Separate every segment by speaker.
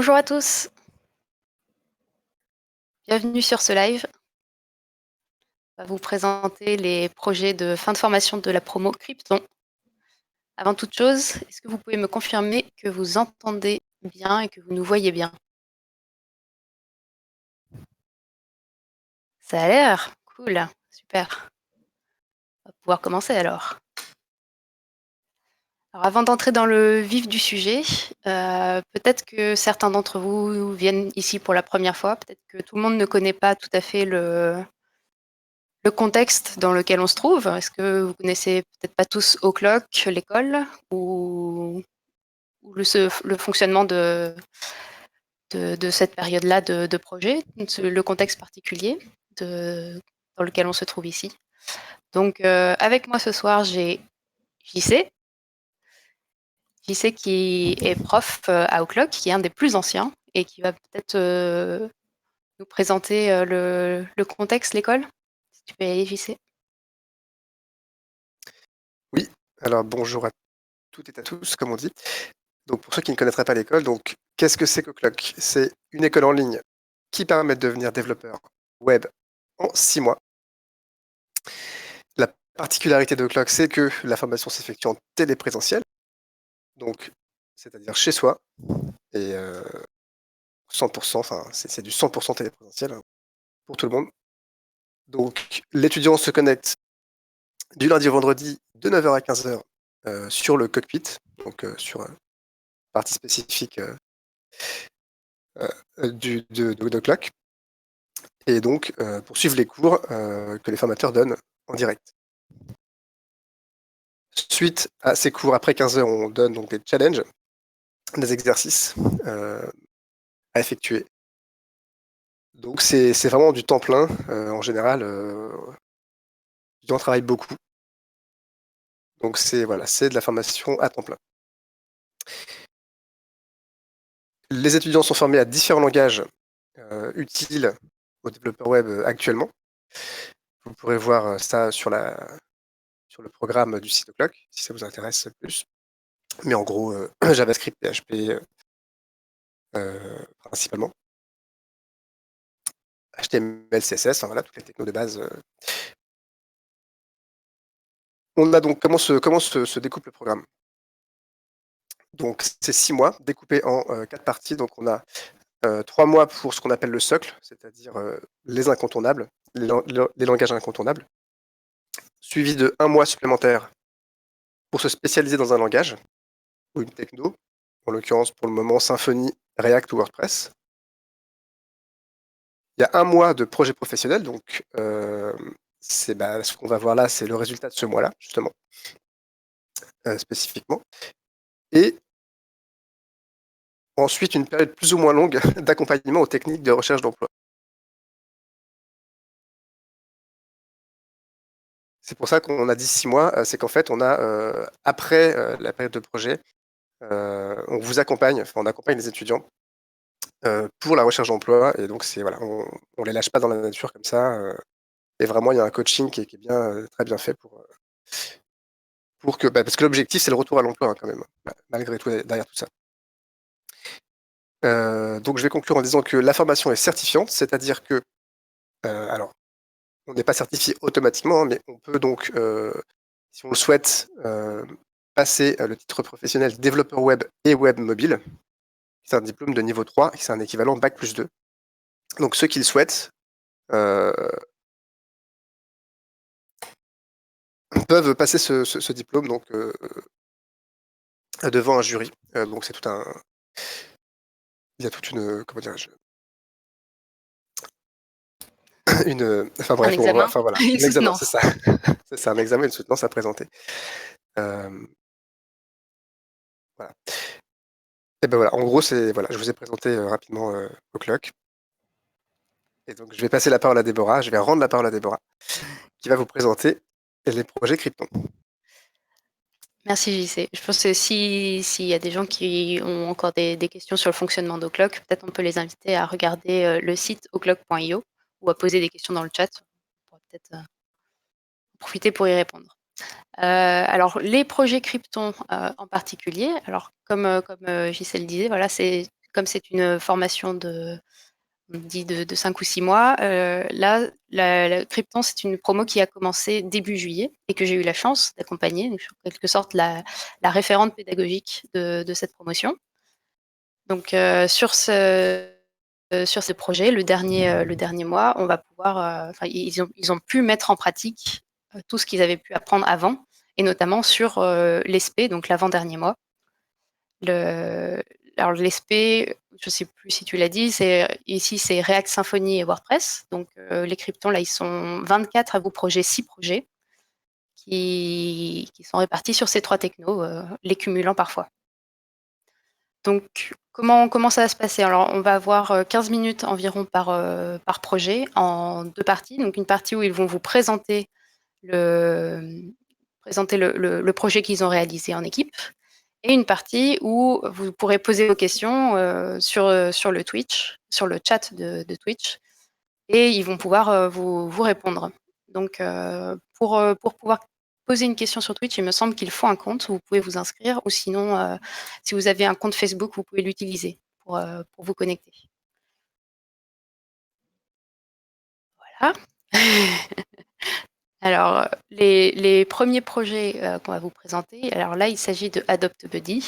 Speaker 1: Bonjour à tous, bienvenue sur ce live. On va vous présenter les projets de fin de formation de la promo Krypton. Avant toute chose, est-ce que vous pouvez me confirmer que vous entendez bien et que vous nous voyez bien? Ça a l'air cool, super. On va pouvoir commencer alors. Alors avant d'entrer dans le vif du sujet, peut-être que certains d'entre vous viennent ici pour la première fois, peut-être que tout le monde ne connaît pas tout à fait le contexte dans lequel on se trouve. Est-ce que vous connaissez peut-être pas tous O'Clock, l'école, ou le fonctionnement de cette période-là de projet, le contexte particulier dans lequel on se trouve ici. Donc, avec moi ce soir, j'ai JC. JC qui est prof à O'Clock, qui est un des plus anciens et qui va peut-être nous présenter le contexte, l'école. Si tu peux y aller, JC.
Speaker 2: Oui, alors bonjour à toutes et à tous, comme on dit. Donc pour ceux qui ne connaîtraient pas l'école, donc qu'est-ce que c'est qu'Oclock? C'est une école en ligne qui permet de devenir développeur web en 6 mois. La particularité d'Oclock, c'est que la formation s'effectue en téléprésentiel, donc c'est-à-dire chez soi, et 100%, enfin c'est du 100% téléprésentiel hein, pour tout le monde. Donc l'étudiant se connecte du lundi au vendredi de 9h à 15h sur le cockpit, donc sur partie spécifique de Clock, et donc pour suivre les cours que les formateurs donnent en direct. Suite à ces cours, après 15h, on donne donc des challenges, des exercices à effectuer. Donc c'est vraiment du temps plein. En général, on travaille beaucoup. Donc c'est voilà, c'est de la formation à temps plein. Les étudiants sont formés à différents langages utiles aux développeurs web actuellement. Vous pourrez voir ça sur le programme du site O'Clock, si ça vous intéresse plus. Mais en gros, JavaScript, PHP principalement. HTML, CSS, enfin voilà, toutes les technos de base. On a donc comment se découpe le programme. Donc c'est 6 mois découpés en 4 parties. Donc on a 3 mois pour ce qu'on appelle le socle, c'est-à-dire les incontournables, les langages incontournables, suivi de 1 mois supplémentaire pour se spécialiser dans un langage ou une techno, en l'occurrence pour le moment Symfony, React ou WordPress. Il y a 1 mois de projet professionnel, donc ce qu'on va voir là, c'est le résultat de ce mois-là, justement, spécifiquement. Et ensuite, une période plus ou moins longue d'accompagnement aux techniques de recherche d'emploi. C'est pour ça qu'on a dit 6 mois, c'est qu'en fait, on a, après la période de projet, on vous accompagne, enfin, on accompagne les étudiants pour la recherche d'emploi. Et donc, c'est voilà, on les lâche pas dans la nature comme ça. Et vraiment, il y a un coaching qui est bien, très bien fait pour que, parce que l'objectif, c'est le retour à l'emploi hein, quand même, malgré tout, derrière tout ça. Donc, je vais conclure en disant que la formation est certifiante, c'est-à-dire que, alors, on n'est pas certifié automatiquement, mais on peut donc, si on le souhaite, passer le titre professionnel développeur web et web mobile. C'est un diplôme de niveau 3 et c'est un équivalent bac+2. Donc ceux qui le souhaitent peuvent passer ce diplôme donc, devant un jury. Donc c'est tout un... Il y a toute une... Comment dirais-je? Enfin
Speaker 1: Un
Speaker 2: bref,
Speaker 1: examen,
Speaker 2: enfin voilà,
Speaker 1: une
Speaker 2: un examen, c'est
Speaker 1: soutenance.
Speaker 2: ça. C'est un examen, une soutenance à présenter. Voilà. Et ben voilà, en gros, c'est voilà, je vous ai présenté rapidement O'Clock. Et donc je vais passer la parole à Déborah, je vais rendre la parole à Déborah, qui va vous présenter les projets Krypton.
Speaker 1: Merci JC. Je pense que s'il y a des gens qui ont encore des questions sur le fonctionnement d'Oclock, peut-être on peut les inviter à regarder le site oclock.io ou à poser des questions dans le chat. On pourra peut-être profiter pour y répondre. Alors les projets Krypton en particulier, alors comme JC le disait, voilà, c'est comme c'est une formation de 5 ou 6 mois, là, Krypton, c'est une promo qui a commencé début juillet et que j'ai eu la chance d'accompagner, donc je suis en quelque sorte la référente pédagogique de cette promotion. Donc sur ce projet, le dernier mois, on va pouvoir, ils ont pu mettre en pratique tout ce qu'ils avaient pu apprendre avant, et notamment sur l'ESP, donc l'avant-dernier mois. Alors l'ESP, je ne sais plus si tu l'as dit, ici c'est React Symfony et WordPress. Donc les Kryptons, là, ils sont 24 à vous projet, 6 projets qui sont répartis sur ces 3 technos, les cumulant parfois. Donc comment ça va se passer? Alors on va avoir 15 minutes environ par projet en 2 parties. Donc une partie où ils vont vous présenter le projet qu'ils ont réalisé en équipe, et une partie où vous pourrez poser vos questions sur le Twitch, sur le chat de Twitch, et ils vont pouvoir vous répondre. Donc pour pouvoir poser une question sur Twitch, il me semble qu'il faut un compte. Vous pouvez vous inscrire, ou sinon, si vous avez un compte Facebook, vous pouvez l'utiliser pour vous connecter. Voilà. Alors, les premiers projets qu'on va vous présenter, alors là, il s'agit de Adopt Buddy.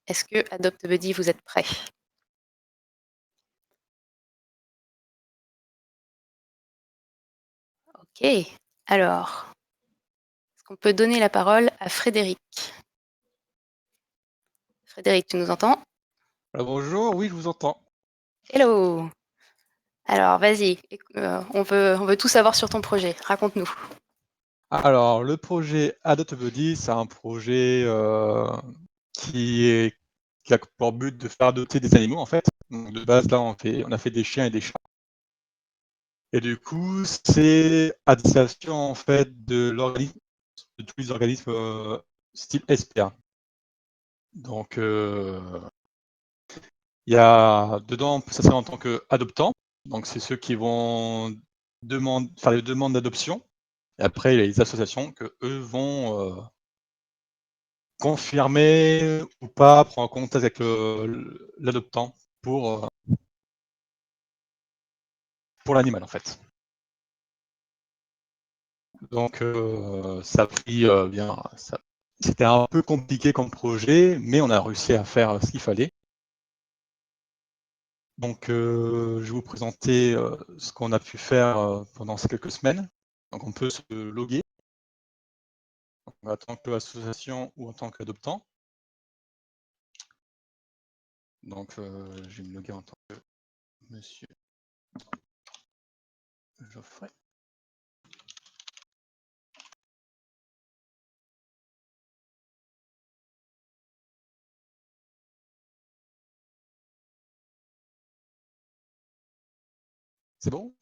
Speaker 1: Est-ce que Adopt Buddy, vous êtes prêts? Ok. Alors, est-ce qu'on peut donner la parole à Frédéric? Frédéric, tu nous entends?
Speaker 3: Bonjour, oui, je vous entends.
Speaker 1: Hello. Alors, vas-y, on veut tout savoir sur ton projet. Raconte-nous.
Speaker 3: Alors, le projet Adopt Buddy, c'est un projet qui a pour but de faire adopter des animaux, en fait. Donc, de base, là, on a fait des chiens et des chats. Et du coup, c'est à destination, en fait, de tous les organismes style SPA. Donc, il y a dedans, ça c'est en tant qu'adoptant. Donc, c'est ceux qui vont faire les demandes d'adoption. Et après, il y a les associations que eux vont confirmer ou pas, prendre en contact avec l'adoptant pour l'animal, en fait. Donc, ça a pris bien. C'était un peu compliqué comme projet, mais on a réussi à faire ce qu'il fallait. Donc, je vais vous présenter ce qu'on a pu faire pendant ces quelques semaines. Donc, on peut se loguer en tant qu'association ou en tant qu'adoptant. Donc, je vais me loguer en tant que monsieur Geoffrey. C'est bon?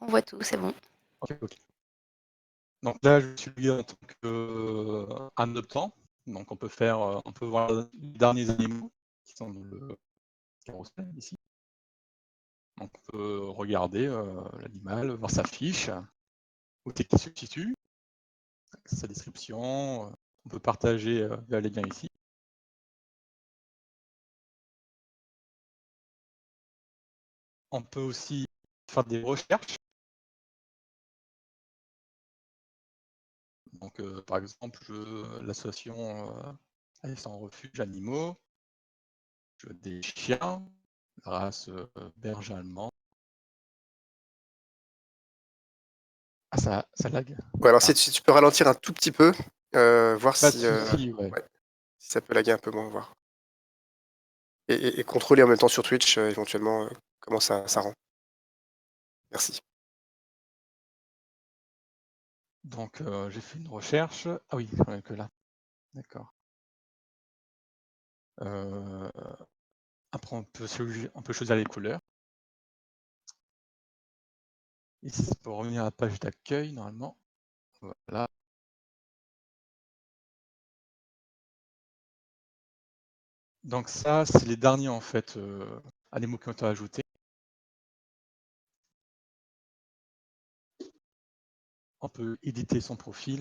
Speaker 1: On voit tout, c'est bon.
Speaker 3: Ok, ok. Donc là, je suis en tant qu'adoptant. Donc on peut voir les derniers animaux qui sont dans le carrousel ici. Donc on peut regarder l'animal, voir sa fiche, où est-ce qu'il se situe, sa description. On peut partager via les liens ici. On peut aussi faire des recherches. Donc par exemple, l'association en refuge animaux, je veux des chiens, race berger allemand. Ah, ça lag.
Speaker 2: Ouais, alors
Speaker 3: Ah.
Speaker 2: si tu peux ralentir un tout petit peu, voir
Speaker 3: Pas de
Speaker 2: si,
Speaker 3: souci, ouais.
Speaker 2: ouais, si ça peut laguer un peu moins, voir. Et contrôler en même temps sur Twitch, éventuellement, comment ça rend. Merci.
Speaker 3: Donc, j'ai fait une recherche. Ah oui, que là. D'accord. Après, on peut choisir les couleurs. Ici, c'est pour revenir à la page d'accueil, normalement. Voilà. Donc ça, c'est les derniers, en fait, animaux qui ont été ajoutés. On peut éditer son profil.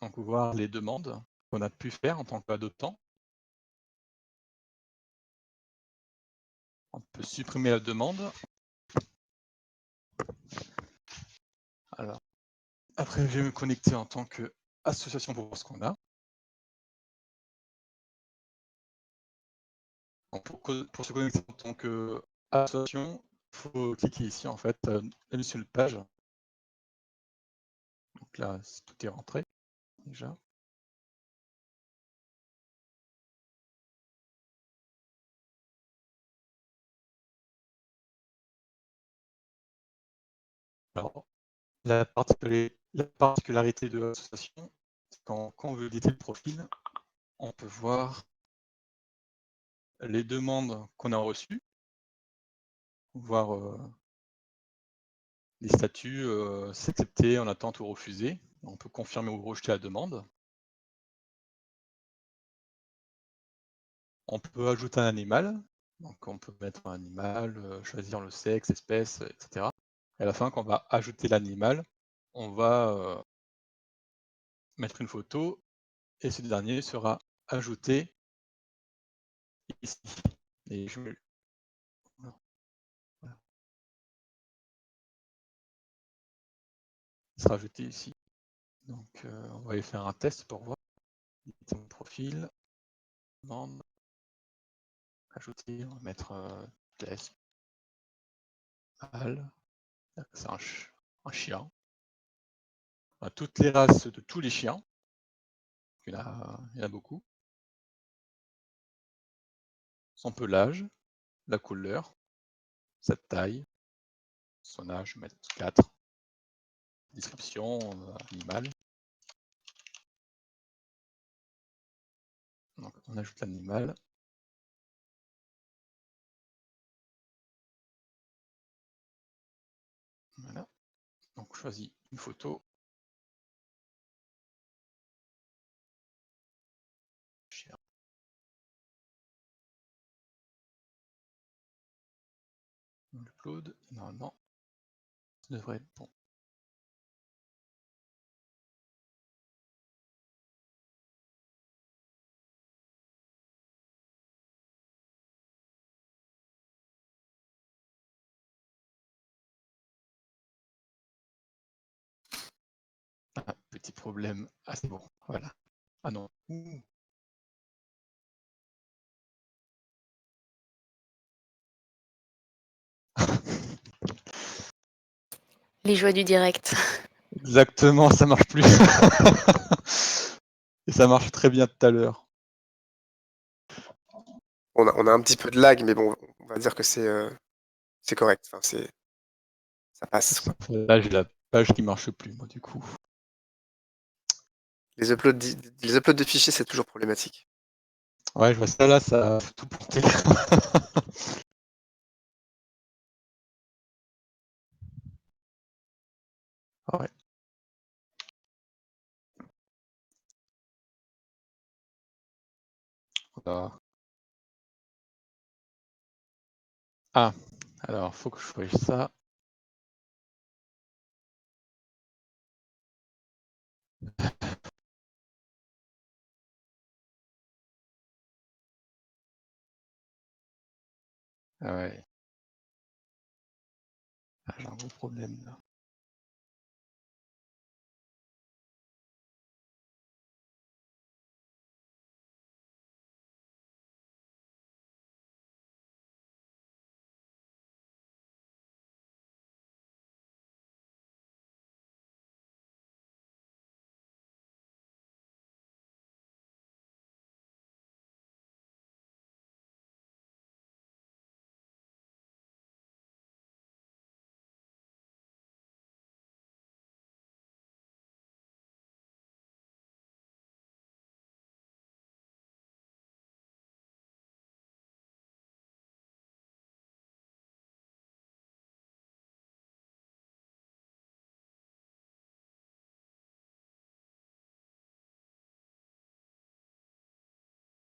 Speaker 3: On peut voir les demandes qu'on a pu faire en tant qu'adoptant. On peut supprimer la demande. Alors, après, je vais me connecter en tant qu'association pour voir ce qu'on a. Donc, pour se connecter en tant qu'association, il faut cliquer ici, en fait, aller sur une page. Donc là, tout est rentré, déjà. Alors, la particularité de l'association, c'est quand on veut éditer le profil, on peut voir les demandes qu'on a reçues, voir les statuts, s'accepter, en attente ou refuser. On peut confirmer ou rejeter la demande. On peut ajouter un animal. Donc on peut mettre un animal, choisir le sexe, espèce, etc. Et à la fin, quand on va ajouter l'animal, on va mettre une photo et ce dernier sera ajouté ici. Et je me... voilà. Il sera ajouté ici. Donc on va aller faire un test pour voir. Mon profil, demande, ajouter, on va mettre test, mâle, c'est un chien. On a toutes les races de tous les chiens. Il y en a beaucoup. Son pelage, la couleur, sa taille, son âge, je vais mettre 4. Description, animal. Donc on ajoute l'animal. Voilà. Donc on choisit une photo. Chien. On upload. Normalement, ça devrait être bon. Ah, petit problème. Ah, c'est bon. Voilà. Ah non. Ouh.
Speaker 1: Les joies du direct.
Speaker 3: Exactement, ça marche plus. Et ça marche très bien tout à l'heure.
Speaker 2: On a un petit peu de lag, mais bon, on va dire que c'est correct. Enfin, ça passe, quoi.
Speaker 3: Là, j'ai la page qui marche plus, moi, du coup.
Speaker 2: Les uploads de fichiers, c'est toujours problématique.
Speaker 3: Ouais, je vois ça là, ça a tout planté. Ouais. Voilà. Ah, alors, faut que je corrige ça. Ah ouais. Ah, j'ai un gros problème là.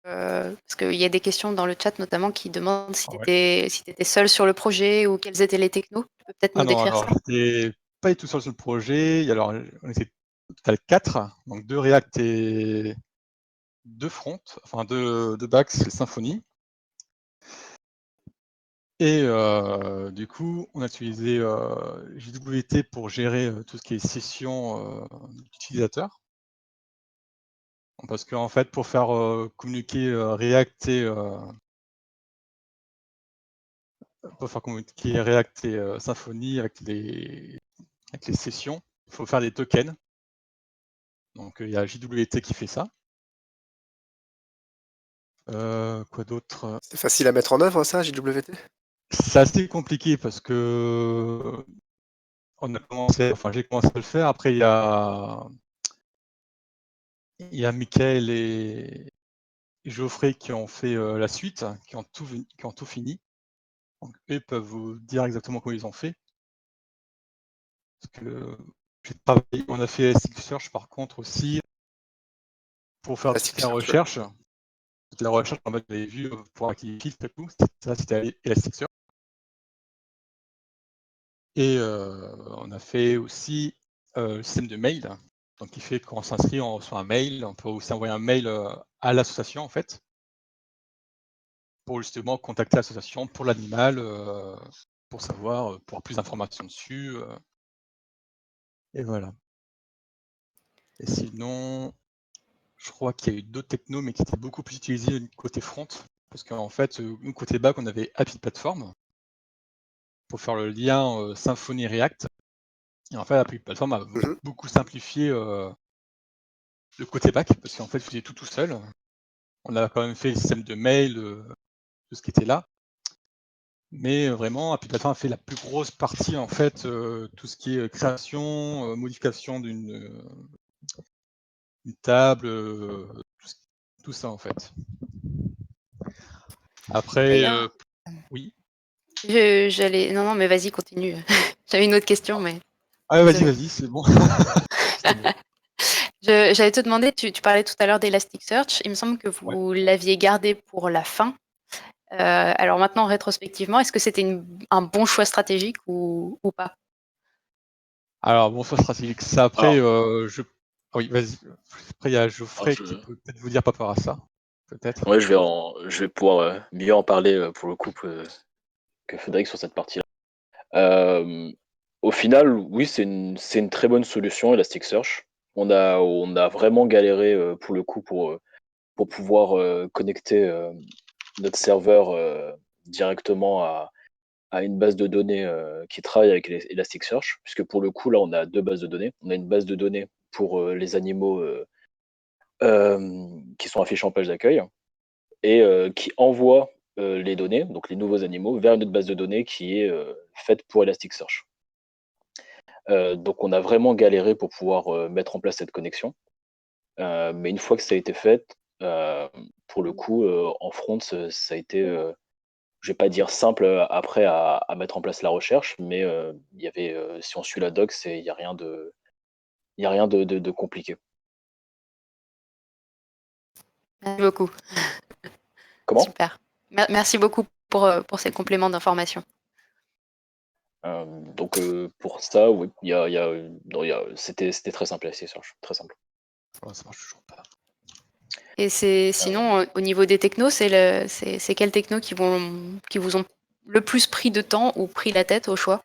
Speaker 1: Parce qu'il y a des questions dans le chat notamment qui demandent si
Speaker 3: Ah
Speaker 1: tu
Speaker 3: ouais.
Speaker 1: étais seul sur le projet ou quels étaient les technos. Tu peux peut-être
Speaker 3: Ah
Speaker 1: nous
Speaker 3: non,
Speaker 1: décrire
Speaker 3: alors
Speaker 1: ça?
Speaker 3: j'étais pas du tout seul sur le projet. Alors, on était total 4, donc 2 React et 2 front, enfin 2 backs et Symfony. Et du coup, on a utilisé JWT pour gérer tout ce qui est session d'utilisateurs. Parce qu'en fait, pour faire communiquer React et Symfony avec les sessions, il faut faire des tokens. Donc il y a JWT qui fait ça. Quoi d'autre?
Speaker 2: C'est facile à mettre en œuvre, ça, JWT?
Speaker 3: C'est assez compliqué parce que j'ai commencé à le faire. Après, il y a Michael et Geoffrey qui ont fait la suite, qui ont tout fini. Donc eux peuvent vous dire exactement comment ils ont fait. Parce que on a fait Elasticsearch par contre aussi pour faire toute la recherche. Toute la recherche, en fait, vous avez vu pour Activity, c'était Elasticsearch. Et on a fait aussi le système de mail. Donc qui fait qu'on s'inscrit, on reçoit un mail. On peut aussi envoyer un mail à l'association en fait, pour justement contacter l'association pour l'animal, pour savoir, pour avoir plus d'informations dessus. Et voilà. Et sinon, je crois qu'il y a eu d'autres technos, mais qui étaient beaucoup plus utilisés côté front. Parce qu'en fait, nous, côté back, on avait Happy Platform pour faire le lien Symfony React. Et en fait, Happy Platform a beaucoup simplifié le côté back, parce qu'en fait, je faisais tout seul. On a quand même fait le système de mail, tout ce qui était là. Mais vraiment, Happy Platform a fait la plus grosse partie, en fait, tout ce qui est création, modification d'une table, tout ça, en fait. Après, oui.
Speaker 1: Non, mais vas-y, continue. J'avais une autre question, mais...
Speaker 3: Ah, vas-y, c'est bon.
Speaker 1: J'allais te demander, tu parlais tout à l'heure d'Elasticsearch. Il me semble que vous l'aviez gardé pour la fin. Alors maintenant, rétrospectivement, est-ce que c'était un bon choix stratégique ou pas?
Speaker 3: Alors, bon choix stratégique. Ça, après, oui, vas-y. Après, il y a Geoffrey qui peut peut-être vous dire par rapport à ça. Peut-être.
Speaker 4: Ouais, je vais pouvoir mieux en parler pour le coup que Frédéric sur cette partie-là. Au final, oui, c'est une très bonne solution, Elasticsearch. On a vraiment galéré pour le coup pour pouvoir connecter notre serveur directement à une base de données qui travaille avec Elasticsearch, puisque pour le coup, là, on a deux bases de données. On a une base de données pour les animaux qui sont affichés en page d'accueil et qui envoie les données, donc les nouveaux animaux, vers une autre base de données qui est faite pour Elasticsearch. Donc on a vraiment galéré pour pouvoir mettre en place cette connexion. Mais une fois que ça a été fait, pour le coup, en front, ça a été, je vais pas dire simple après à mettre en place la recherche, mais il y avait, si on suit la doc, il y a rien de compliqué.
Speaker 1: Merci beaucoup.
Speaker 4: Comment?
Speaker 1: Super. Merci beaucoup pour ces compléments d'information.
Speaker 4: Donc pour ça, oui, c'était très simple, Elasticsearch, très simple.
Speaker 3: Ça marche toujours pas.
Speaker 1: Et sinon, au niveau des technos, c'est quels technos qui vous ont le plus pris de temps ou pris la tête au choix?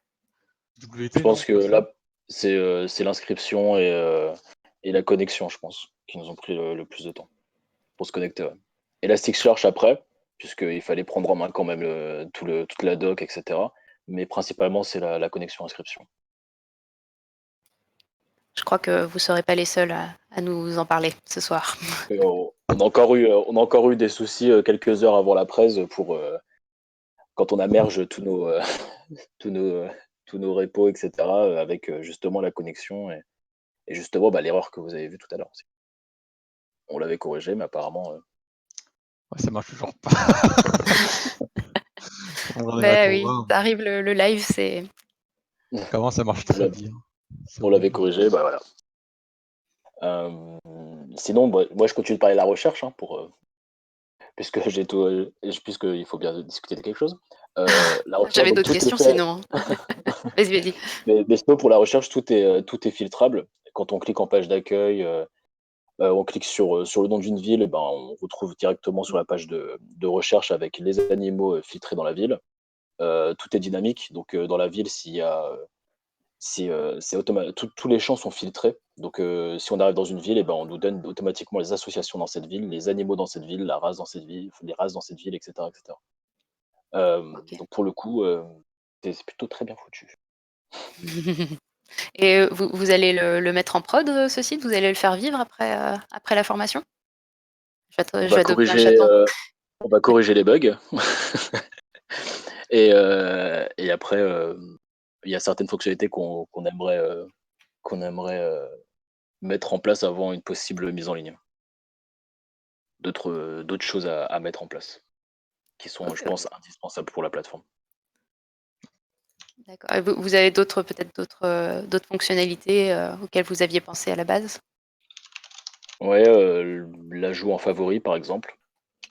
Speaker 4: Je pense que là, c'est l'inscription et la connexion, je pense, qui nous ont pris le plus de temps pour se connecter. Ouais. Elasticsearch après, puisqu'il fallait prendre en main quand même toute la doc, etc. Mais principalement, c'est la connexion inscription.
Speaker 1: Je crois que vous ne serez pas les seuls à nous en parler ce soir.
Speaker 4: On a encore eu des soucis quelques heures avant la presse pour quand on amerge tous nos, tous nos repos, etc. Avec justement la connexion et justement l'erreur que vous avez vue tout à l'heure. On l'avait corrigé, mais apparemment.
Speaker 3: Ça marche toujours pas.
Speaker 1: Oui, ça arrive le live, c'est.
Speaker 3: Comment ça marche très bien.
Speaker 4: On l'avait corrigé, bah voilà. Sinon, moi je continue de parler de la recherche, hein, puisque j'ai tout, puisqu'il faut bien discuter de quelque chose. La recherche,
Speaker 1: J'avais
Speaker 4: donc,
Speaker 1: d'autres
Speaker 4: tout est
Speaker 1: questions
Speaker 4: fait.
Speaker 1: sinon. Vas-y.
Speaker 4: Mais sinon, pour la recherche, tout est filtrable. Quand on clique en page d'accueil, on clique sur le nom d'une ville, et ben, on retrouve directement sur la page de recherche avec les animaux filtrés dans la ville. tout est dynamique. Donc dans la ville, s'il y a tous les champs sont filtrés. Donc si on arrive dans une ville, et ben on nous donne automatiquement les associations dans cette ville, les animaux dans cette ville, la race dans cette ville, les races dans cette ville, etc., etc.
Speaker 1: Ok.
Speaker 4: Donc pour le coup, c'est plutôt très bien foutu.
Speaker 1: Et vous allez le mettre en prod, ce site? Vous allez le faire vivre après la formation?
Speaker 4: On
Speaker 1: Je
Speaker 4: va
Speaker 1: vais adopter un
Speaker 4: corriger,
Speaker 1: chaton.
Speaker 4: on va corriger les bugs. Et après, il y a certaines fonctionnalités qu'on aimerait mettre en place avant une possible mise en ligne. D'autres choses à mettre en place, qui sont, je
Speaker 1: Ok,
Speaker 4: pense, indispensables pour la plateforme.
Speaker 1: d'accord. Et vous avez peut-être d'autres fonctionnalités auxquelles vous aviez pensé à la base?
Speaker 4: Ouais, l'ajout en favori, par exemple.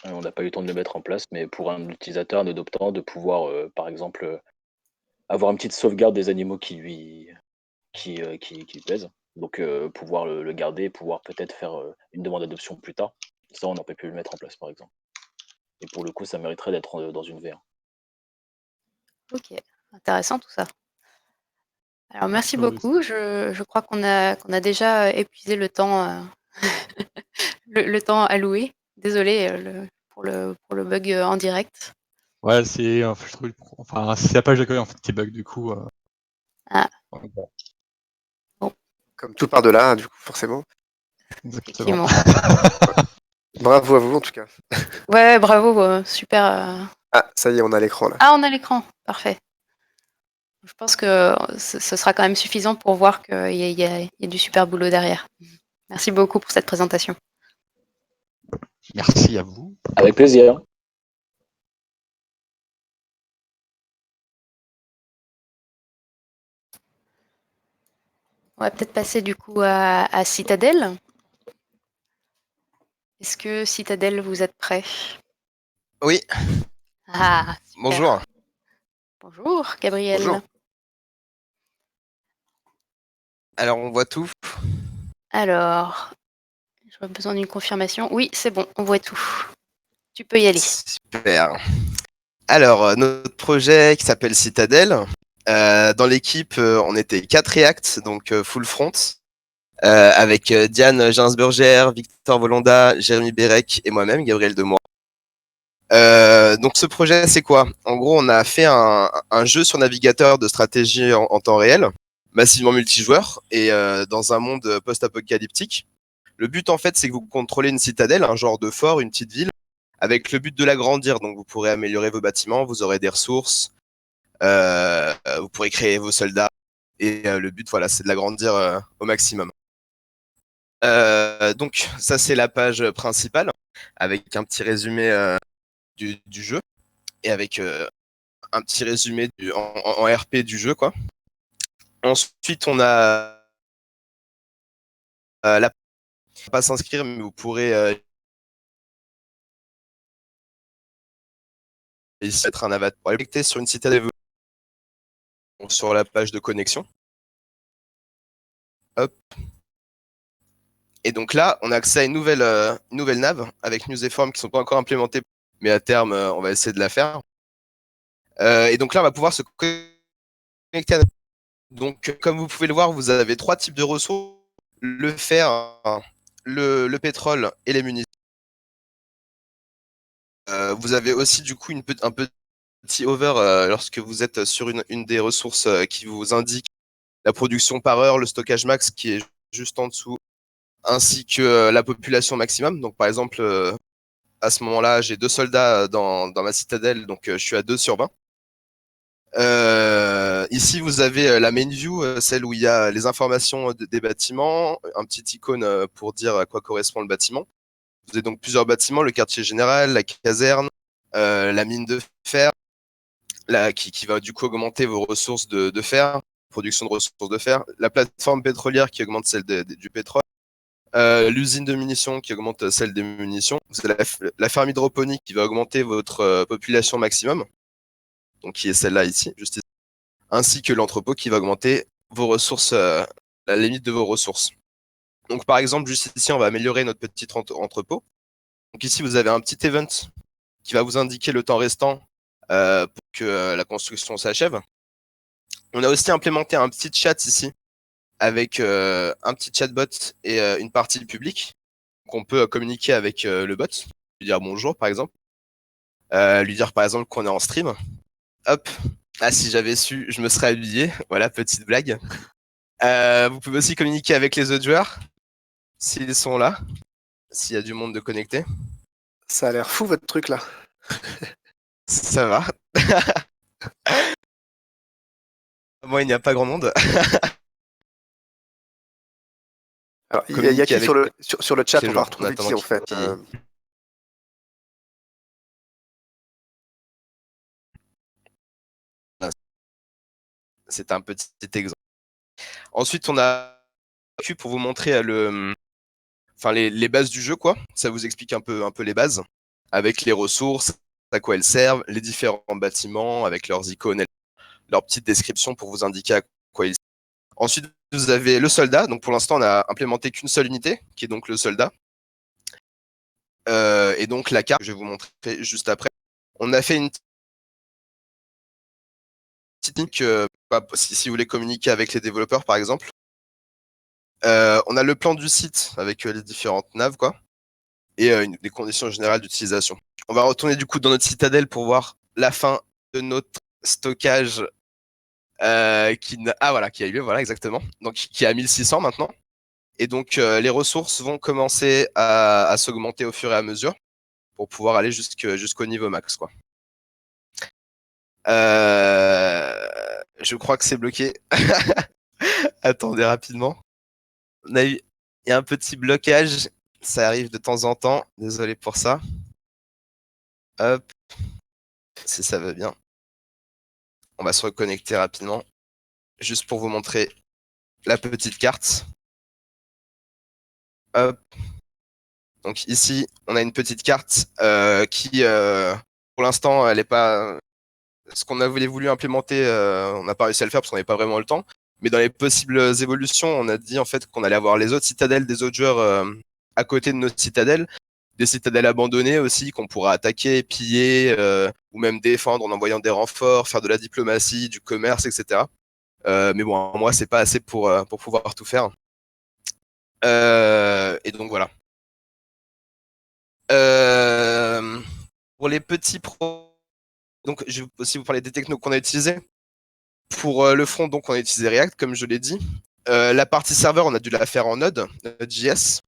Speaker 4: On n'a pas eu le temps de le mettre en place, mais pour un utilisateur, un adoptant, de pouvoir, par exemple, avoir une petite sauvegarde des animaux qui lui plaisent. Donc, pouvoir le garder, pouvoir peut-être faire une demande d'adoption plus tard. Ça, on n'aurait pas pu le mettre en place, par exemple. Et pour le coup, ça mériterait d'être dans une VR.
Speaker 1: Ok, intéressant tout ça. Alors
Speaker 3: Ah,
Speaker 1: merci
Speaker 3: oui, oui.
Speaker 1: beaucoup. Je crois qu'on a déjà épuisé le temps, le temps alloué. Désolée pour le bug en direct.
Speaker 3: Ouais, je trouve, enfin, c'est la page d'accueil en fait qui bug du coup.
Speaker 1: Ah,
Speaker 3: Ouais, bon,
Speaker 2: Comme tout part de là, du coup, forcément.
Speaker 3: exactement.
Speaker 1: effectivement.
Speaker 2: Bravo à vous, en tout cas.
Speaker 1: Ouais, bravo, super.
Speaker 2: Ah, ça y est, on a l'écran, là.
Speaker 1: Ah, on a l'écran, parfait. Je pense que ce sera quand même suffisant pour voir qu'il y a du super boulot derrière. Merci beaucoup pour cette présentation.
Speaker 3: Merci à vous.
Speaker 4: Avec plaisir.
Speaker 1: On va peut-être passer du coup à Citadel. Est-ce que Citadel, vous êtes prêts?
Speaker 5: Oui,
Speaker 1: Ah, super.
Speaker 5: bonjour.
Speaker 1: Bonjour, Gabriel.
Speaker 2: Bonjour.
Speaker 5: Alors, on voit tout.
Speaker 1: Alors, j'aurais besoin d'une confirmation. Oui, c'est bon, on voit tout. Tu peux y aller.
Speaker 5: Super. Alors, notre projet qui s'appelle Citadel. Dans l'équipe, on était 4 React, donc full front, avec Diane Ginsburger, Victor Volonda, Jérémy Bérec et moi-même, Gabriel Demoy. Donc ce projet, c'est quoi? En gros, on a fait un jeu sur navigateur de stratégie en temps réel, massivement multijoueur, et dans un monde post-apocalyptique. Le but, en fait, c'est que vous contrôlez une citadelle, un genre de fort, une petite ville, avec le but de l'agrandir. Donc, vous pourrez améliorer vos bâtiments, vous aurez des ressources, vous pourrez créer vos soldats. Et le but, voilà, c'est de l'agrandir au maximum. Donc, ça, c'est la page principale, avec un petit résumé du jeu, et avec un petit résumé en RP du jeu, quoi. Ensuite, on a la pas s'inscrire, mais vous pourrez ici mettre un avatar pour aller connecter sur une citadelle sur la page de connexion. Hop. Et donc là, on a accès à une nouvelle nav avec news et forms qui ne sont pas encore implémentées, mais à terme, on va essayer de la faire. Et donc là, on va pouvoir se connecter à. Donc, comme vous pouvez le voir, vous avez 3 types de ressources, le fer, le pétrole et les munitions. Vous avez aussi du coup un petit hover lorsque vous êtes sur une des ressources qui vous indique la production par heure, le stockage max qui est juste en dessous, ainsi que la population maximum. Donc par exemple, à ce moment-là, j'ai 2 soldats dans ma citadelle, donc je suis à 2 sur 20. Ici, vous avez la main view, celle où il y a les informations des bâtiments, un petit icône pour dire à quoi correspond le bâtiment. Vous avez donc plusieurs bâtiments, le quartier général, la caserne, la mine de fer, qui va du coup augmenter vos ressources de fer, production de ressources de fer, la plateforme pétrolière qui augmente celle du pétrole, l'usine de munitions qui augmente celle des munitions, vous avez la ferme hydroponique qui va augmenter votre population maximum, donc qui est celle-là ici, juste ici, ainsi que l'entrepôt qui va augmenter vos ressources, la limite de vos ressources. Donc par exemple, juste ici, on va améliorer notre petit entrepôt. Donc ici, vous avez un petit event qui va vous indiquer le temps restant pour que la construction s'achève. On a aussi implémenté un petit chat ici avec un petit chatbot et une partie publique qu'on peut communiquer avec le bot, lui dire bonjour par exemple, lui dire par exemple qu'on est en stream. Hop, ah si j'avais su, je me serais habillé. Voilà, petite blague. Vous pouvez aussi communiquer avec les autres joueurs s'ils sont là, s'il y a du monde de connecté.
Speaker 2: Ça a l'air fou votre truc là.
Speaker 5: Ça va. Moi, il n'y a pas grand monde.
Speaker 2: Alors, il y a
Speaker 5: Communiquer
Speaker 2: qui
Speaker 5: avec
Speaker 2: sur le chat,
Speaker 5: les
Speaker 2: on va
Speaker 5: joueurs, en
Speaker 2: retrouver
Speaker 5: attendant
Speaker 2: qui en fait
Speaker 5: C'est un petit exemple. Ensuite, on a pour vous montrer les bases du jeu, quoi. Ça vous explique un peu les bases, avec les ressources, à quoi elles servent, les différents bâtiments, avec leurs icônes, leur petite description pour vous indiquer à quoi ils servent. Ensuite, vous avez le soldat. Donc, pour l'instant, on a implémenté qu'une seule unité, qui est donc le soldat. Et donc, la carte que je vais vous montrer juste après. On a fait une petite technique, si vous voulez communiquer avec les développeurs, par exemple. On a le plan du site avec les différentes naves, quoi, et des conditions générales d'utilisation. On va retourner du coup dans notre citadelle pour voir la fin de notre stockage qui a eu lieu, voilà, exactement. Donc, qui est à 1600 maintenant. Et donc, les ressources vont commencer à s'augmenter au fur et à mesure pour pouvoir aller jusqu'au niveau max, quoi. Je crois que c'est bloqué. Attendez rapidement. Il y a un petit blocage. Ça arrive de temps en temps. Désolé pour ça. Hop. Si ça va bien. On va se reconnecter rapidement. Juste pour vous montrer la petite carte. Hop. Donc ici, on a une petite carte qui, pour l'instant, elle n'est pas... Ce qu'on avait voulu implémenter, on n'a pas réussi à le faire parce qu'on n'avait pas vraiment le temps. Mais dans les possibles évolutions, on a dit en fait qu'on allait avoir les autres citadelles des autres joueurs à côté de notre citadelle. Des citadelles abandonnées aussi qu'on pourra attaquer, piller ou même défendre en envoyant des renforts, faire de la diplomatie, du commerce, etc. Mais bon, moi, c'est pas assez pour pouvoir tout faire. Et donc voilà. Pour les petits donc je vais aussi vous parler des technos qu'on a utilisés. Pour le front, donc on a utilisé React, comme je l'ai dit. La partie serveur, on a dû la faire en Node.js.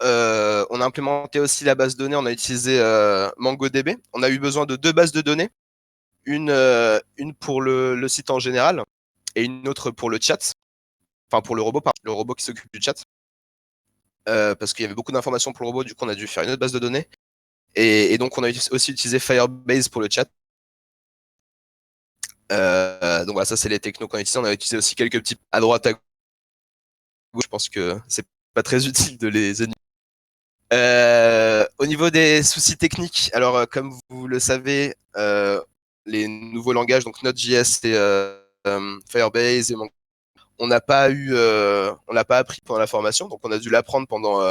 Speaker 5: On a implémenté aussi la base de données, on a utilisé MongoDB. On a eu besoin de 2 bases de données, une pour le site en général et une autre pour le chat, enfin pour le robot qui s'occupe du chat. Parce qu'il y avait beaucoup d'informations pour le robot, du coup on a dû faire une autre base de données. Et donc on a aussi utilisé Firebase pour le chat. Donc voilà, ça c'est les technos qu'on a utilisés. On a utilisé aussi quelques petits à droite à gauche. Je pense que c'est pas très utile de les énumérer. Au niveau des soucis techniques, alors comme vous le savez, les nouveaux langages, donc Node.js et Firebase, on n'a pas appris pendant la formation, donc on a dû l'apprendre pendant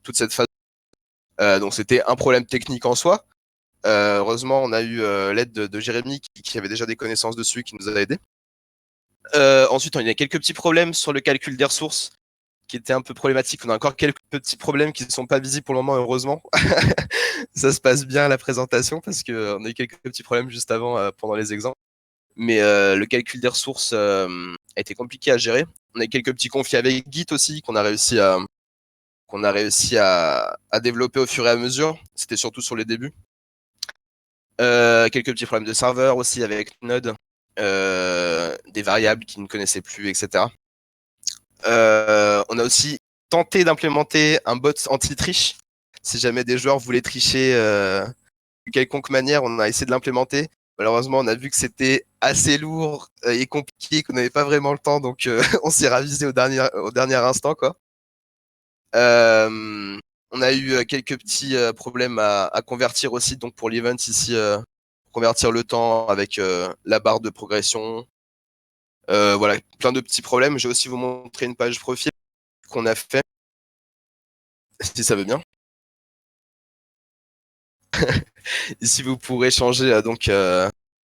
Speaker 5: toute cette phase. Donc c'était un problème technique en soi. Heureusement, on a eu l'aide de Jérémy qui avait déjà des connaissances dessus, qui nous a aidés. Ensuite, il y a quelques petits problèmes sur le calcul des ressources qui étaient un peu problématiques. On a encore quelques petits problèmes qui ne sont pas visibles pour le moment, heureusement. Ça se passe bien à la présentation parce qu'on a eu quelques petits problèmes juste avant, pendant les exemples. Mais le calcul des ressources a été compliqué à gérer. On a eu quelques petits conflits avec Git aussi qu'on a réussi à développer au fur et à mesure. C'était surtout sur les débuts. Quelques petits problèmes de serveur aussi avec Node, des variables qu'ils ne connaissaient plus, etc. On a aussi tenté d'implémenter un bot anti-triche. Si jamais des joueurs voulaient tricher de quelconque manière, on a essayé de l'implémenter. Malheureusement, on a vu que c'était assez lourd et compliqué, qu'on n'avait pas vraiment le temps, donc on s'est ravisé au dernier instant, quoi. On a eu quelques petits problèmes à convertir aussi, donc pour l'event ici, convertir le temps avec la barre de progression. Voilà, plein de petits problèmes. Je vais aussi vous montrer une page profil qu'on a fait, si ça veut bien. Ici, vous pourrez changer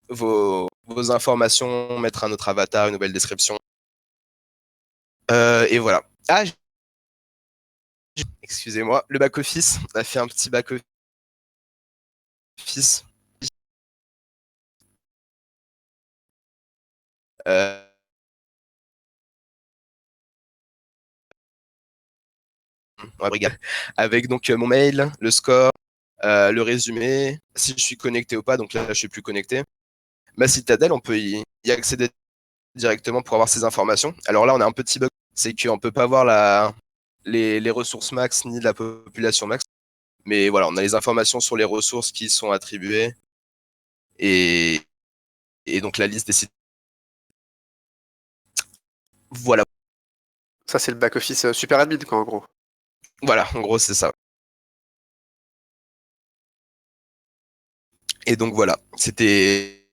Speaker 5: vos informations, mettre un autre avatar, une nouvelle description. Et voilà. Ah, excusez-moi, le back-office. On a fait un petit back-office. Euh, avec donc mon mail, le score, le résumé, si je suis connecté ou pas. Donc là, je suis plus connecté. Ma citadelle, on peut y accéder directement pour avoir ces informations. Alors là, on a un petit bug, c'est qu'on peut pas voir les ressources max ni la population max. Mais voilà, on a les informations sur les ressources qui sont attribuées et donc la liste des sites. Voilà,
Speaker 2: Ça, c'est le back-office super admin, quoi, en gros.
Speaker 5: voilà, en gros, c'est ça. Et donc voilà, c'était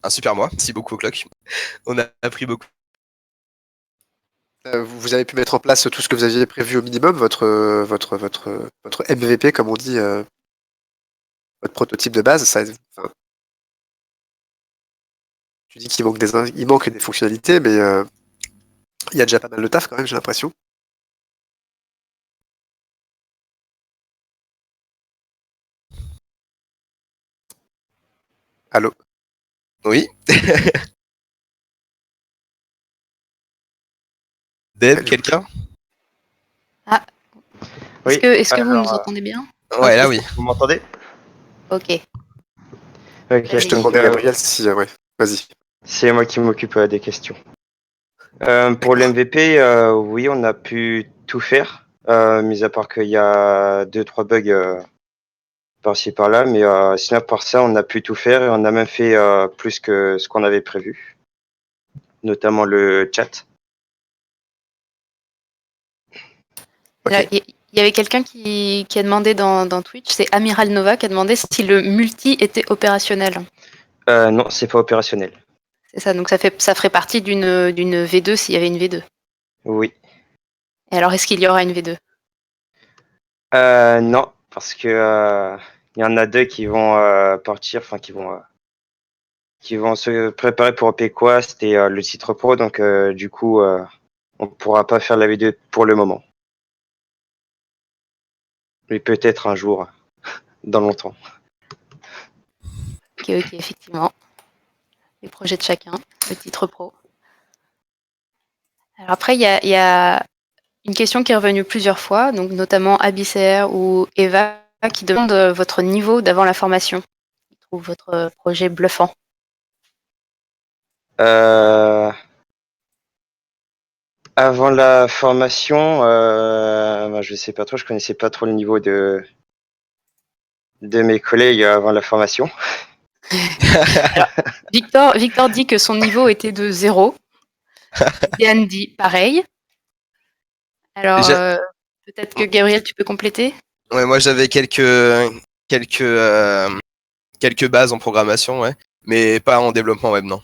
Speaker 5: un super mois. Merci beaucoup, Clock. On a appris beaucoup.
Speaker 2: Vous avez pu mettre en place tout ce que vous aviez prévu au minimum, votre MVP, comme on dit, votre prototype de base. Enfin, tu dis qu'il manque des fonctionnalités, mais il y a déjà pas mal de taf quand même, j'ai l'impression. Allô?
Speaker 5: Oui. Deb, quelqu'un?
Speaker 1: Ah,
Speaker 6: Oui,
Speaker 1: est-ce que vous
Speaker 6: alors,
Speaker 1: nous entendez bien?
Speaker 5: Ouais, là, oui.
Speaker 6: vous m'entendez?
Speaker 1: Ok.
Speaker 6: Ok,
Speaker 2: Je te
Speaker 1: Vas-y.
Speaker 2: demandais,
Speaker 6: oui,
Speaker 2: Gabriel, si... ouais, vas-y.
Speaker 6: c'est moi qui m'occupe des questions. Pour
Speaker 2: D'accord.
Speaker 6: le MVP, oui, on a pu tout faire, mis à part qu'il y a 2-3 bugs par-ci par-là, mais sinon, par ça, on a pu tout faire et on a même fait plus que ce qu'on avait prévu, notamment le chat.
Speaker 2: Ok.
Speaker 1: Là, il y avait quelqu'un qui a demandé dans Twitch, c'est Amiral Nova qui a demandé si le multi était opérationnel.
Speaker 6: Non, c'est pas opérationnel.
Speaker 1: C'est ça, donc ça ferait partie d'une V2 s'il y avait une V2.
Speaker 6: Oui.
Speaker 1: Et alors, est-ce qu'il y aura une V2?
Speaker 6: Non, parce que il y en a deux qui vont partir, enfin qui vont se préparer pour Péquast et le titre pro, donc du coup, on pourra pas faire la vidéo pour le moment. Mais peut-être un jour, dans longtemps.
Speaker 1: Ok, effectivement. Les projets de chacun, le titre pro. Alors après, il y a une question qui est revenue plusieurs fois, donc notamment Abyssaire ou Eva, qui demandent votre niveau d'avant la formation. Ils trouvent votre projet bluffant.
Speaker 6: Avant la formation, je sais pas trop, je connaissais pas trop le niveau de mes collègues avant la formation.
Speaker 1: Alors, Victor dit que son niveau était de 0. Diane dit pareil. Alors, peut-être que Gabriel, tu peux compléter?
Speaker 5: Ouais, moi j'avais quelques bases en programmation, ouais, mais pas en développement web, non.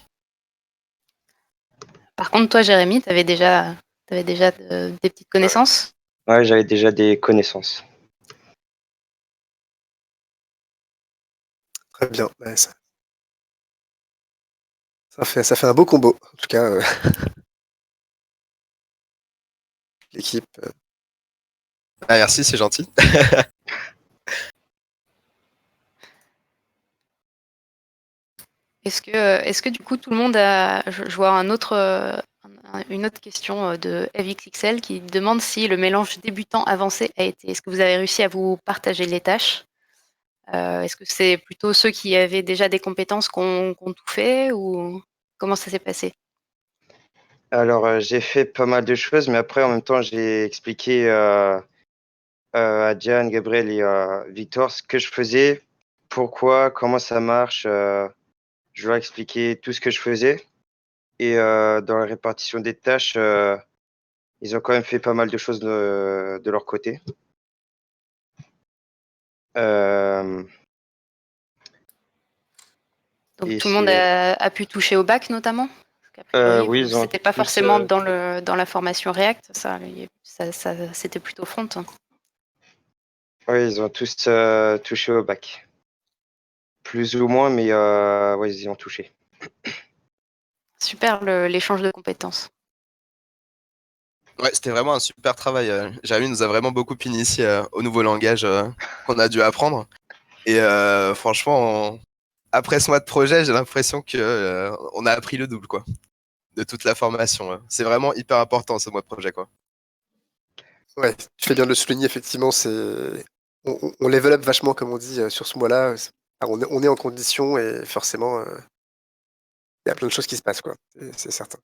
Speaker 1: Par contre, toi, Jérémy, tu avais déjà des petites connaissances?
Speaker 6: Ouais, j'avais déjà des connaissances.
Speaker 2: Très bien. Ouais, ça fait un beau combo. En tout cas, l'équipe.
Speaker 5: Ah, merci, c'est gentil.
Speaker 1: Est-ce que du coup tout le monde a. Je vois une autre question de FXXL qui demande si le mélange débutant avancé a été. Est-ce que vous avez réussi à vous partager les tâches? Est-ce que c'est plutôt ceux qui avaient déjà des compétences qu'on tout fait ou comment ça s'est passé?
Speaker 6: Alors, j'ai fait pas mal de choses, mais après, en même temps, j'ai expliqué à Diane, Gabriel et Victor ce que je faisais, pourquoi, comment ça marche. Je leur ai expliqué tout ce que je faisais. Et dans la répartition des tâches, ils ont quand même fait pas mal de choses de leur côté. Euh,
Speaker 1: Donc
Speaker 6: et
Speaker 1: tout le monde
Speaker 6: c'est,
Speaker 1: a pu toucher au bac notamment? Parce qu'a priori,
Speaker 6: oui, ils ont
Speaker 1: c'était pas
Speaker 6: tous,
Speaker 1: forcément dans la formation React, ça c'était plutôt front.
Speaker 6: ouais, ils ont tous touché au bac. plus ou moins, mais ouais, ils y ont touché.
Speaker 1: Super l'échange de compétences.
Speaker 5: Ouais, c'était vraiment un super travail. Jérémy nous a vraiment beaucoup initié au nouveau langage qu'on a dû apprendre. Et franchement, après ce mois de projet, j'ai l'impression que on a appris le double, quoi, de toute la formation. C'est vraiment hyper important ce mois de projet, quoi.
Speaker 2: Ouais, tu fais bien de le souligner, effectivement, on level up vachement, comme on dit, sur ce mois-là. On est en condition et forcément, il y a plein de choses qui se passent, quoi. C'est certain.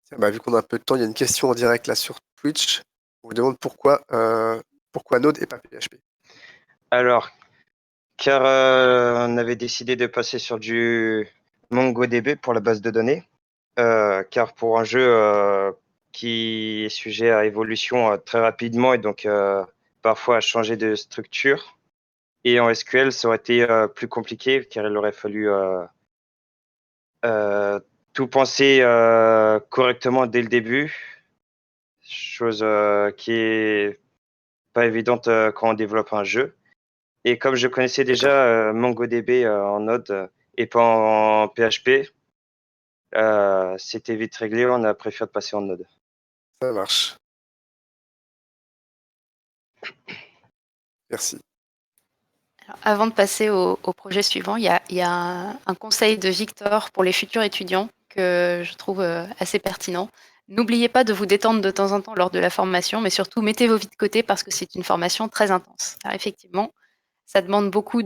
Speaker 2: Tiens, bah, vu qu'on a un peu de temps, il y a une question en direct là sur Twitch. On vous demande pourquoi Node et pas PHP.
Speaker 6: Alors, car on avait décidé de passer sur du MongoDB pour la base de données, car pour un jeu qui est sujet à évolution très rapidement et donc parfois à changer de structure, et en SQL, ça aurait été plus compliqué car il aurait fallu tout penser correctement dès le début, chose qui est pas évidente quand on développe un jeu. Et comme je connaissais
Speaker 2: D'accord,
Speaker 6: déjà MongoDB en Node et pas en PHP, c'était vite réglé. On a préféré passer en Node.
Speaker 2: ça marche. Merci.
Speaker 1: Alors, avant de passer au projet suivant, il y a un conseil de Victor pour les futurs étudiants que je trouve assez pertinent. N'oubliez pas de vous détendre de temps en temps lors de la formation, mais surtout mettez vos vies de côté parce que c'est une formation très intense. Alors effectivement, ça demande beaucoup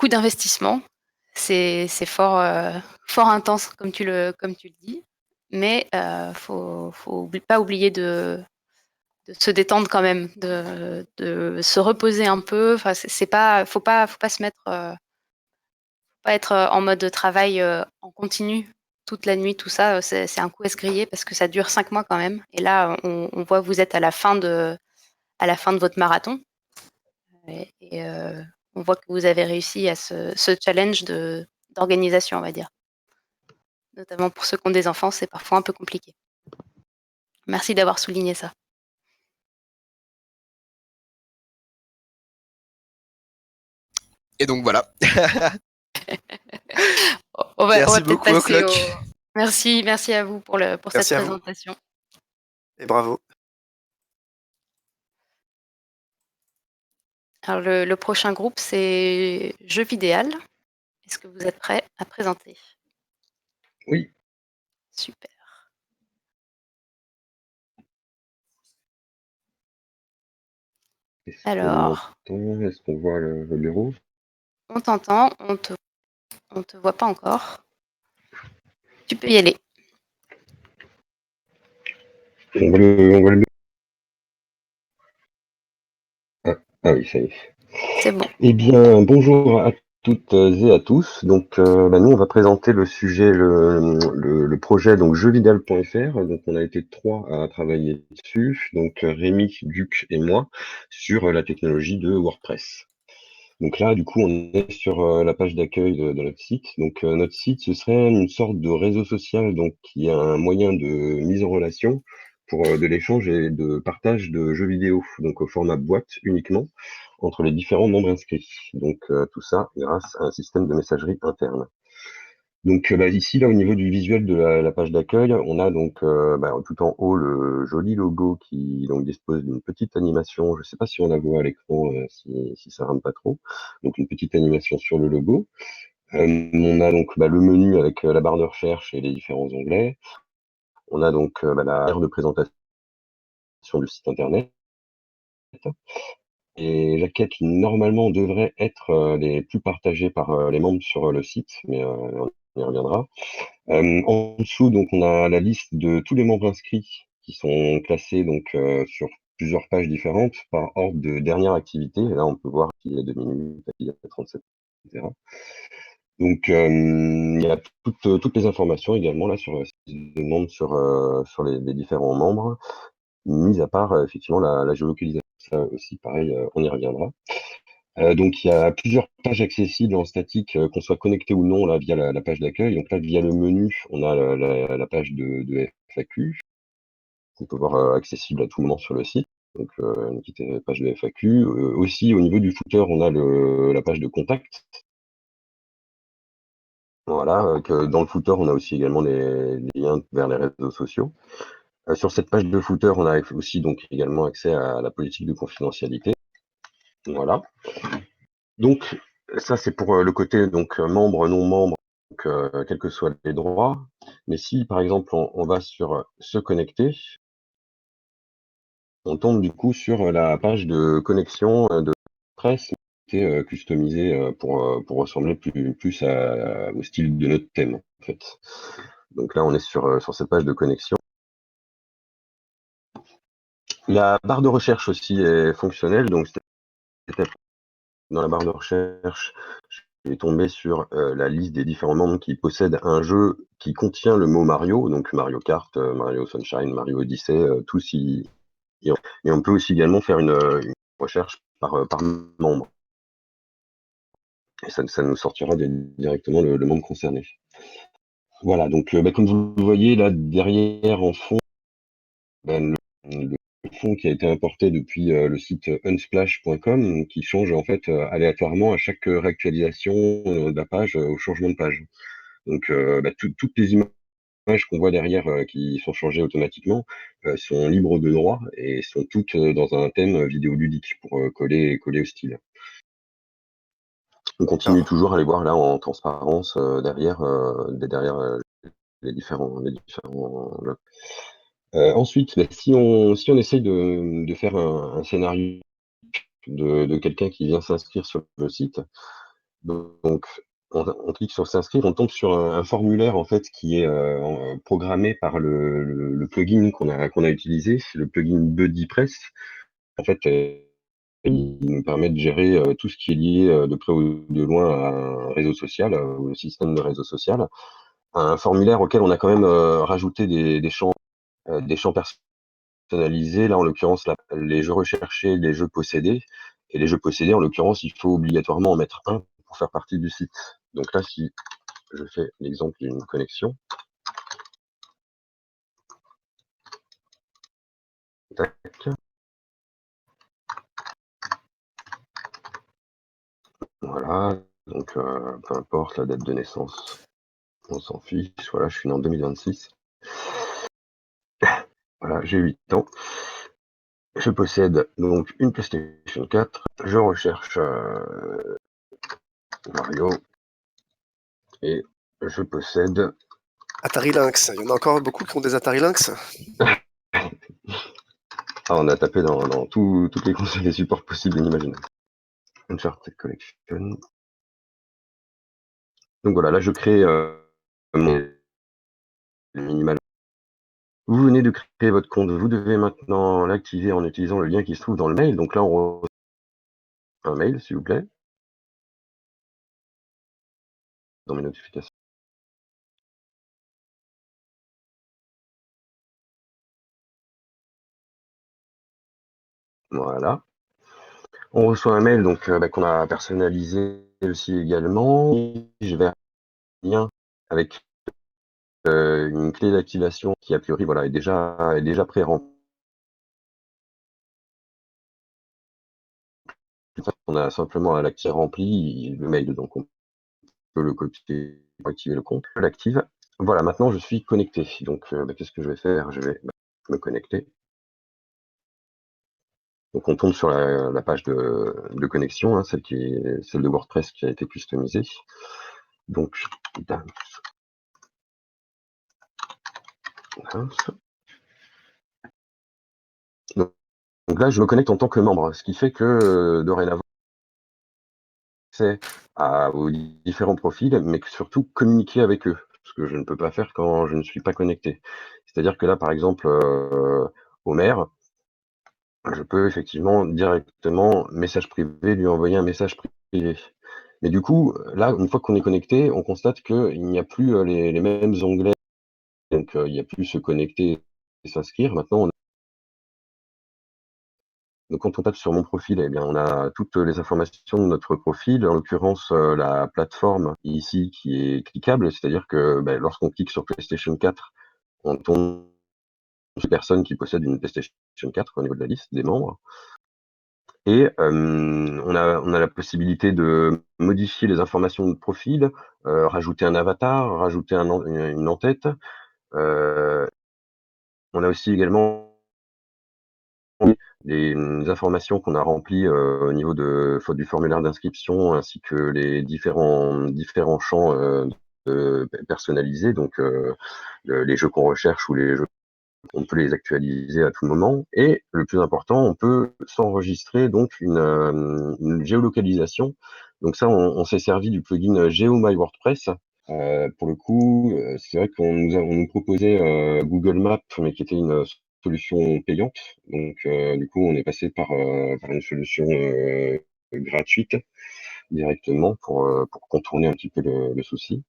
Speaker 1: d'investissement. C'est fort intense comme tu le dis, mais faut pas oublier de se détendre quand même, de se reposer un peu. Enfin, faut pas se mettre, pas être en mode de travail en continu toute la nuit, tout ça. C'est un coup à se griller parce que ça dure 5 mois quand même. Et là, on voit que vous êtes à la fin de votre marathon. Et on voit que vous avez réussi à ce challenge d'organisation, on va dire. Notamment pour ceux qui ont des enfants, c'est parfois un peu compliqué. Merci d'avoir souligné ça.
Speaker 5: Et donc voilà.
Speaker 1: On va
Speaker 5: Merci
Speaker 1: peut-être
Speaker 5: beaucoup au
Speaker 1: passer
Speaker 5: clock.
Speaker 1: Merci à vous pour cette
Speaker 2: Merci à vous
Speaker 1: présentation.
Speaker 2: et bravo.
Speaker 1: Alors le prochain groupe, c'est Jeux Vidéal. Est-ce que vous êtes prêts à présenter?
Speaker 7: Oui.
Speaker 1: Super.
Speaker 7: Est-ce
Speaker 1: Alors,
Speaker 7: qu'on m'entend? Est-ce qu'on voit le bureau?
Speaker 1: on t'entend, on te voit pas encore. Tu peux y aller.
Speaker 7: On voit le bureau. Ah oui, ça y est.
Speaker 1: C'est bon.
Speaker 7: Eh bien, bonjour à toutes et à tous. Donc, nous, on va présenter le sujet, le projet donc jeuxvidal.fr. Donc, on a été 3 à travailler dessus. Donc, Rémi, Duc et moi sur la technologie de WordPress. Donc là, du coup, on est sur la page d'accueil de notre site. Donc, notre site, ce serait une sorte de réseau social, donc qui est un moyen de mise en relation pour de l'échange et de partage de jeux vidéo, donc au format boîte uniquement, entre les différents membres inscrits. Donc, tout ça grâce à un système de messagerie interne. Donc ici, là, au niveau du visuel de la page d'accueil, on a donc tout en haut le joli logo qui donc dispose d'une petite animation. Je ne sais pas si on la voit à l'écran, si ça rame pas trop. Donc une petite animation sur le logo. On a donc le menu avec la barre de recherche et les différents onglets. On a donc la barre de présentation du site internet. Et jaquettes qui normalement devraient être les plus partagées par les membres sur le site, mais on y reviendra. En dessous, donc, on a la liste de tous les membres inscrits qui sont classés donc sur plusieurs pages différentes par ordre de dernière activité. Et là, on peut voir qu'il y a 2 minutes, il y a 37, etc. Donc, il y a toutes les informations également là sur les membres, sur les différents membres, mis à part effectivement la géolocalisation. Ça aussi, pareil, on y reviendra. Donc il y a plusieurs pages accessibles en statique, qu'on soit connecté ou non là via la page d'accueil. Donc là, via le menu, on a la page de FAQ. qu'on peut voir accessible à tout moment sur le site. Donc une petite page de FAQ. Aussi au niveau du footer, on a la page de contact. Voilà, que dans le footer, on a aussi également les liens vers les réseaux sociaux. Sur cette page de footer, on a aussi donc également accès à la politique de confidentialité. Voilà. Donc ça c'est pour le côté donc membre, non membre, donc quels que soient les droits. Mais si par exemple on va sur se connecter, on tombe du coup sur la page de connexion de presse qui est customisée pour ressembler plus au style de notre thème en fait. Donc là on est sur cette page de connexion. La barre de recherche aussi est fonctionnelle, donc dans la barre de recherche, je vais tomber sur la liste des différents membres qui possèdent un jeu qui contient le mot Mario, donc Mario Kart, Mario Sunshine, Mario Odyssey, tous y. Et on peut aussi également faire une recherche par membre. Et ça nous sortira directement le membre concerné. Voilà, donc comme vous le voyez là derrière en fond, le fond qui a été importé depuis le site unsplash.com qui change en fait aléatoirement à chaque réactualisation de la page au changement de page. Donc toutes les images qu'on voit derrière qui sont changées automatiquement sont libres de droit et sont toutes dans un thème vidéoludique pour coller au style. On continue toujours à les voir là en transparence derrière les différents. Ensuite, si on essaye de faire un scénario de quelqu'un qui vient s'inscrire sur le site, donc on clique sur s'inscrire, on tombe sur un formulaire en fait qui est programmé par le plugin qu'on a utilisé, le plugin BuddyPress. En fait, il nous permet de gérer tout ce qui est lié de près ou de loin à un réseau social, au système de réseau social. Un formulaire auquel on a quand même rajouté des champs personnalisés. Là, en l'occurrence, les jeux recherchés, les jeux possédés. Et les jeux possédés, en l'occurrence, il faut obligatoirement en mettre un pour faire partie du site. Donc là, si je fais l'exemple d'une connexion, tac. Voilà, donc peu importe la date de naissance, on s'en fiche. Voilà, je suis né en 2026. Voilà, j'ai 8 ans. Je possède donc une PlayStation 4. Je recherche Mario. Et je possède.
Speaker 2: Atari Lynx. Il y en a encore beaucoup qui ont des Atari Lynx.
Speaker 7: Ah, on a tapé dans toutes les consoles et supports possibles et inimaginables. Uncharted Collection. Donc voilà, là je crée mon minimal. Vous venez de créer votre compte, vous devez maintenant l'activer en utilisant le lien qui se trouve dans le mail. Donc là, on reçoit un mail, s'il vous plaît, dans mes notifications. Voilà. On reçoit un mail donc qu'on a personnalisé aussi également. Je vais un lien avec une clé d'activation qui a priori voilà, est déjà pré-remplie. On a simplement à l'activer rempli le mail, donc on peut le copier pour activer le compte. Je l'active. Voilà, maintenant je suis connecté. Donc qu'est-ce que je vais faire? Je vais me connecter. Donc on tombe sur la page de connexion, hein, celle de WordPress qui a été customisée. Donc donc là, je me connecte en tant que membre, ce qui fait que dorénavant, c'est aux différents profils, mais que surtout communiquer avec eux, ce que je ne peux pas faire quand je ne suis pas connecté. C'est-à-dire que là, par exemple, au maire, je peux effectivement directement, message privé, lui envoyer un message privé. Mais du coup, là, une fois qu'on est connecté, on constate qu'il n'y a plus les mêmes onglets. Donc, il n'y a plus se connecter et s'inscrire. Maintenant, donc, quand on tape sur mon profil, eh bien, on a toutes les informations de notre profil, en l'occurrence la plateforme ici qui est cliquable, c'est-à-dire que lorsqu'on clique sur PlayStation 4, on tombe personnes qui possèdent une PlayStation 4 au niveau de la liste des membres. Et on a la possibilité de modifier les informations de profil, rajouter un avatar, rajouter une en-tête. On a aussi également des informations qu'on a remplies au niveau du formulaire d'inscription, ainsi que les différents champs personnalisés, donc les jeux qu'on recherche ou les jeux, on peut les actualiser à tout moment. Et le plus important, on peut s'enregistrer donc une géolocalisation. Donc ça, on s'est servi du plugin GeoMyWordPress. Pour le coup, c'est vrai on nous proposait Google Maps, mais qui était une solution payante. Donc, du coup, on est passé par une solution gratuite directement pour contourner un petit peu le souci.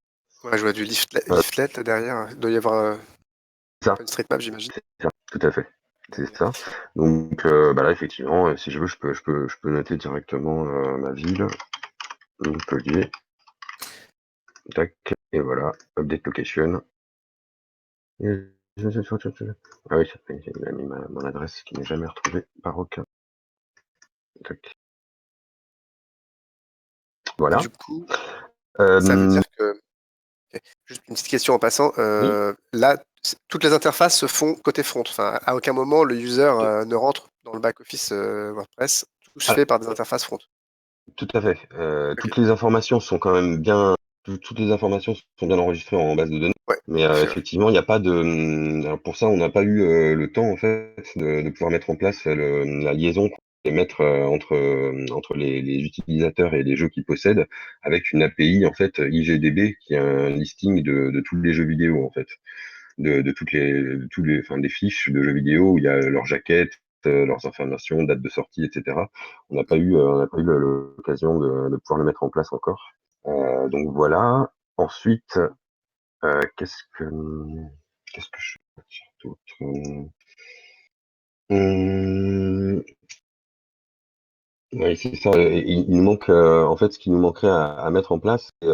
Speaker 2: Ouais, je vois du leaflet là derrière. Il doit y avoir
Speaker 7: Ça.
Speaker 2: une street map, j'imagine.
Speaker 7: C'est ça, tout à fait. C'est ça. Donc là, effectivement, si je veux, je peux noter directement ma ville, Montpellier. Tac, et voilà, update location. Ah oui, il a mis mon adresse qui n'est jamais retrouvée par aucun. Tac. Voilà.
Speaker 2: Du coup, ça veut dire que. Juste une petite question en passant.
Speaker 7: Oui.
Speaker 2: Là, toutes les interfaces se font côté front. Enfin, à aucun moment le user ne rentre dans le back-office WordPress. Tout se fait par des interfaces front.
Speaker 7: Tout à fait. Toutes les informations sont quand même bien. Toutes les informations sont bien enregistrées en base de données.
Speaker 2: Ouais,
Speaker 7: Mais effectivement, il n'y a pas de. Alors pour ça, on n'a pas eu le temps en fait de pouvoir mettre en place la liaison et mettre entre les utilisateurs et les jeux qu'ils possèdent avec une API en fait IGDB qui est un listing de tous les jeux vidéo en fait, de enfin, des fiches de jeux vidéo où il y a leurs jaquettes, leurs informations, date de sortie, etc. On n'a pas eu l'occasion de pouvoir le mettre en place encore. Donc voilà. Ensuite, qu'est-ce que je peux dire d'autre? Oui, c'est ça. Il nous manque, en fait, ce qui nous manquerait à mettre en place, c'est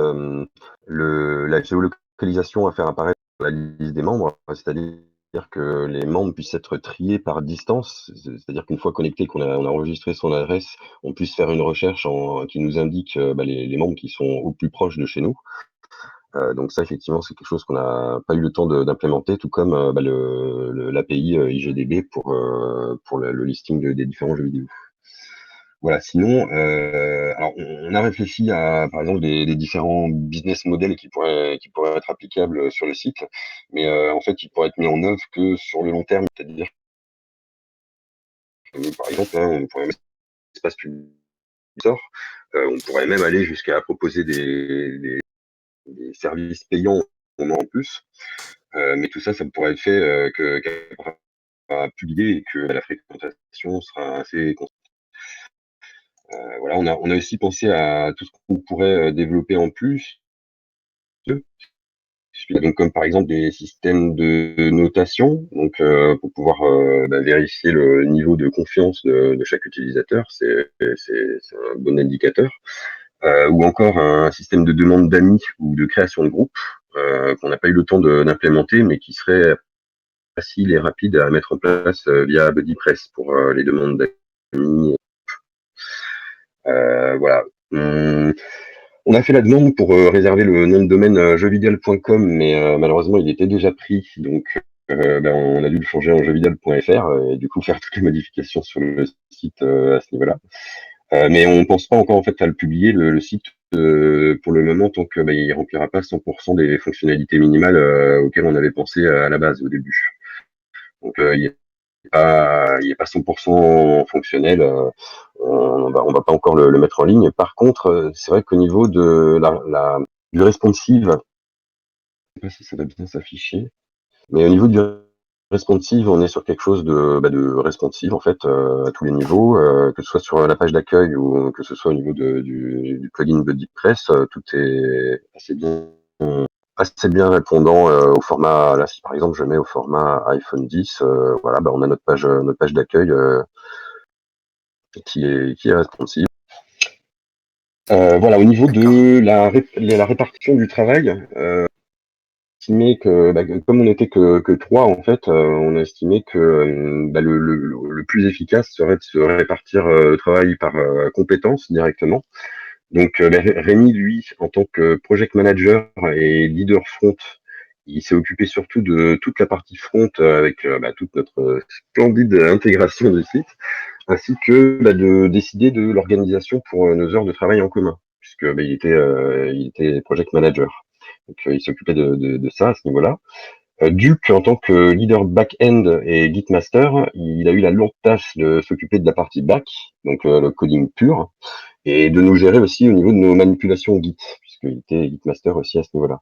Speaker 7: la géolocalisation à faire apparaître sur la liste des membres, c'est-à-dire que les membres puissent être triés par distance, c'est-à-dire qu'une fois connecté, on a enregistré son adresse, on puisse faire une recherche qui nous indique les membres qui sont au plus proche de chez nous. Donc ça, effectivement, c'est quelque chose qu'on n'a pas eu le temps d'implémenter, tout comme l'API IGDB pour le listing des différents jeux vidéo. Voilà, sinon, alors on a réfléchi à, par exemple, des différents business models qui pourraient être applicables sur le site, mais en fait, ils pourraient être mis en œuvre que sur le long terme, c'est-à-dire que, par exemple, on pourrait mettre un espace public sort, on pourrait même aller jusqu'à proposer des services payants en plus, mais tout ça, ça pourrait être fait qu'à publier et que la fréquentation sera assez constante. Voilà, on a aussi pensé à tout ce qu'on pourrait développer en plus. Donc, comme par exemple des systèmes de notation, donc pour pouvoir vérifier le niveau de confiance de chaque utilisateur, c'est un bon indicateur. Ou encore un système de demande d'amis ou de création de groupe qu'on n'a pas eu le temps d'implémenter, mais qui serait facile et rapide à mettre en place via BuddyPress pour les demandes d'amis. Voilà. On a fait la demande pour réserver le nom de domaine jeuxvideo.com, mais malheureusement il était déjà pris, donc on a dû le changer en jeuxvideo.fr et du coup faire toutes les modifications sur le site à ce niveau-là. Mais on pense pas encore en fait à le publier le site pour le moment tant que il remplira pas 100% des fonctionnalités minimales auxquelles on avait pensé à la base au début. Donc il est pas 100% fonctionnel. On va pas encore le mettre en ligne. Par contre, c'est vrai qu'au niveau de du responsive, je sais pas si ça va bien s'afficher, mais au niveau du responsive, on est sur quelque chose de responsive en fait à tous les niveaux, que ce soit sur la page d'accueil ou que ce soit au niveau du plugin BuddyPress, tout est assez bien répondant au format. Là, si par exemple je mets au format iPhone 10, voilà, on a notre page d'accueil qui est responsive. Voilà, au niveau de la répartition du travail, estimé que comme on n'était que trois, en fait, on a estimé que le plus efficace serait de se répartir le travail par compétences directement. Donc Rémi, lui, en tant que project manager et leader front, il s'est occupé surtout de toute la partie front avec toute notre splendide intégration du site, ainsi que de décider de l'organisation pour nos heures de travail en commun, puisque il était project manager. Donc il s'occupait de ça à ce niveau-là. Duke, en tant que leader back-end et Git master, il a eu la lourde tâche de s'occuper de la partie back, donc le coding pur, et de nous gérer aussi au niveau de nos manipulations Git, puisqu'il était Git master aussi à ce niveau-là.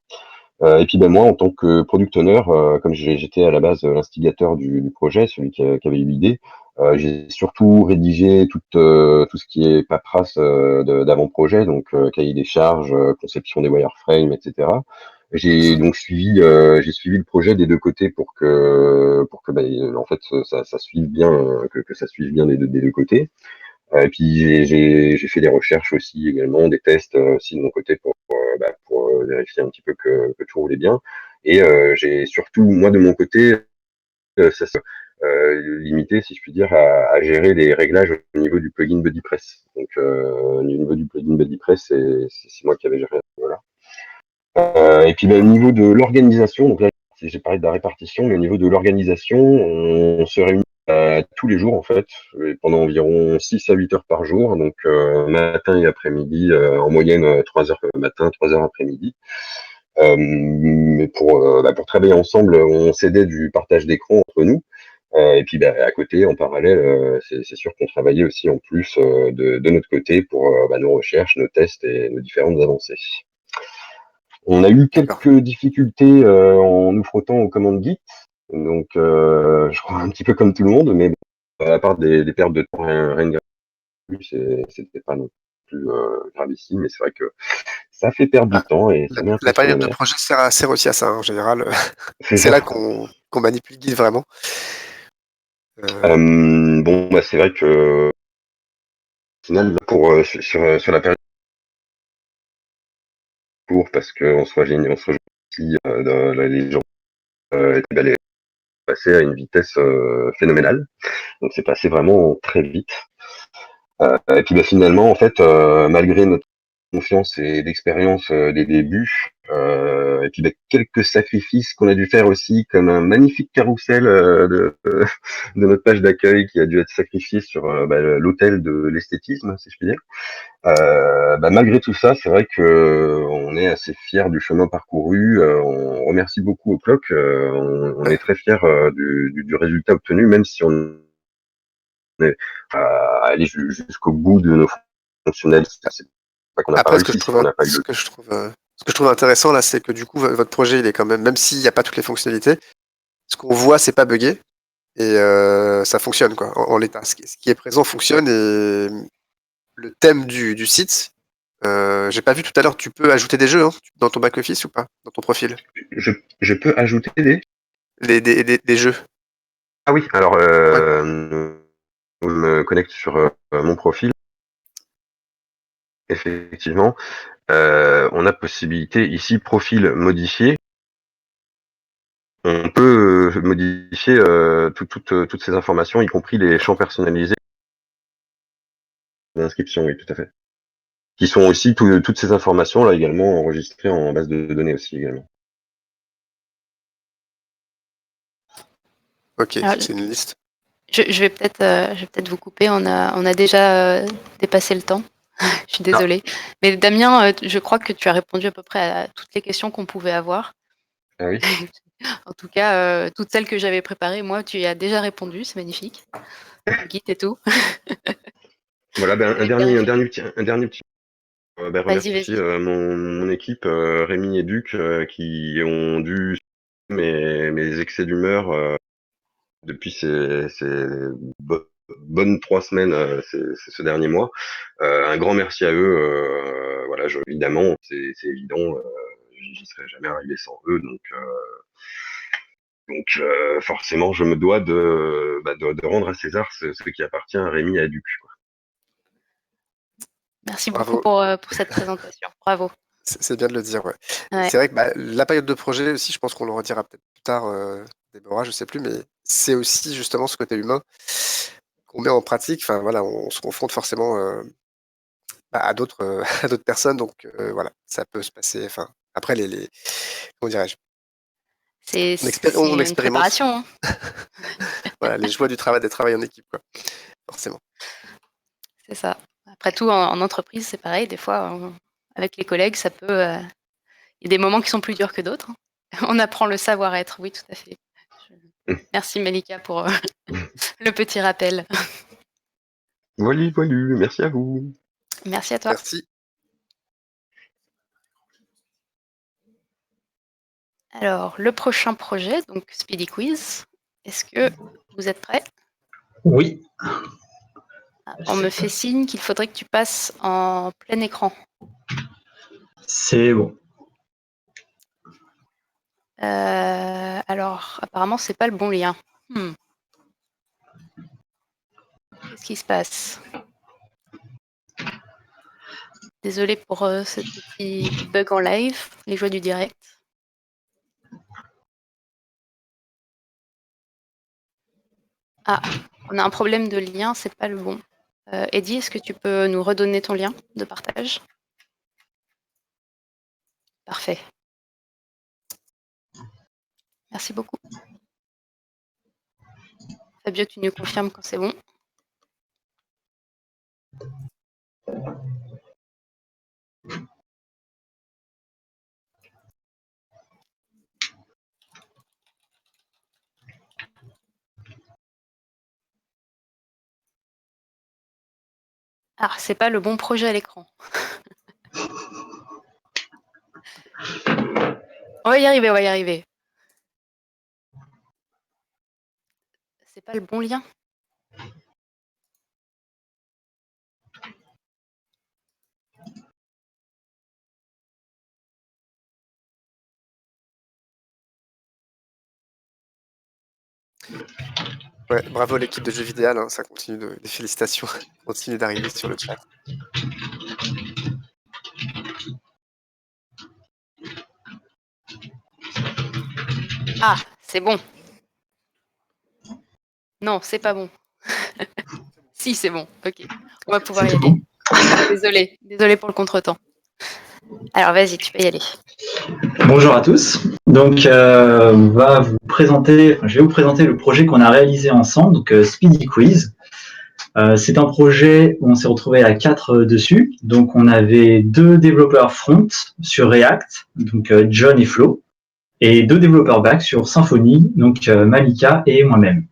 Speaker 7: Et puis moi, en tant que product owner, comme j'étais à la base l'instigateur du projet, celui qui avait eu l'idée, j'ai surtout rédigé tout ce qui est paperasse d'avant-projet, donc cahier des charges, conception des wireframes, etc. J'ai suivi le projet des deux côtés pour que en fait ça suive bien, que ça suive bien des deux côtés. Et puis j'ai fait des recherches aussi également, des tests aussi de mon côté pour vérifier un petit peu que tout roulait bien. Et j'ai surtout, moi de mon côté, ça se limité, si je puis dire, à gérer les réglages au niveau du plugin BuddyPress. Donc au niveau du plugin BuddyPress, c'est moi qui avais géré. Voilà. Et puis au niveau de l'organisation, donc là j'ai parlé de la répartition, mais au niveau de l'organisation, on se réunit tous les jours en fait, et pendant environ 6 à 8 heures par jour, donc matin et après-midi, en moyenne 3 heures matin, 3 heures après-midi. Mais pour travailler ensemble, on s'aidait du partage d'écran entre nous. Et puis à côté, en parallèle, c'est sûr qu'on travaillait aussi en plus de notre côté pour nos recherches, nos tests et nos différentes avancées. On a eu
Speaker 2: D'accord.
Speaker 7: quelques difficultés en nous frottant aux commandes Git, donc je crois un petit peu comme tout le monde, mais bon, à part des pertes de temps, rien de grave, c'était pas non plus gravissime, mais c'est vrai que ça fait perdre du
Speaker 2: Ah,
Speaker 7: temps et ça met un peu
Speaker 2: La
Speaker 7: sur les
Speaker 2: période de
Speaker 7: nerfs.
Speaker 2: projet sert aussi à ça, hein, en général.
Speaker 7: C'est
Speaker 2: C'est
Speaker 7: ça.
Speaker 2: là qu'on manipule Git vraiment.
Speaker 7: Bon, c'est vrai que au final, sur la période courte, parce qu'on se rejoint aussi, les gens étaient passés à une vitesse phénoménale. Donc c'est passé vraiment très vite. Et puis finalement, en fait, malgré notre confiance et d'expérience des débuts, et puis quelques sacrifices qu'on a dû faire aussi, comme un magnifique carrousel de notre page d'accueil qui a dû être sacrifié sur l'autel de l'esthétisme, si je puis dire. Malgré tout ça, c'est vrai que on est assez fiers du chemin parcouru. On remercie beaucoup au Clock. On est très fiers du résultat obtenu, même si on est allé jusqu'au bout de nos fonctionnalités. C'est pas qu'on n'a pas
Speaker 2: Après,
Speaker 7: réussi, c'est qu'on n'a pas eu le temps.
Speaker 2: ce que je trouve intéressant là, c'est que du coup, votre projet, il est quand même s'il n'y a pas toutes les fonctionnalités, ce qu'on voit, c'est pas buggé et ça fonctionne quoi, en l'état. Ce qui est présent fonctionne et le thème du site, j'ai pas vu tout à l'heure, tu peux ajouter des jeux hein, dans ton back-office ou pas, dans ton profil?
Speaker 7: Je peux ajouter des.
Speaker 2: Des jeux.
Speaker 7: Ah oui, alors
Speaker 2: Ouais.
Speaker 7: je me connecte sur mon profil. Effectivement, on a possibilité ici profil modifié. On peut modifier toutes ces informations, y compris les champs personnalisés d'inscription, oui, tout à fait. Qui sont aussi toutes ces informations là également enregistrées en base de données aussi également.
Speaker 2: Ok,
Speaker 1: Alors,
Speaker 2: c'est une liste.
Speaker 1: je vais peut-être vous couper. On a déjà dépassé le temps. Je suis désolée. Mais Damien, je crois que tu as répondu à peu près à toutes les questions qu'on pouvait avoir.
Speaker 7: Ah oui.
Speaker 1: En tout cas, toutes celles que j'avais préparées, moi, tu y as déjà répondu. C'est magnifique. Le guide et tout.
Speaker 7: Voilà,
Speaker 1: Avec bien
Speaker 7: un dernier petit
Speaker 1: Vas-y,
Speaker 7: remercier
Speaker 1: vas-y.
Speaker 7: mon équipe, Rémi et Duc, qui ont dû mes excès d'humeur depuis bonnes 3 semaines ce dernier mois. Un grand merci à eux. Voilà, évidemment, c'est évident, j'y serais jamais arrivé sans eux, donc forcément, je me dois de rendre à César ce qui appartient à Rémi et à Duc.
Speaker 1: Merci beaucoup
Speaker 2: Bravo.
Speaker 1: pour cette présentation. Bravo.
Speaker 2: C'est bien de le dire, ouais.
Speaker 1: Ouais.
Speaker 2: C'est vrai que la période de projet aussi, je pense qu'on le redira peut-être plus tard, Déborah, je sais plus, mais c'est aussi justement ce côté humain qu'on met en pratique. Enfin voilà, on se confronte forcément à d'autres à d'autres personnes, donc voilà, ça peut se passer. Enfin, après comment dirais-je,
Speaker 1: C'est
Speaker 2: on
Speaker 1: une
Speaker 2: expérimente,
Speaker 1: préparation, hein.
Speaker 2: voilà, les joies du travail en équipe, quoi, forcément.
Speaker 1: C'est ça. Après tout, en entreprise, c'est pareil. Des fois, avec les collègues, ça peut. Il y a des moments qui sont plus durs que d'autres, hein. On apprend le savoir-être, oui, tout à fait. Merci Malika pour le petit rappel.
Speaker 7: Voilà, merci à vous.
Speaker 1: Merci à toi.
Speaker 2: Merci.
Speaker 1: Alors, le prochain projet, donc Speedy Quiz. Est-ce que vous êtes prêts?
Speaker 8: Oui.
Speaker 1: On me fait signe qu'il faudrait que tu passes en plein écran.
Speaker 8: C'est bon.
Speaker 1: Alors, apparemment, c'est pas le bon lien. Qu'est-ce qui se passe? Désolée pour ce petit bug en live, les joies du direct. Ah, on a un problème de lien, c'est pas le bon. Eddie, est-ce que tu peux nous redonner ton lien de partage? Parfait. Merci beaucoup. Fabio, tu nous confirmes quand c'est bon? Ah, c'est pas le bon projet à l'écran. On va y arriver, on va y arriver. C'est pas le bon lien.
Speaker 2: Ouais, bravo l'équipe de Jeux Vidéal, hein, ça continue des félicitations continue d'arriver sur le chat.
Speaker 1: Ah, c'est bon. Non, c'est pas bon. Si, c'est bon. Ok, on va pouvoir y
Speaker 8: C'est
Speaker 1: aller.
Speaker 8: bon.
Speaker 1: Désolée pour le contretemps. Alors, vas-y, tu peux y aller.
Speaker 8: Bonjour à tous. Donc, je vais vous présenter le projet qu'on a réalisé ensemble, donc Speedy Quiz. C'est un projet où on s'est retrouvé à 4 dessus. Donc, on avait 2 développeurs front sur React, donc John et Flo, et 2 développeurs back sur Symfony, donc Malika et moi-même.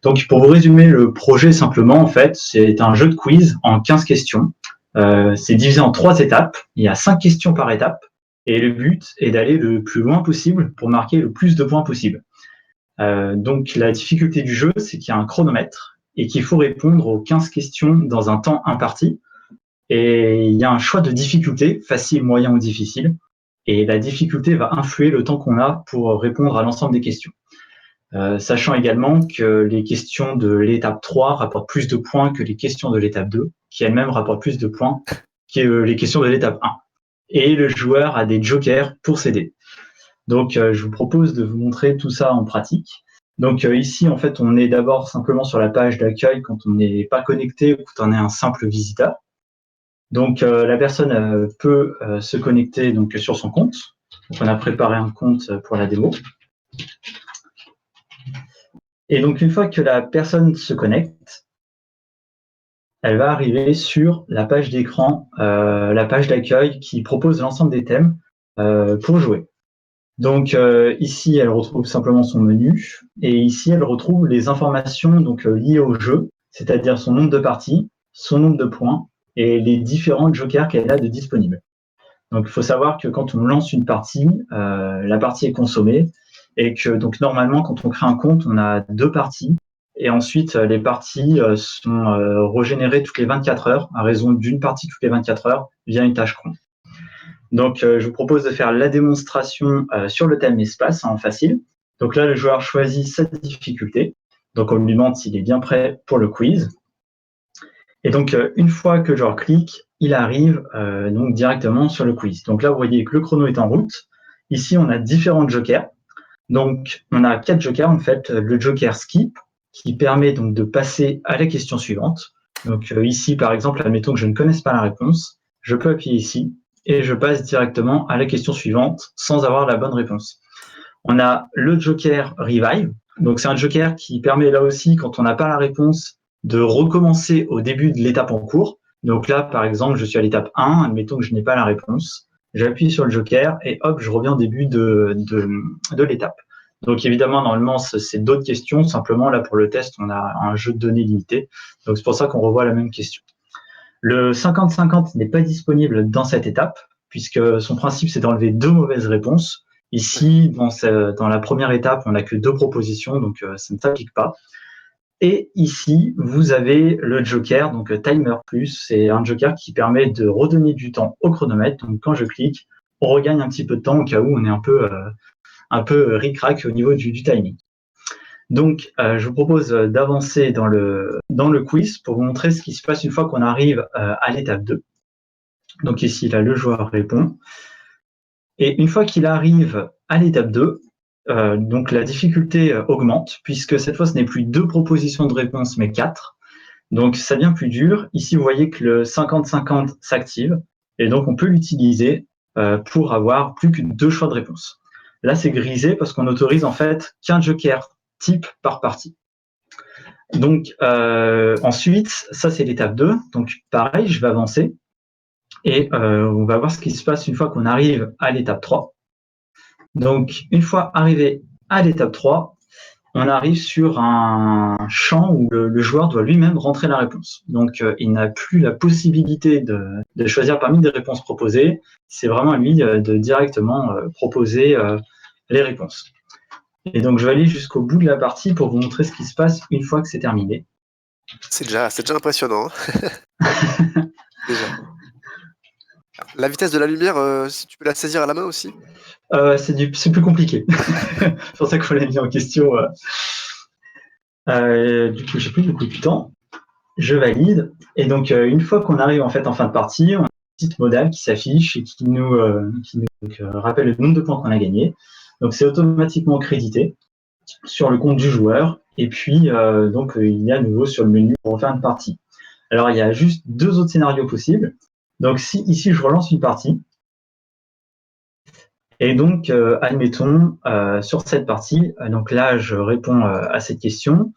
Speaker 8: Donc, pour vous résumer le projet simplement, en fait, c'est un jeu de quiz en 15 questions. C'est divisé en 3 étapes. Il y a 5 questions par étape. Et le but est d'aller le plus loin possible pour marquer le plus de points possible. Donc, la difficulté du jeu, c'est qu'il y a un chronomètre et qu'il faut répondre aux 15 questions dans un temps imparti. Et il y a un choix de difficulté, facile, moyen ou difficile. Et la difficulté va influer le temps qu'on a pour répondre à l'ensemble des questions. Sachant également que les questions de l'étape 3 rapportent plus de points que les questions de l'étape 2, qui elles-mêmes rapportent plus de points que les questions de l'étape 1. Et le joueur a des jokers pour s'aider. Donc, je vous propose de vous montrer tout ça en pratique. Donc, ici, en fait, on est d'abord simplement sur la page d'accueil quand on n'est pas connecté ou quand on est un simple visiteur. Donc, la personne peut se connecter donc, sur son compte. Donc, on a préparé un compte pour la démo. Et donc, une fois que la personne se connecte, elle va arriver sur la page d'écran, la page d'accueil qui propose l'ensemble des thèmes pour jouer. Donc, ici, elle retrouve simplement son menu. Et ici, elle retrouve les informations donc, liées au jeu, c'est-à-dire son nombre de parties, son nombre de points et les différents jokers qu'elle a de disponibles. Donc, il faut savoir que quand on lance une partie, la partie est consommée et que donc normalement, quand on crée un compte, on a 2 parties et ensuite les parties sont régénérées toutes les 24 heures à raison d'une partie toutes les 24 heures via une tâche cron. Donc, je vous propose de faire la démonstration sur le thème espace en facile. Donc là, le joueur choisit sa difficulté. Donc, on lui demande s'il est bien prêt pour le quiz. Et donc, une fois que le joueur clique, il arrive donc directement sur le quiz. Donc là, vous voyez que le chrono est en route. Ici, on a différents jokers. Donc, on a 4 jokers, en fait. Le joker skip, qui permet donc de passer à la question suivante. Donc ici, par exemple, admettons que je ne connaisse pas la réponse. Je peux appuyer ici et je passe directement à la question suivante sans avoir la bonne réponse. On a le joker revive. Donc, c'est un joker qui permet là aussi, quand on n'a pas la réponse, de recommencer au début de l'étape en cours. Donc là, par exemple, je suis à l'étape 1, admettons que je n'ai pas la réponse. J'appuie sur le joker et hop, je reviens au début de l'étape. Donc évidemment, normalement, c'est d'autres questions. Simplement, là, pour le test, on a un jeu de données limité. Donc c'est pour ça qu'on revoit la même question. Le 50-50 n'est pas disponible dans cette étape, puisque son principe, c'est d'enlever 2 mauvaises réponses. Ici, dans la première étape, on n'a que 2 propositions, donc ça ne s'applique pas. Et ici, vous avez le joker, donc Timer Plus. C'est un joker qui permet de redonner du temps au chronomètre. Donc quand je clique, on regagne un petit peu de temps au cas où on est un peu ric-rac au niveau du timing. Donc, je vous propose d'avancer dans le quiz pour vous montrer ce qui se passe une fois qu'on arrive à l'étape 2. Donc ici, là, le joueur répond. Et une fois qu'il arrive à l'étape 2, donc la difficulté augmente, puisque cette fois, ce n'est plus 2 propositions de réponse, mais 4. Donc, ça devient plus dur. Ici, vous voyez que le 50-50 s'active, et donc on peut l'utiliser pour avoir plus que 2 choix de réponse. Là, c'est grisé parce qu'on autorise en fait qu'un joker type par partie. Donc, ensuite, ça, c'est l'étape 2. Donc, pareil, je vais avancer. Et on va voir ce qui se passe une fois qu'on arrive à l'étape 3. Donc, une fois arrivé à l'étape 3, on arrive sur un champ où le joueur doit lui-même rentrer la réponse. Donc, il n'a plus la possibilité de choisir parmi des réponses proposées. C'est vraiment à lui de directement proposer les réponses. Et donc, je vais aller jusqu'au bout de la partie pour vous montrer ce qui se passe une fois que c'est terminé.
Speaker 2: C'est déjà impressionnant. Déjà. La vitesse de la lumière, si tu peux la saisir à la main aussi.
Speaker 8: C'est plus compliqué. C'est pour ça qu'il faut la mis en question. Du coup, j'ai plus beaucoup de temps. Je valide. Et donc, une fois qu'on arrive en fait en fin de partie, on a une petite modale qui s'affiche et qui nous rappelle le nombre de points qu'on a gagné. Donc, c'est automatiquement crédité sur le compte du joueur. Et puis, donc, il y a à nouveau sur le menu pour refaire une partie. Alors, il y a juste 2 autres scénarios possibles. Donc, si ici, je relance une partie, et donc, admettons, sur cette partie, donc là, je réponds à cette question,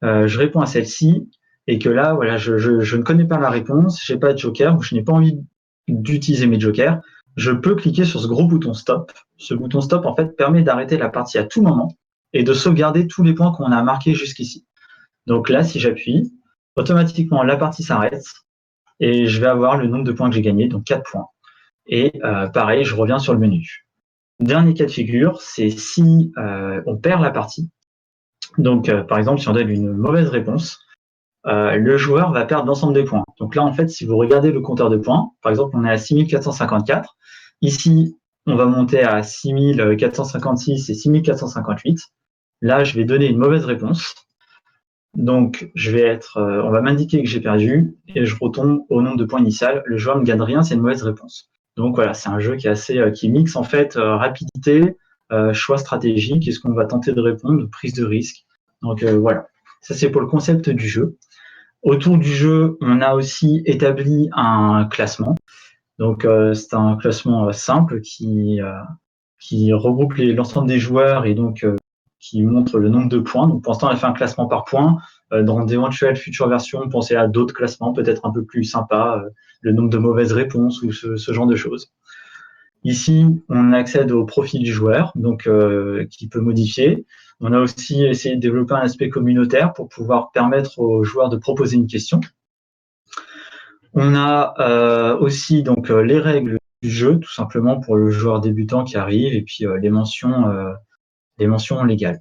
Speaker 8: je réponds à celle-ci, et que là, voilà, je ne connais pas la réponse, j'ai pas de joker, ou je n'ai pas envie d'utiliser mes jokers, je peux cliquer sur ce gros bouton stop. Ce bouton stop, en fait, permet d'arrêter la partie à tout moment et de sauvegarder tous les points qu'on a marqués jusqu'ici. Donc là, si j'appuie, automatiquement, la partie s'arrête, et je vais avoir le nombre de points que j'ai gagné, donc 4 points. Et pareil, je reviens sur le menu. Dernier cas de figure, c'est si on perd la partie. Donc, par exemple, si on donne une mauvaise réponse, le joueur va perdre l'ensemble des points. Donc là, en fait, si vous regardez le compteur de points, par exemple, on est à 6454. Ici, on va monter à 6456 et 6458. Là, je vais donner une mauvaise réponse. Donc, on va m'indiquer que j'ai perdu et je retombe au nombre de points initial. Le joueur ne gagne rien, c'est une mauvaise réponse. Donc voilà, c'est un jeu qui mixe en fait rapidité, choix stratégique, est-ce qu'on va tenter de répondre, prise de risque. Donc voilà, ça c'est pour le concept du jeu. Autour du jeu, on a aussi établi un classement. Donc c'est un classement simple qui regroupe l'ensemble des joueurs et donc qui montre le nombre de points. Donc pour l'instant, on a fait un classement par points. Dans d'éventuelles futures versions, pensez à d'autres classements peut-être un peu plus sympas, le nombre de mauvaises réponses ou ce genre de choses. Ici, on accède au profil du joueur, donc qui peut modifier. On a aussi essayé de développer un aspect communautaire pour pouvoir permettre aux joueurs de proposer une question. On a aussi donc les règles du jeu, tout simplement pour le joueur débutant qui arrive, et puis les mentions légales.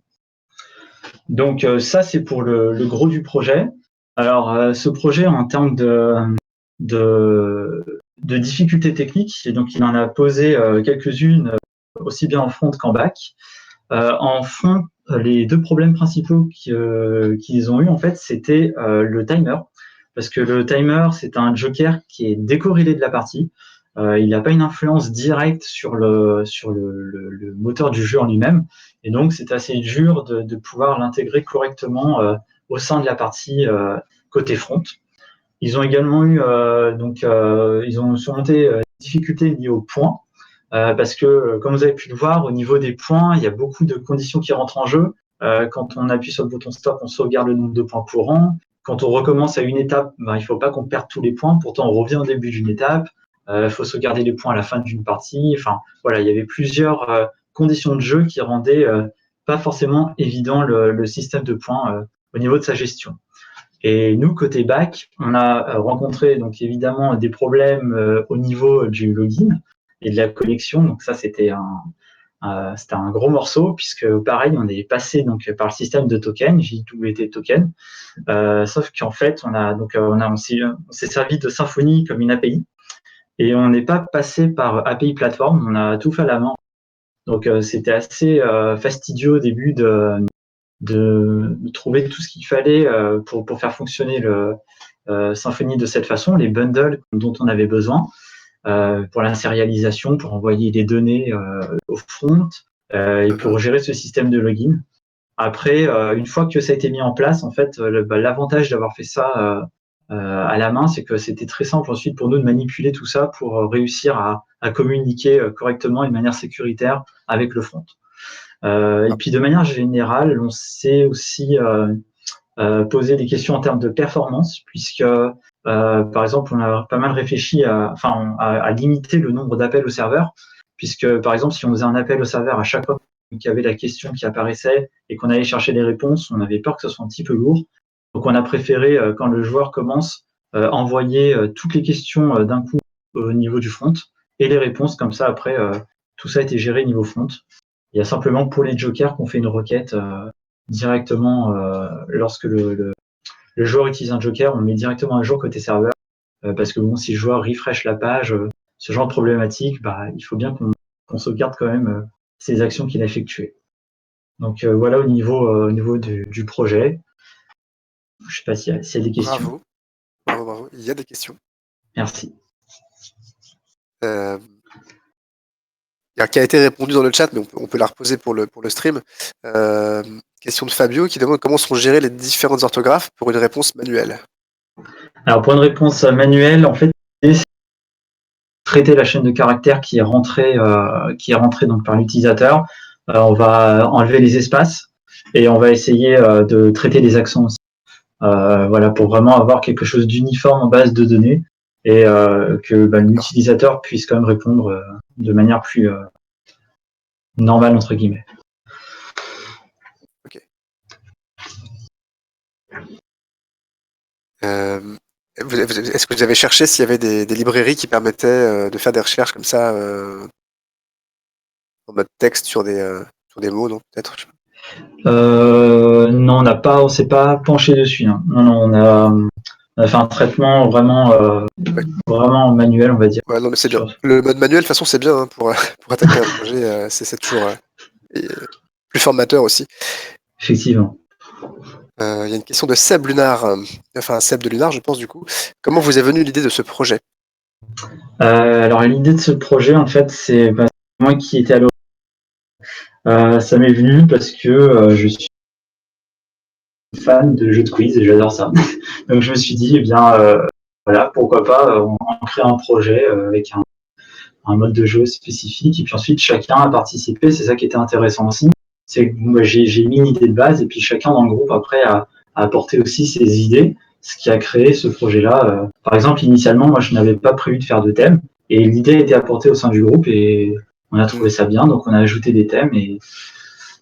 Speaker 8: Donc ça, c'est pour le gros du projet. Alors, ce projet, en termes de difficultés techniques, et donc il en a posé quelques-unes, aussi bien en front qu'en back. En front, les 2 problèmes principaux qu'ils ont eu, en fait, c'était le timer. parce que le timer, c'est un joker qui est décorrélé de la partie. Il n'a pas une influence directe sur le moteur du jeu en lui-même. Et donc, c'est assez dur de pouvoir l'intégrer correctement au sein de la partie côté front. Ils ont également eu, ils ont surmonté des difficultés liées aux points. Parce que, comme vous avez pu le voir, au niveau des points, il y a beaucoup de conditions qui rentrent en jeu. Quand on appuie sur le bouton stop, on sauvegarde le nombre de points courants. Quand on recommence à une étape, il ne faut pas qu'on perde tous les points. Pourtant, on revient au début d'une étape. Il faut sauvegarder les points à la fin d'une partie. Enfin, voilà, il y avait plusieurs conditions de jeu qui rendaient pas forcément évident le système de points au niveau de sa gestion. Et nous, côté back, on a rencontré donc évidemment des problèmes au niveau du login et de la connexion. Donc ça, c'était un gros morceau puisque pareil, on est passé donc par le système de token, JWT token. Sauf qu'en fait, on s'est servi de Symfony comme une API et on n'est pas passé par API plateforme. On a tout fait à la main. Donc c'était assez fastidieux au début de trouver tout ce qu'il fallait pour faire fonctionner le Symfony de cette façon, les bundles dont on avait besoin. Pour la sérialisation, pour envoyer les données au front et pour gérer ce système de login. Après, une fois que ça a été mis en place, en fait, l'avantage d'avoir fait ça à la main, c'est que c'était très simple ensuite pour nous de manipuler tout ça pour réussir à communiquer correctement et de manière sécuritaire avec le front. Et puis de manière générale, on s'est aussi poser des questions en termes de performance, puisque par exemple, on a pas mal réfléchi à limiter le nombre d'appels au serveur, puisque par exemple, si on faisait un appel au serveur à chaque fois qu'il y avait la question qui apparaissait et qu'on allait chercher des réponses, on avait peur que ce soit un petit peu lourd. Donc on a préféré, quand le joueur commence, envoyer toutes les questions d'un coup au niveau du front et les réponses, comme ça après, tout ça a été géré niveau front. Il y a simplement pour les jokers qu'on fait une requête directement lorsque le joueur utilise un joker, on le met directement à jour côté serveur parce que bon, si le joueur refresh la page, ce genre de problématique, il faut bien qu'on sauvegarde quand même ces actions qu'il a effectuées. Donc voilà au niveau du projet. Je sais pas s'il y a des questions.
Speaker 2: Bravo. Il y a des questions.
Speaker 8: Merci.
Speaker 2: Qui a été répondu dans le chat, mais on peut la reposer pour le stream. Question de Fabio qui demande comment sont gérées les différentes orthographes pour une réponse manuelle.
Speaker 8: Alors pour une réponse manuelle, en fait, c'est traiter la chaîne de caractères qui est rentrée donc par l'utilisateur. On va enlever les espaces et on va essayer de traiter les accents aussi. Voilà, pour vraiment avoir quelque chose d'uniforme en base de données et que l'utilisateur puisse quand même répondre de manière plus normale entre guillemets.
Speaker 2: Ok. Est-ce que vous avez cherché s'il y avait des librairies qui permettaient de faire des recherches comme ça en mode texte sur des mots, non, peut-être?
Speaker 8: Non, on s'est pas penché dessus. Non, on a fait un traitement vraiment manuel, on va dire.
Speaker 2: Ouais, non, mais c'est bien. Le mode manuel, de toute façon, c'est bien hein, pour attaquer un projet. C'est toujours plus formateur aussi.
Speaker 8: Effectivement.
Speaker 2: Il y a une question de Seb Lunar, Seb de Lunar, je pense du coup. Comment vous est venue l'idée de ce projet?
Speaker 8: Alors l'idée de ce projet, en fait, c'est moi qui étais à l'origine. Ça m'est venu parce que je suis fan de jeux de quiz et j'adore ça. Donc je me suis dit, voilà, pourquoi pas on crée un projet avec un mode de jeu spécifique et puis ensuite chacun a participé. C'est ça qui était intéressant aussi. C'est que j'ai mis une idée de base et puis chacun dans le groupe après a apporté aussi ses idées, ce qui a créé ce projet-là. Par exemple, initialement, moi je n'avais pas prévu de faire de thème et l'idée a été apportée au sein du groupe et on a trouvé ça bien, donc on a ajouté des thèmes et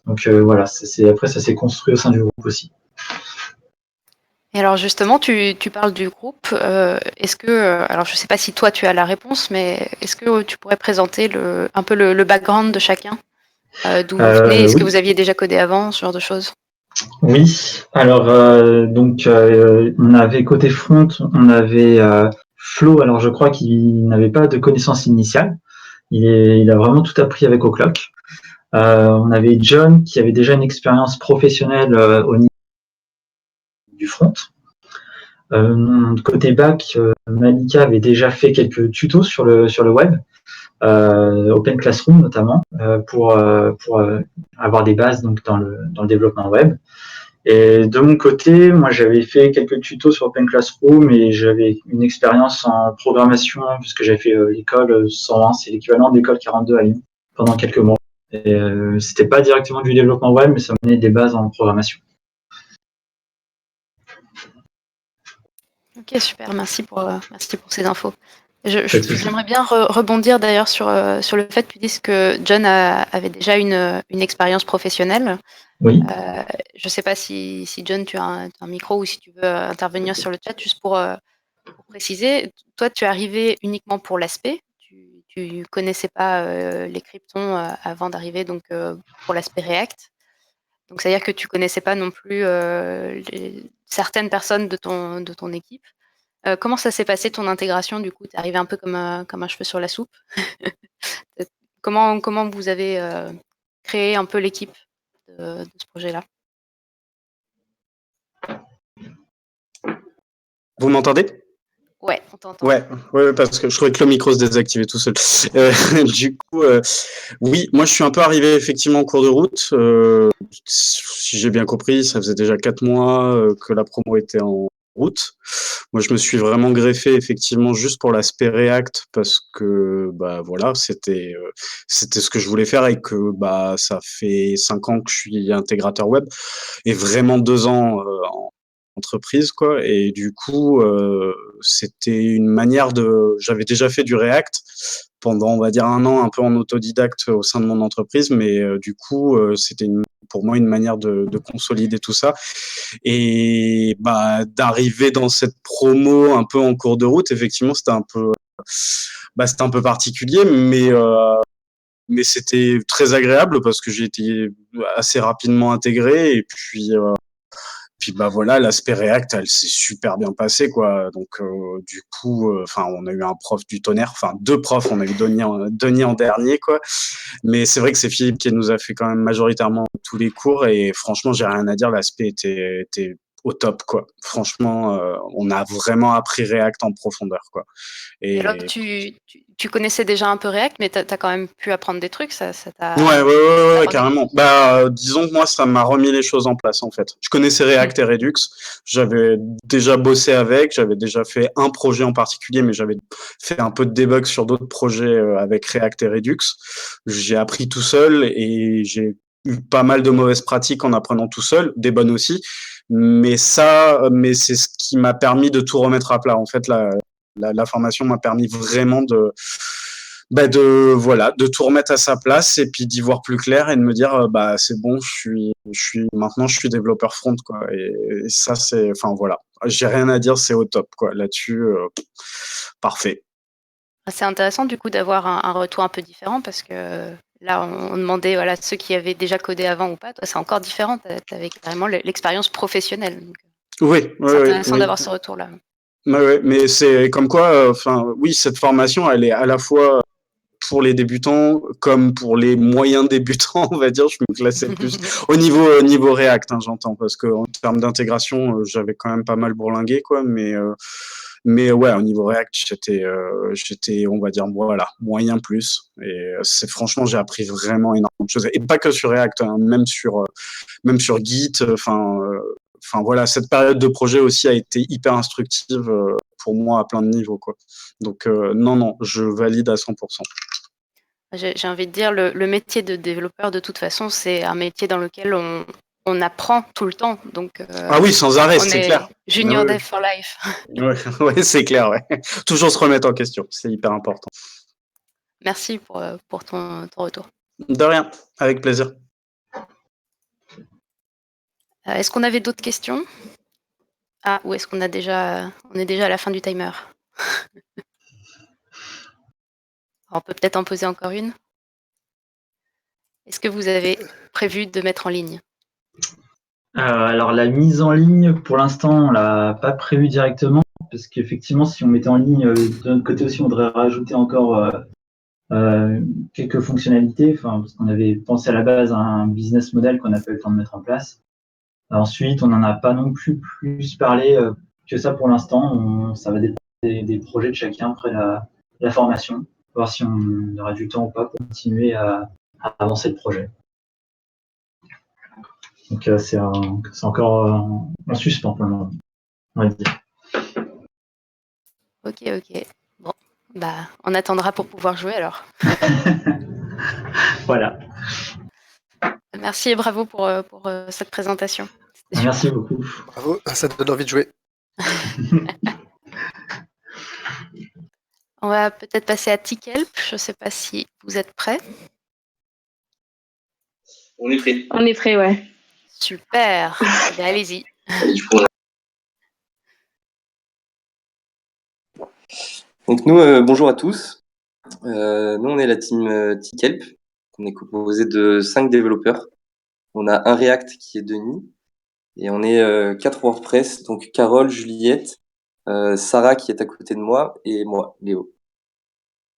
Speaker 8: donc voilà, après ça s'est construit au sein du groupe aussi.
Speaker 1: Et alors justement, tu parles du groupe. Est-ce que, alors je ne sais pas si toi tu as la réponse, mais est-ce que tu pourrais présenter un peu le background de chacun, d'où vous venez? Est-ce que vous aviez déjà codé avant, ce genre de choses?
Speaker 8: Oui. Alors on avait côté front, on avait Flo. Alors je crois qu'il n'avait pas de connaissances initiales. Il a vraiment tout appris avec O'Clock. On avait John qui avait déjà une expérience professionnelle au niveau du front. Côté bac, Malika avait déjà fait quelques tutos sur le web, Open Classroom notamment, pour avoir des bases donc dans le développement web. Et de mon côté, moi j'avais fait quelques tutos sur Open Classroom et j'avais une expérience en programmation puisque j'avais fait l'école 101, c'est l'équivalent de l'école 42 à Lyon pendant quelques mois. Et c'était pas directement du développement web, mais ça me donnait des bases en programmation.
Speaker 1: Ok, super, merci pour ces infos. J'aimerais bien rebondir d'ailleurs sur le fait que tu dises que John avait déjà une expérience professionnelle.
Speaker 8: Oui.
Speaker 1: Je ne sais pas si John, tu as un micro ou si tu veux intervenir sur le chat, juste pour préciser. Toi, tu es arrivé uniquement pour l'aspect. Tu ne connaissais pas les Kryptons avant d'arriver, donc pour l'aspect React. Donc, c'est-à-dire que tu ne connaissais pas non plus certaines personnes de ton équipe. Comment ça s'est passé ton intégration du coup? Tu es arrivé un peu comme un cheveu sur la soupe. Comment vous avez créé un peu l'équipe de ce projet-là?
Speaker 9: Vous m'entendez?
Speaker 1: Ouais, on t'entend.
Speaker 9: Ouais, parce que je trouvais que le micro se désactivait tout seul. Du coup, oui, moi je suis un peu arrivé effectivement en cours de route. Si j'ai bien compris, ça faisait déjà 4 mois que la promo était en route. Moi, je me suis vraiment greffé effectivement juste pour l'aspect React parce que bah voilà, c'était ce que je voulais faire et que bah ça fait 5 ans que je suis intégrateur web et vraiment 2 ans en entreprise quoi. Et du coup, c'était une manière de. J'avais déjà fait du React pendant on va dire 1 an un peu en autodidacte au sein de mon entreprise, mais du coup c'était pour moi une manière de consolider tout ça et bah d'arriver dans cette promo un peu en cours de route. Effectivement, c'était un peu particulier, mais c'était très agréable parce que j'ai été assez rapidement intégré et puis bah voilà, l'aspect React, elle s'est super bien passée quoi. Donc du coup, enfin on a eu un prof du tonnerre, enfin 2 profs, on a eu Denis en dernier quoi. Mais c'est vrai que c'est Philippe qui nous a fait quand même majoritairement tous les cours et franchement, j'ai rien à dire, l'aspect était au top quoi. Franchement, on a vraiment appris React en profondeur quoi.
Speaker 1: Et alors,
Speaker 9: Et
Speaker 1: tu connaissais déjà un peu React, mais tu as quand même pu apprendre des trucs, ça t'a
Speaker 9: ouais,
Speaker 1: remis.
Speaker 9: carrément. Bah, disons que moi, ça m'a remis les choses en place, en fait. Je connaissais React et Redux. J'avais déjà bossé avec. J'avais déjà fait un projet en particulier, mais j'avais fait un peu de debug sur d'autres projets avec React et Redux. J'ai appris tout seul et j'ai eu pas mal de mauvaises pratiques en apprenant tout seul, des bonnes aussi. Mais c'est ce qui m'a permis de tout remettre à plat. En fait, la formation m'a permis vraiment de tout remettre à sa place et puis d'y voir plus clair et de me dire bah c'est bon, maintenant je suis développeur front quoi. Et ça c'est, enfin voilà, j'ai rien à dire, c'est au top quoi. Là-dessus, parfait.
Speaker 1: C'est intéressant du coup d'avoir un retour un peu différent parce que là on demandait voilà ceux qui avaient déjà codé avant ou pas. Toi c'est encore différent, tu avais carrément l'expérience professionnelle. Donc,
Speaker 9: Oui,
Speaker 1: c'est intéressant
Speaker 9: oui.
Speaker 1: d'avoir ce retour-là.
Speaker 9: Ouais, mais c'est comme quoi, enfin oui, cette formation elle est à la fois pour les débutants comme pour les moyens débutants, on va dire. Je me classais plus au niveau React, hein, j'entends, parce que en termes d'intégration, j'avais quand même pas mal bourlingué, quoi. Mais ouais, au niveau React, j'étais, on va dire, voilà, moyen plus. Et c'est franchement, j'ai appris vraiment énormément de choses. Et pas que sur React, hein, même sur Git. Enfin voilà, cette période de projet aussi a été hyper instructive pour moi à plein de niveaux, quoi. Donc non, je valide à 100%.
Speaker 1: J'ai envie de dire, le métier de développeur, de toute façon, c'est un métier dans lequel on apprend tout le temps. Donc,
Speaker 9: Ah oui, sans arrêt,
Speaker 1: on
Speaker 9: c'est
Speaker 1: est
Speaker 9: clair.
Speaker 1: junior
Speaker 9: Ouais.
Speaker 1: dev for life.
Speaker 9: Ouais, c'est clair, ouais. Toujours se remettre en question, c'est hyper important.
Speaker 1: Merci pour ton retour.
Speaker 9: De rien, avec plaisir.
Speaker 1: Est-ce qu'on avait d'autres questions? Ah, ou est-ce qu'on est déjà à la fin du timer? On peut peut-être en poser encore une. Est-ce que vous avez prévu de mettre en ligne?
Speaker 8: Alors la mise en ligne, pour l'instant, on l'a pas prévu directement, parce qu'effectivement, si on mettait en ligne, de notre côté aussi, on voudrait rajouter encore quelques fonctionnalités, parce qu'on avait pensé à la base à un business model qu'on n'a pas eu le temps de mettre en place. Ensuite, on n'en a pas non plus parlé, que ça, pour l'instant, ça va dépendre des projets de chacun après la formation, voir si on aura du temps ou pas pour continuer à avancer le projet. Donc c'est encore en suspens pour le moment, on va dire.
Speaker 1: Ok, ok. Bon, bah, on attendra pour pouvoir jouer alors.
Speaker 8: Voilà.
Speaker 1: Merci et bravo pour cette présentation. C'était
Speaker 8: Merci
Speaker 1: super.
Speaker 8: beaucoup.
Speaker 2: Bravo, ça te donne envie de jouer.
Speaker 1: On va peut-être passer à Tikelp. Je ne sais pas si vous êtes prêts.
Speaker 10: On est prêt.
Speaker 11: On est prêt, ouais.
Speaker 1: Super. Eh bien, allez-y.
Speaker 10: Donc nous, bonjour à tous. Nous, on est la team Tikelp. On est composé de 5 développeurs. On a un React qui est Denis. Et on est 4 WordPress, donc Carole, Juliette, Sarah qui est à côté de moi, et moi, Léo.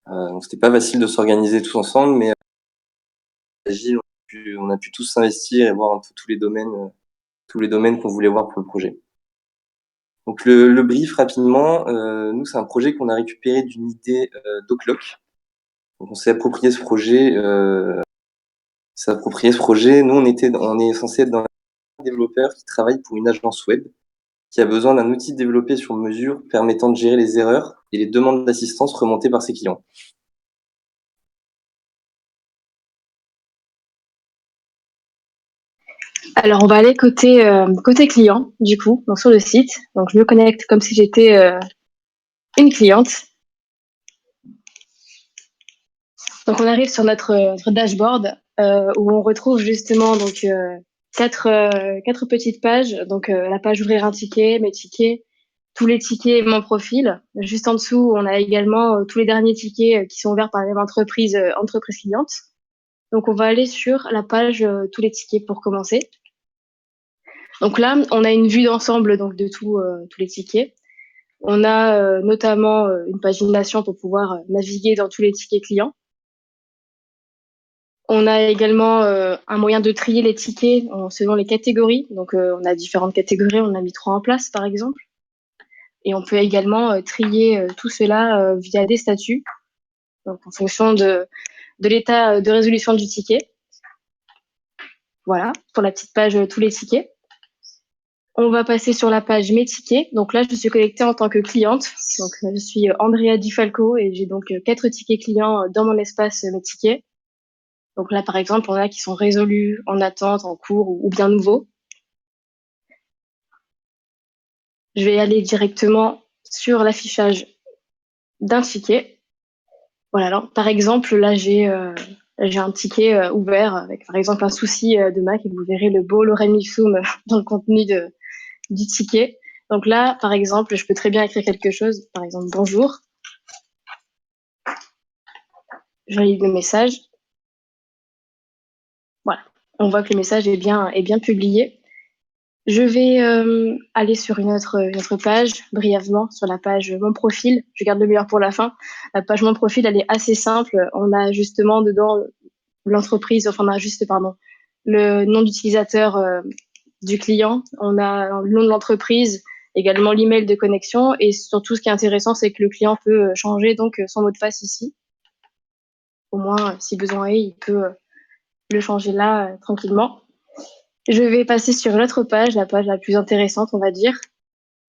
Speaker 10: Donc c'était pas facile de s'organiser tous ensemble, mais agile, on a pu tous s'investir et voir un peu tous les domaines qu'on voulait voir pour le projet. Donc le brief rapidement, nous c'est un projet qu'on a récupéré d'une idée d'Oclock. Donc on s'est approprié ce projet. Nous on est censé être dans un développeur qui travaille pour une agence web qui a besoin d'un outil développé sur mesure permettant de gérer les erreurs et les demandes d'assistance remontées par ses clients.
Speaker 11: Alors, on va aller côté client, du coup, donc sur le site. Donc, je me connecte comme si j'étais une cliente. Donc, on arrive sur notre dashboard où on retrouve justement donc quatre petites pages. Donc, la page ouvrir un ticket, mes tickets, tous les tickets, mon profil. Juste en dessous, on a également tous les derniers tickets qui sont ouverts par la même entreprise cliente. Donc, on va aller sur la page tous les tickets pour commencer. Donc là, on a une vue d'ensemble donc de tous les tickets. On a notamment une pagination pour pouvoir naviguer dans tous les tickets clients. On a également un moyen de trier les tickets selon les catégories. Donc on a différentes catégories, on a mis 3 en place par exemple. Et on peut également trier tout cela via des statuts, donc en fonction de l'état de résolution du ticket. Voilà, pour la petite page tous les tickets. On va passer sur la page mes tickets. Donc là, je suis connectée en tant que cliente. Donc je suis Andrea Di Falco et j'ai donc 4 tickets clients dans mon espace mes tickets. Donc là, par exemple, on a qui sont résolus, en attente, en cours ou bien nouveaux. Je vais aller directement sur l'affichage d'un ticket. Voilà, alors, par exemple, là, j'ai un ticket ouvert avec, par exemple, un souci de Mac et vous verrez le beau lorem ipsum dans le contenu du ticket. Donc là, par exemple, je peux très bien écrire quelque chose, par exemple, bonjour. Je valide le message. Voilà, on voit que le message est bien publié. Je vais aller sur une autre page, brièvement, sur la page Mon profil. Je garde le meilleur pour la fin. La page Mon profil, elle est assez simple. On a justement dedans l'entreprise, enfin, on a juste, pardon, le nom d'utilisateur du client. On a le nom de l'entreprise, également l'email de connexion. Et surtout, ce qui est intéressant, c'est que le client peut changer donc son mot de passe ici. Au moins, si besoin est, il peut le changer là tranquillement. Je vais passer sur l'autre page, la page la plus intéressante, on va dire,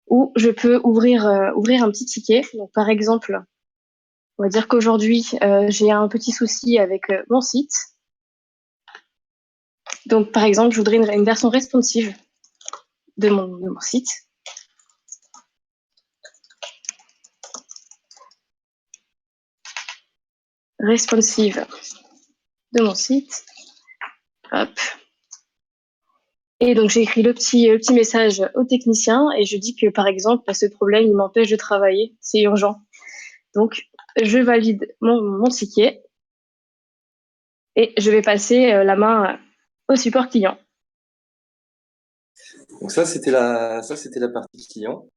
Speaker 11: où je peux ouvrir un petit ticket. Donc, par exemple, on va dire qu'aujourd'hui, j'ai un petit souci avec mon site. Donc, par exemple, je voudrais une version responsive de mon site. Responsive de mon site. Hop. Et donc, j'ai écrit le petit message au technicien et je dis que, par exemple, ce problème, il m'empêche de travailler. C'est urgent. Donc, je valide mon ticket et je vais passer la main au support client.
Speaker 10: Donc ça, c'était la partie client.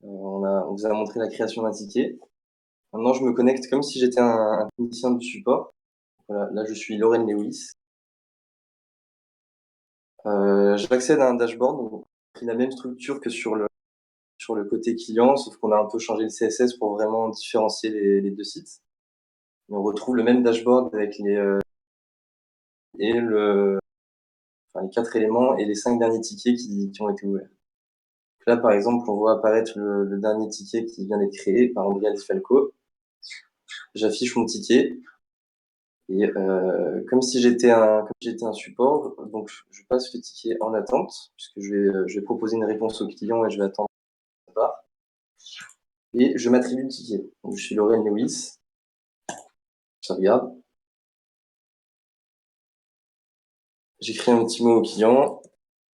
Speaker 10: On vous a montré la création d'un ticket. Maintenant, je me connecte comme si j'étais un technicien du support. Voilà, là, je suis Lorraine Lewis. J'accède à un dashboard, donc la même structure que sur sur le côté client, sauf qu'on a un peu changé le CSS pour vraiment différencier les deux sites. Et on retrouve le même dashboard avec les 4 éléments et les 5 derniers tickets qui ont été ouverts. Donc là, par exemple, on voit apparaître le dernier ticket qui vient d'être créé par Andrea Di Falco. J'affiche mon ticket. Et comme si j'étais un support, donc je passe le ticket en attente, puisque je vais proposer une réponse au client et je vais attendre sa part. Et je m'attribue le ticket. Donc je suis Laurent Lewis. Je regarde. J'écris un petit mot au client.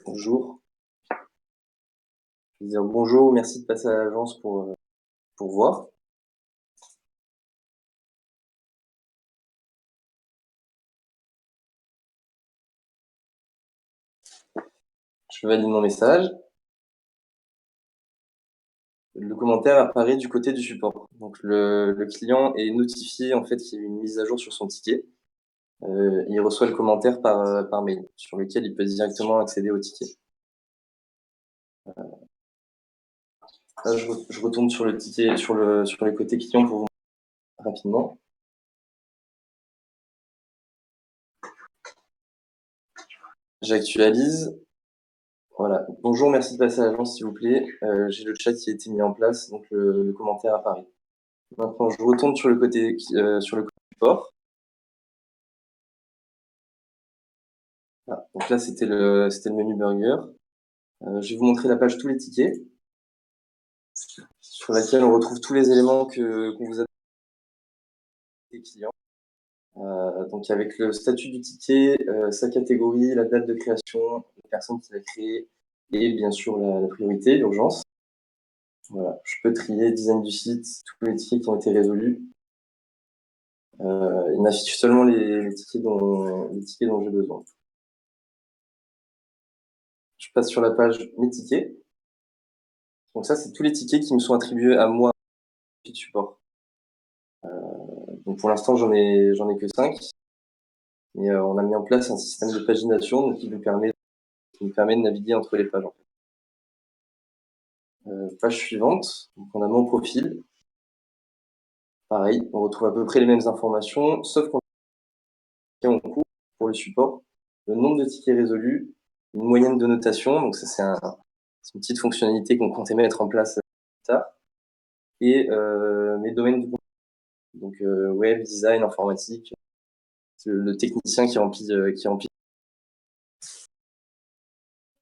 Speaker 10: Bonjour. Je vais dire bonjour, merci de passer à l'agence pour voir. Je valide mon message. Le commentaire apparaît du côté du support. Donc le client est notifié en fait qu'il y a eu une mise à jour sur son ticket. Il reçoit le commentaire par mail, sur lequel il peut directement accéder au ticket. Là, je retourne sur le ticket, sur les côtés clients pour vous montrer rapidement. J'actualise. Voilà. Bonjour, merci de passer à l'agence, s'il vous plaît. J'ai le chat qui a été mis en place, donc le commentaire apparaît. Maintenant, je retourne sur le côté support. Ah, donc là, c'était le menu burger. Je vais vous montrer la page tous les tickets, sur laquelle on retrouve tous les éléments qu'on vous a donné clients. Donc avec le statut du ticket, sa catégorie, la date de création, la personne qui l'a créé et bien sûr la priorité, l'urgence. Voilà, je peux trier design du site, tous les tickets qui ont été résolus. Il m'affiche seulement les tickets dont j'ai besoin. Je passe sur la page mes tickets. Donc ça, c'est tous les tickets qui me sont attribués à moi de support. Donc pour l'instant, j'en ai que 5. Mais on a mis en place un système de pagination donc qui me permet de naviguer entre les pages. En fait. Page suivante, donc on a mon profil. Pareil, on retrouve à peu près les mêmes informations, sauf qu'on a en cours pour le support, le nombre de tickets résolus, une moyenne de notation, donc ça c'est une petite fonctionnalité qu'on comptait mettre en place plus tard, et mes domaines de compétences, donc web, design, informatique, le technicien qui remplit.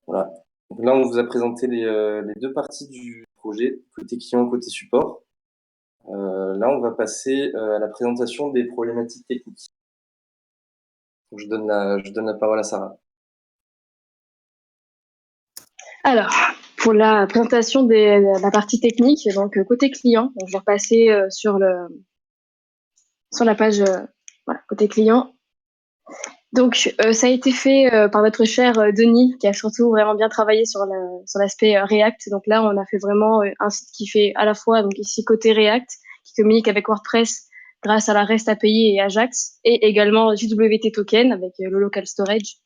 Speaker 10: Voilà. Donc là, on vous a présenté les deux parties du projet, côté client, côté support. Là, on va passer à la présentation des problématiques techniques. Donc, je donne la parole à Sarah.
Speaker 11: Alors, pour la présentation de la partie technique, donc côté client, donc je vais repasser sur la page voilà, côté client. Donc, ça a été fait par notre cher Denis, qui a surtout vraiment bien travaillé sur l'aspect React. Donc là, on a fait vraiment un site qui fait à la fois, donc ici côté React, qui communique avec WordPress grâce à la REST API et Ajax, et également JWT Token avec le local storage.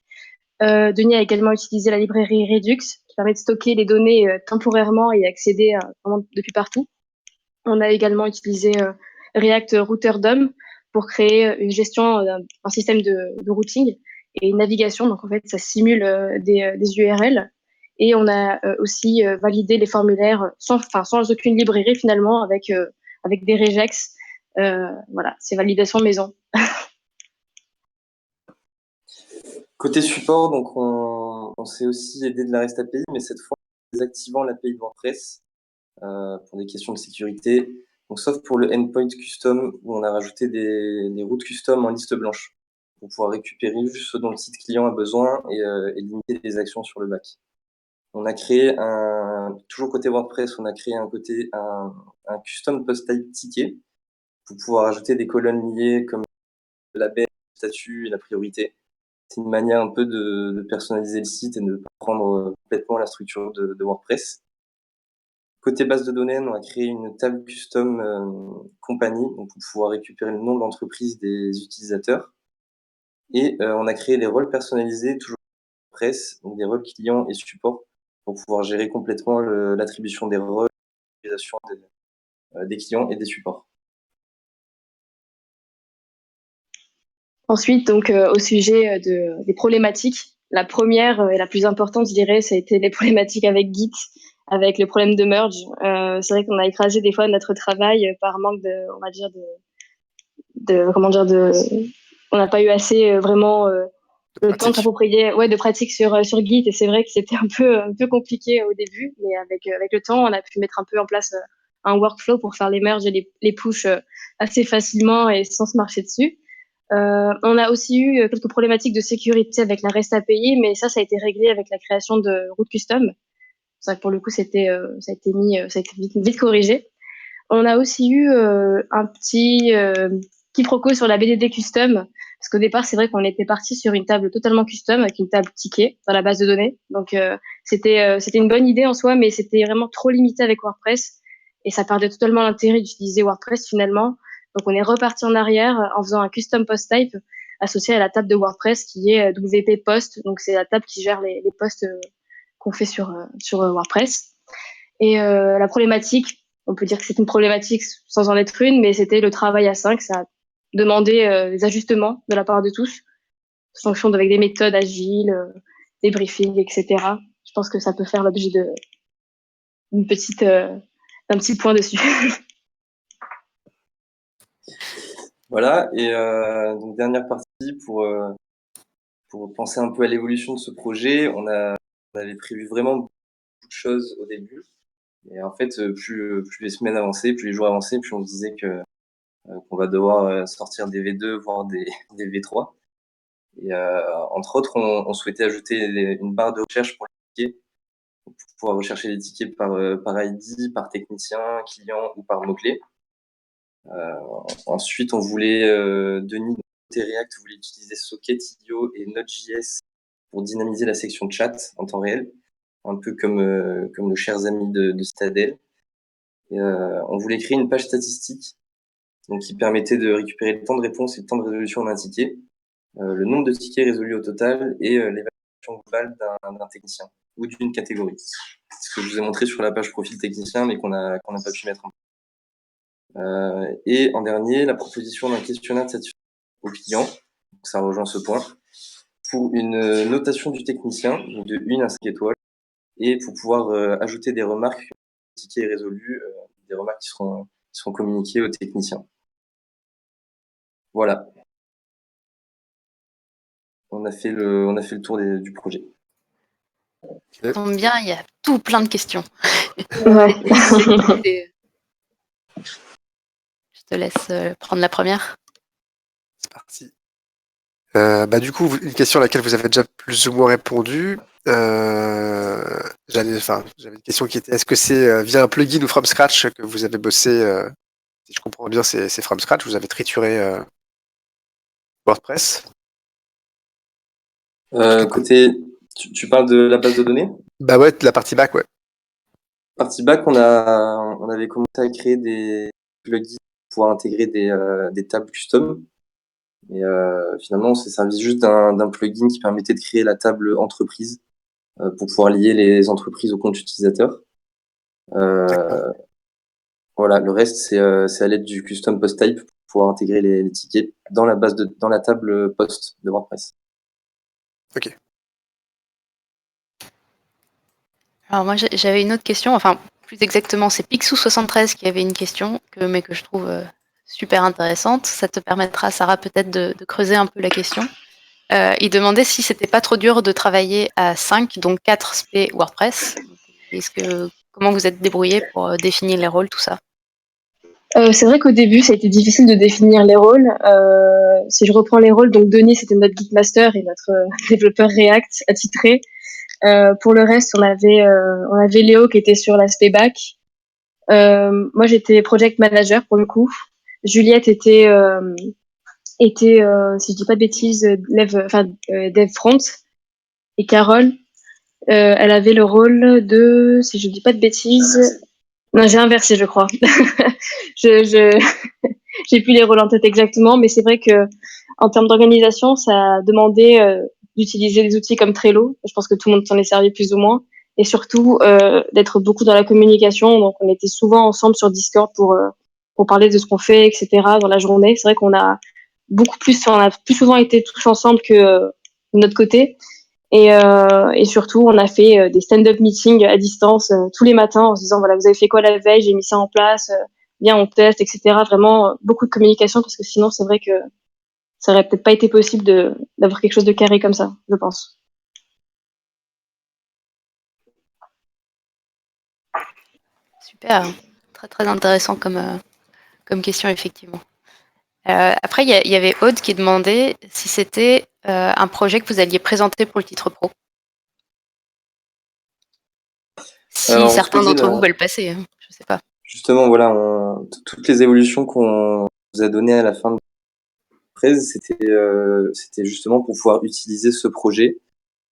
Speaker 11: Denis a également utilisé la librairie Redux, qui permet de stocker les données temporairement et accéder vraiment depuis partout. On a également utilisé React Router DOM pour créer une gestion un système de routing et une navigation. Donc, en fait, ça simule des URL. Et on a aussi validé les formulaires sans aucune librairie, finalement, avec des regex. Voilà, c'est validation maison.
Speaker 10: Côté support, donc on s'est aussi aidé de la REST API, mais cette fois, en désactivant l'API de WordPress pour des questions de sécurité. Donc, sauf pour le endpoint custom, où on a rajouté des routes custom en liste blanche pour pouvoir récupérer juste ce dont le site client a besoin et limiter les actions sur le back. On a créé toujours côté WordPress, on a créé un custom post type ticket pour pouvoir ajouter des colonnes liées comme le label, le statut et la priorité. C'est une manière un peu de personnaliser le site et de ne pas prendre complètement la structure de WordPress. Côté base de données, on a créé une table custom compagnie donc pour pouvoir récupérer le nom de l'entreprise des utilisateurs. Et on a créé des rôles personnalisés, toujours WordPress, donc des rôles clients et support, pour pouvoir gérer complètement l'attribution des rôles, l'utilisation des clients et des supports.
Speaker 11: Ensuite, donc, au sujet des problématiques, la première et la plus importante, je dirais, ça a été les problématiques avec Git, avec le problème de merge. C'est vrai qu'on a écrasé des fois notre travail par manque on va dire, on n'a pas eu assez vraiment le temps de s'approprier, de pratique sur Git, et c'est vrai que c'était un peu compliqué au début, mais avec le temps, on a pu mettre un peu en place un workflow pour faire les merges et les push assez facilement et sans se marcher dessus. On a aussi eu quelques problématiques de sécurité avec la REST API, mais ça a été réglé avec la création de routes custom. C'est vrai que pour le coup, ça a été vite corrigé. On a aussi eu un petit quiproquo sur la BDD custom, parce qu'au départ, c'est vrai qu'on était parti sur une table totalement custom, avec une table ticket dans la base de données. Donc, c'était une bonne idée en soi, mais c'était vraiment trop limité avec WordPress, et ça perdait totalement l'intérêt d'utiliser WordPress finalement. Donc, on est reparti en arrière en faisant un custom post type associé à la table de WordPress qui est WP Post. Donc, c'est la table qui gère les posts qu'on fait sur WordPress. Et la problématique, on peut dire que c'est une problématique sans en être une, mais c'était le travail à 5. Ça a demandé des ajustements de la part de tous, fonction avec des méthodes agiles, des briefings, etc. Je pense que ça peut faire l'objet d'un petit point dessus.
Speaker 10: Voilà, et donc dernière partie pour penser un peu à l'évolution de ce projet. On avait prévu vraiment beaucoup de choses au début. Et en fait, plus les semaines avançaient, plus les jours avançaient, plus on se disait qu'on va devoir sortir des V2, voire des V3. Et entre autres, on souhaitait ajouter une barre de recherche pour les tickets, pour pouvoir rechercher les tickets par ID, par technicien, client ou par mots-clés. Ensuite, on voulait, Denis, côté React, voulait utiliser Socket, IO et Node.js pour dynamiser la section chat en temps réel, un peu comme nos chers amis de Citadel. Et, on voulait créer une page statistique donc, qui permettait de récupérer le temps de réponse et le temps de résolution d'un ticket, le nombre de tickets résolus au total et l'évaluation globale d'un technicien ou d'une catégorie. C'est ce que je vous ai montré sur la page profil technicien, mais qu'on n'a pas pu mettre en place. Et en dernier, la proposition d'un questionnaire de satisfaction au client, donc ça rejoint ce point, pour une notation du technicien, donc de 1 à 5 étoiles, et pour pouvoir ajouter des remarques, le ticket est résolu, des remarques qui seront communiquées aux techniciens. Voilà. On a fait le tour du projet.
Speaker 1: Ça tombe bien, il y a tout plein de questions.
Speaker 11: Ouais.
Speaker 1: Je te laisse prendre la première.
Speaker 2: C'est parti. Du coup, une question à laquelle vous avez déjà plus ou moins répondu. J'avais une question qui était est-ce que c'est via un plugin ou from scratch que vous avez bossé si je comprends bien, c'est from scratch, vous avez trituré WordPress.
Speaker 10: Côté, tu parles de la base de données?
Speaker 2: Bah ouais, de la partie back, ouais.
Speaker 10: Partie back, on avait commencé à créer des plugins pour pouvoir intégrer des tables custom. Et finalement, on s'est servi juste d'un plugin qui permettait de créer la table entreprise pour pouvoir lier les entreprises au compte utilisateur. Voilà, le reste, c'est à l'aide du custom post type pour pouvoir intégrer les tickets dans la table post de WordPress.
Speaker 2: Ok.
Speaker 1: Alors moi j'avais une autre question, enfin plus exactement c'est Pixou73 qui avait une question mais que je trouve super intéressante. Ça te permettra, Sarah, peut-être de creuser un peu la question. Il demandait si c'était pas trop dur de travailler à 5, donc 4 SP WordPress. Comment vous êtes débrouillé pour définir les rôles, tout ça?
Speaker 11: C'est vrai qu'au début, ça a été difficile de définir les rôles. Si je reprends les rôles, donc Denis, c'était notre Git Master et notre développeur React attitré. Pour le reste, on avait Léo qui était sur l'aspect back. Moi, j'étais project manager pour le coup. Juliette était si je dis pas de bêtises, dev front. Et Carole, elle avait le rôle de, si je dis pas de bêtises, non, j'ai inversé, je crois. J'ai plus les rôles en tête exactement, mais c'est vrai que en termes d'organisation, ça a demandé d'utiliser des outils comme Trello. Je pense que tout le monde s'en est servi plus ou moins. et surtout d'être beaucoup dans la communication. Donc, on était souvent ensemble sur Discord pour parler de ce qu'on fait, etc. dans la journée. C'est vrai qu'on a on a plus souvent été tous ensemble que de notre côté. Et surtout, on a fait des stand-up meetings à distance tous les matins en se disant, voilà, vous avez fait quoi la veille, j'ai mis ça en place, bien, on teste, etc. Vraiment, beaucoup de communication parce que sinon, c'est vrai que ça aurait peut-être pas été possible d'avoir quelque chose de carré comme ça, je pense.
Speaker 1: Super, très très intéressant comme question, effectivement. Après, il y avait Aude qui demandait si c'était un projet que vous alliez présenter pour le titre pro. Si
Speaker 10: Alors, on se
Speaker 1: certains
Speaker 10: posait
Speaker 1: d'entre vous veulent passer, hein, je sais pas.
Speaker 10: justement, voilà, toutes les évolutions qu'on vous a données à la fin de la presse, c'était justement pour pouvoir utiliser ce projet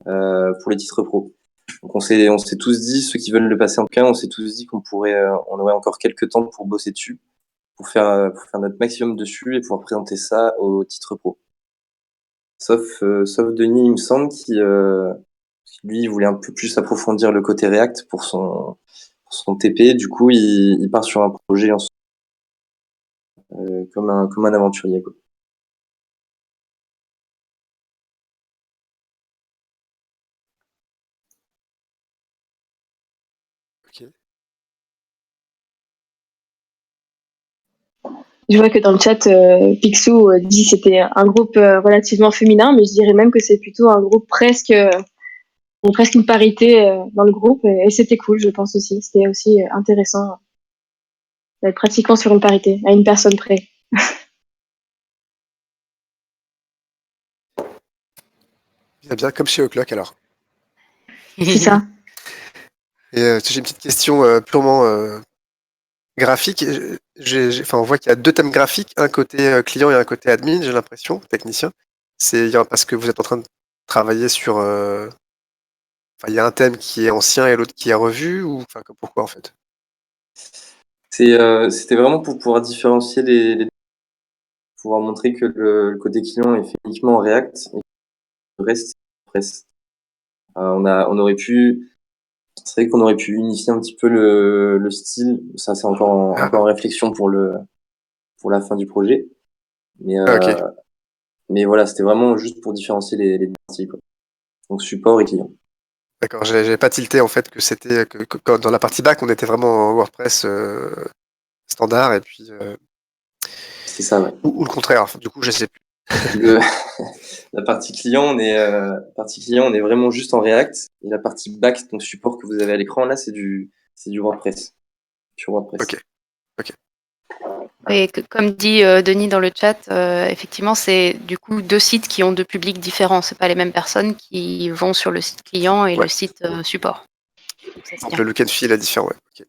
Speaker 10: pour les titres pro. Donc on s'est tous dit, ceux qui veulent le passer en tout cas, on s'est tous dit qu'on on aurait encore quelques temps pour bosser dessus, pour faire notre maximum dessus et pouvoir présenter ça au titre pro. Sauf Denis, il me semble, qui lui voulait un peu plus approfondir le côté React pour son TP. Du coup, il part sur un projet comme un aventurier, quoi.
Speaker 2: Ok.
Speaker 11: Je vois que dans le chat, Picsou dit que c'était un groupe relativement féminin, mais je dirais même que c'est plutôt un groupe presque une parité dans le groupe, et c'était cool, je pense aussi. C'était aussi intéressant d'être pratiquement sur une parité, à une personne près.
Speaker 2: Bien, bien, comme chez O'Clock alors.
Speaker 11: C'est ça.
Speaker 2: Et j'ai une petite question purement graphique. Enfin, on voit qu'il y a deux thèmes graphiques, un côté client et un côté admin, j'ai l'impression, technicien. C'est parce que vous êtes en train de travailler sur. Enfin, il y a un thème qui est ancien et l'autre qui est revu, ou enfin, pourquoi en fait?
Speaker 10: C'était vraiment pour pouvoir différencier pouvoir montrer que le côté client est fait uniquement en React et que le reste, c'est Press. On aurait pu, c'est vrai qu'on aurait pu unifier un petit peu le style. Ça, c'est encore en réflexion pour la fin du projet. Mais,
Speaker 2: Ok.
Speaker 10: mais voilà, c'était vraiment juste pour différencier les deux parties, quoi. Donc support et client.
Speaker 2: D'accord, j'avais pas tilté en fait que c'était que dans la partie back, on était vraiment en WordPress standard et puis
Speaker 10: C'est ça, ouais.
Speaker 2: ou le contraire. Enfin, du coup, je sais plus.
Speaker 10: La partie client, on est vraiment juste en React. Et la partie back, donc support que vous avez à l'écran, là, c'est du WordPress. Sur WordPress.
Speaker 2: Ok. Ok.
Speaker 1: Et comme dit Denis dans le chat, effectivement, c'est du coup deux sites qui ont deux publics différents. C'est pas les mêmes personnes qui vont sur le site client et
Speaker 2: Ouais.
Speaker 1: le site support. Donc, ça se
Speaker 2: Donc
Speaker 1: tient.
Speaker 2: le look and feel est différent. Ouais. Ok.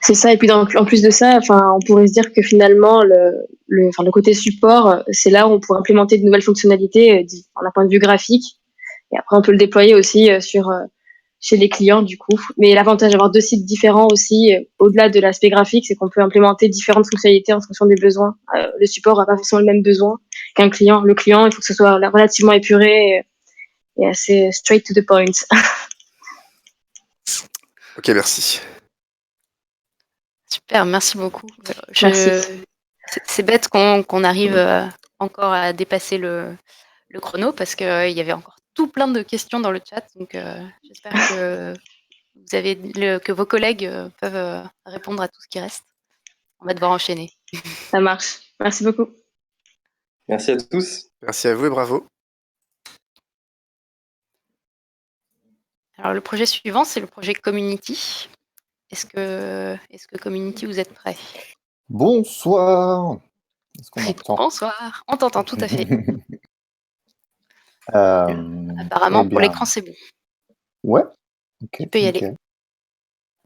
Speaker 11: C'est ça, et puis en plus de ça, on pourrait se dire que finalement, le côté support, c'est là où on pourrait implémenter de nouvelles fonctionnalités d'un point de vue graphique. Et après, on peut le déployer aussi chez les clients, du coup. Mais l'avantage d'avoir deux sites différents aussi, au-delà de l'aspect graphique, c'est qu'on peut implémenter différentes fonctionnalités en fonction des besoins. Le support n'a pas forcément le même besoin qu'un client. Le client, il faut que ce soit relativement épuré et assez straight to the point.
Speaker 2: Ok, merci.
Speaker 1: Super, merci beaucoup.
Speaker 11: Merci.
Speaker 1: C'est bête qu'on arrive encore à dépasser le chrono parce qu'il y avait encore tout plein de questions dans le chat. Donc j'espère que que vos collègues peuvent répondre à tout ce qui reste. On va devoir enchaîner.
Speaker 11: Ça marche. Merci beaucoup.
Speaker 10: Merci à tous.
Speaker 2: Merci à vous et bravo.
Speaker 1: Alors le projet suivant, c'est le projet Community. Est-ce que Community, vous êtes prêts?
Speaker 12: Bonsoir. Est-ce qu'on m'entend?
Speaker 1: Bonsoir, on t'entend tout à fait.
Speaker 12: Eh
Speaker 1: Apparemment, pour
Speaker 12: bien,
Speaker 1: l'écran, c'est bon.
Speaker 12: ouais, ok,
Speaker 1: Tu peux y aller.
Speaker 12: nickel.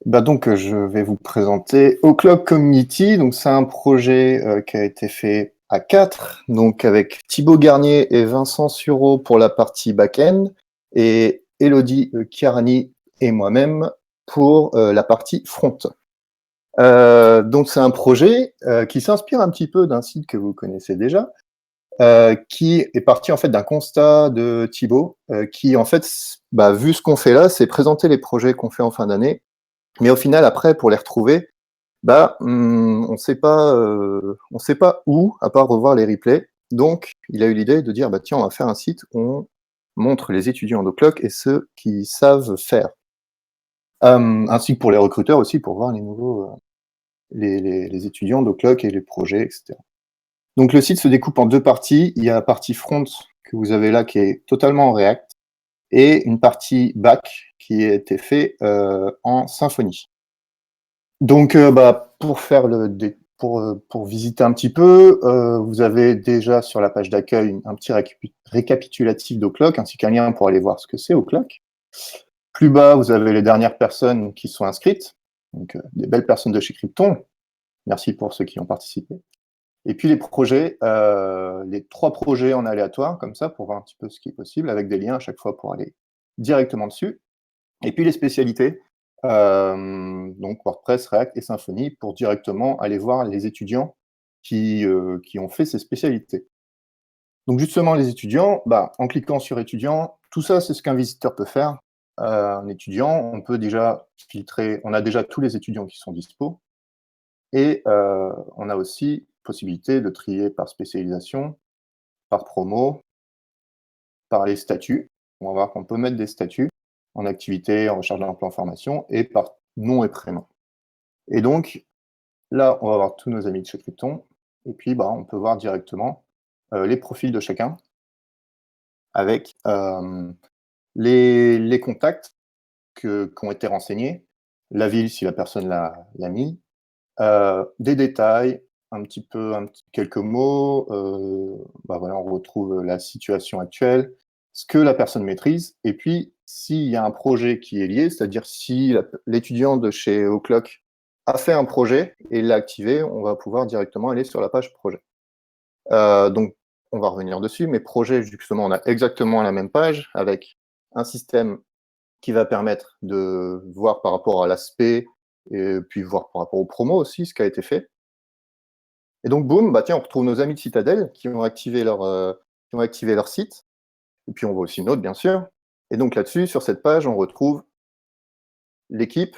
Speaker 12: Bah donc, je vais vous présenter O'Clock Community. Donc, c'est un projet qui a été fait à 4, donc avec Thibaut Garnier et Vincent Sureau pour la partie back-end et Elodie Chiarani et moi-même pour la partie front. Donc, c'est un projet qui s'inspire un petit peu d'un site que vous connaissez déjà, qui est parti en fait d'un constat de Thibaut, qui en fait, vu ce qu'on fait là, c'est présenter les projets qu'on fait en fin d'année, mais au final après pour les retrouver, on sait pas où, à part revoir les replays. Donc il a eu l'idée de dire tiens, on va faire un site où on montre les étudiants d'Oclock et ceux qui savent faire. Ainsi que pour les recruteurs aussi, pour voir les nouveaux les étudiants d'Oclock et les projets, etc. Donc le site se découpe en deux parties. Il y a la partie front que vous avez là qui est totalement en React et une partie back qui a été fait en Symfony. Donc pour faire pour visiter un petit peu, vous avez déjà sur la page d'accueil un petit récapitulatif d'Oclock ainsi qu'un lien pour aller voir ce que c'est Oclock. Plus bas, vous avez les dernières personnes qui sont inscrites, donc des belles personnes de chez Krypton. Merci pour ceux qui ont participé. Et puis les projets, les 3 projets en aléatoire, comme ça, pour voir un petit peu ce qui est possible, avec des liens à chaque fois pour aller directement dessus. Et puis les spécialités, donc WordPress, React et Symfony, pour directement aller voir les étudiants qui ont fait ces spécialités. Donc justement, les étudiants, en cliquant sur étudiants, tout ça, c'est ce qu'un visiteur peut faire. Un étudiant, on peut déjà filtrer, on a déjà tous les étudiants qui sont dispo, et on a aussi possibilité de trier par spécialisation, par promo, par les statuts. On va voir qu'on peut mettre des statuts en activité, en recherche d'emploi, en formation, et par nom et prénom. Et donc, là, on va voir tous nos amis de chez Krypton, et puis on peut voir directement les profils de chacun, avec les contacts qui ont été renseignés, la ville si la personne l'a mis, des détails, quelques mots, voilà, on retrouve la situation actuelle, ce que la personne maîtrise, et puis s'il y a un projet qui est lié, c'est-à-dire si l'étudiant de chez Oclock a fait un projet et l'a activé, on va pouvoir directement aller sur la page projet. Donc, on va revenir dessus, mais projet, justement, on a exactement la même page avec un système qui va permettre de voir par rapport à l'aspect et puis voir par rapport aux promos aussi ce qui a été fait. Et donc, boum, tiens, on retrouve nos amis de Citadel qui ont activé leur site. Et puis, on voit aussi une autre, bien sûr. Et donc, là-dessus, sur cette page, on retrouve l'équipe,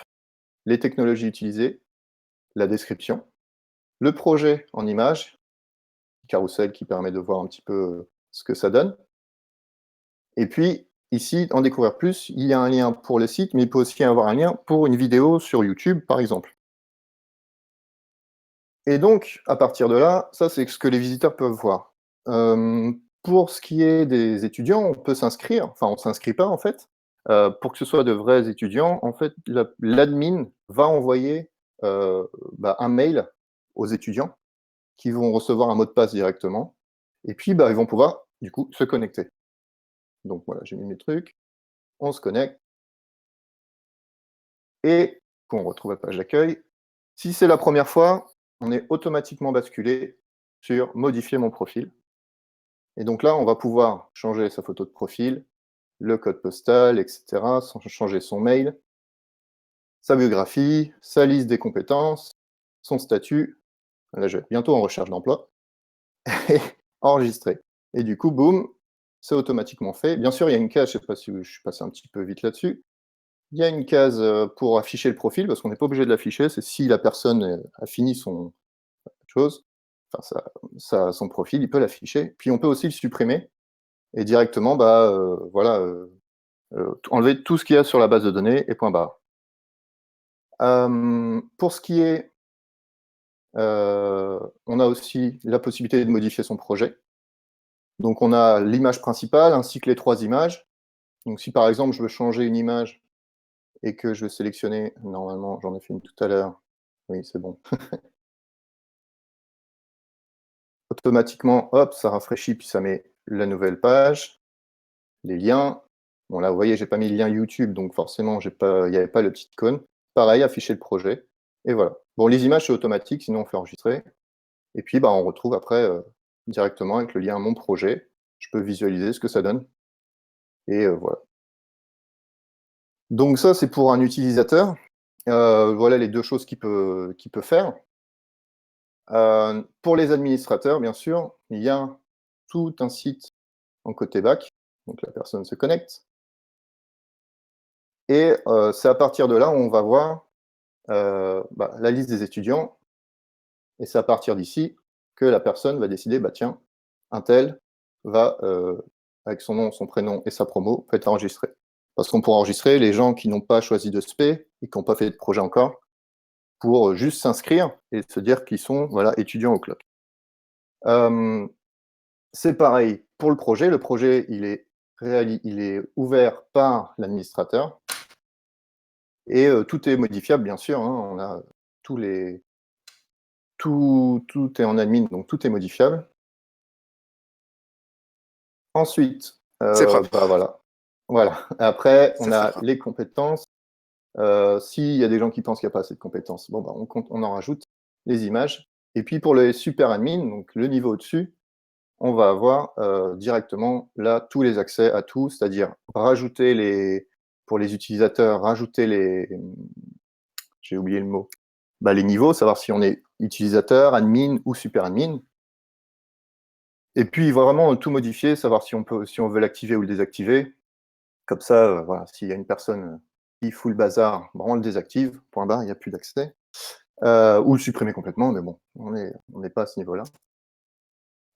Speaker 12: les technologies utilisées, la description, le projet en image, carrousel qui permet de voir un petit peu ce que ça donne. Et puis, ici, en découvrir plus, il y a un lien pour le site, mais il peut aussi y avoir un lien pour une vidéo sur YouTube, par exemple. Et donc, à partir de là, ça, c'est ce que les visiteurs peuvent voir. Pour ce qui est des étudiants, on peut s'inscrire, enfin, on ne s'inscrit pas, en fait. Pour que ce soit de vrais étudiants, en fait, l'admin va envoyer un mail aux étudiants qui vont recevoir un mot de passe directement. Et puis, ils vont pouvoir, du coup, se connecter. Donc, voilà, j'ai mis mes trucs. On se connecte. Et on retrouve la page d'accueil. Si c'est la première fois, on est automatiquement basculé sur modifier mon profil. Et donc là, on va pouvoir changer sa photo de profil, le code postal, etc., changer son mail, sa biographie, sa liste des compétences, son statut. Là, je vais bientôt en recherche d'emploi. Et enregistrer. Et du coup, boum, c'est automatiquement fait. Bien sûr, il y a une case, je ne sais pas si je suis passé un petit peu vite là-dessus. Il y a une case pour afficher le profil, parce qu'on n'est pas obligé de l'afficher, c'est si la personne a fini son chose, enfin son profil, il peut l'afficher. Puis on peut aussi le supprimer et directement enlever tout ce qu'il y a sur la base de données et point barre. Pour ce qui est, on a aussi la possibilité de modifier son projet. Donc on a l'image principale ainsi que les 3 images. Donc si par exemple je veux changer une image et que je veux sélectionner, normalement j'en ai fait une tout à l'heure, oui c'est bon. Automatiquement, hop, ça rafraîchit, puis ça met la nouvelle page, les liens. Bon là, vous voyez, j'ai pas mis le lien YouTube, donc forcément, il n'y avait pas le petit icône. Pareil, afficher le projet, et voilà. Bon, les images, c'est automatique, sinon on fait enregistrer. Et puis, on retrouve après directement avec le lien Mon projet. Je peux visualiser ce que ça donne. Et voilà. Donc ça, c'est pour un utilisateur. Voilà les 2 choses qu'il peut faire. Pour les administrateurs, bien sûr, il y a tout un site en côté back. Donc la personne se connecte. Et c'est à partir de là où on va voir la liste des étudiants. Et c'est à partir d'ici que la personne va décider, bah tiens, un tel va, avec son nom, son prénom et sa promo, peut être enregistré. Parce qu'on pourra enregistrer les gens qui n'ont pas choisi de spé et qui n'ont pas fait de projet encore, pour juste s'inscrire et se dire qu'ils sont voilà, étudiants au Clock. C'est pareil pour le projet. Le projet, il est ouvert par l'administrateur. Et tout est modifiable, bien sûr. Hein. On a tout est en admin, donc tout est modifiable. Ensuite,
Speaker 2: C'est propre.
Speaker 12: voilà. Après, on
Speaker 2: C'est
Speaker 12: a
Speaker 2: propre.
Speaker 12: les compétences. S'il y a des gens qui pensent qu'il n'y a pas assez de compétences, bon, on en rajoute les images. Et puis pour les super admin, donc le niveau au-dessus, on va avoir directement là tous les accès à tout, c'est-à-dire rajouter pour les utilisateurs, rajouter j'ai oublié le mot, les niveaux, savoir si on est utilisateur, admin ou super admin. Et puis vraiment tout modifier, savoir si on veut l'activer ou le désactiver. Comme ça, voilà, s'il y a une personne qui fout le bazar, on le désactive, point barre, il n'y a plus d'accès. Ou le supprimer complètement, mais bon, on n'est pas à ce niveau-là.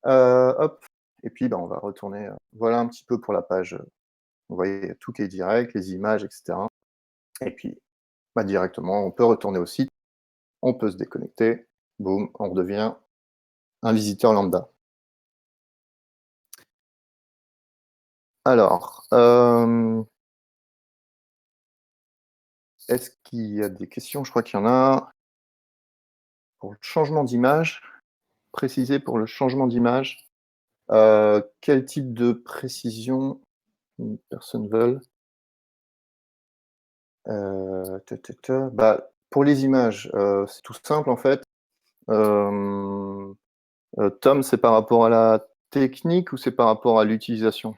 Speaker 12: Hop, et puis on va retourner, voilà un petit peu pour la page, vous voyez tout qui est direct, les images, etc. Et puis directement, on peut retourner au site, on peut se déconnecter, boum, on redevient un visiteur lambda. Alors, est-ce qu'il y a des questions? Je crois qu'il y en a. Pour le changement d'image, préciser pour le changement d'image, quel type de précision une personne veut? Pour les images, c'est tout simple en fait. Tom, c'est par rapport à la technique ou c'est par rapport à l'utilisation?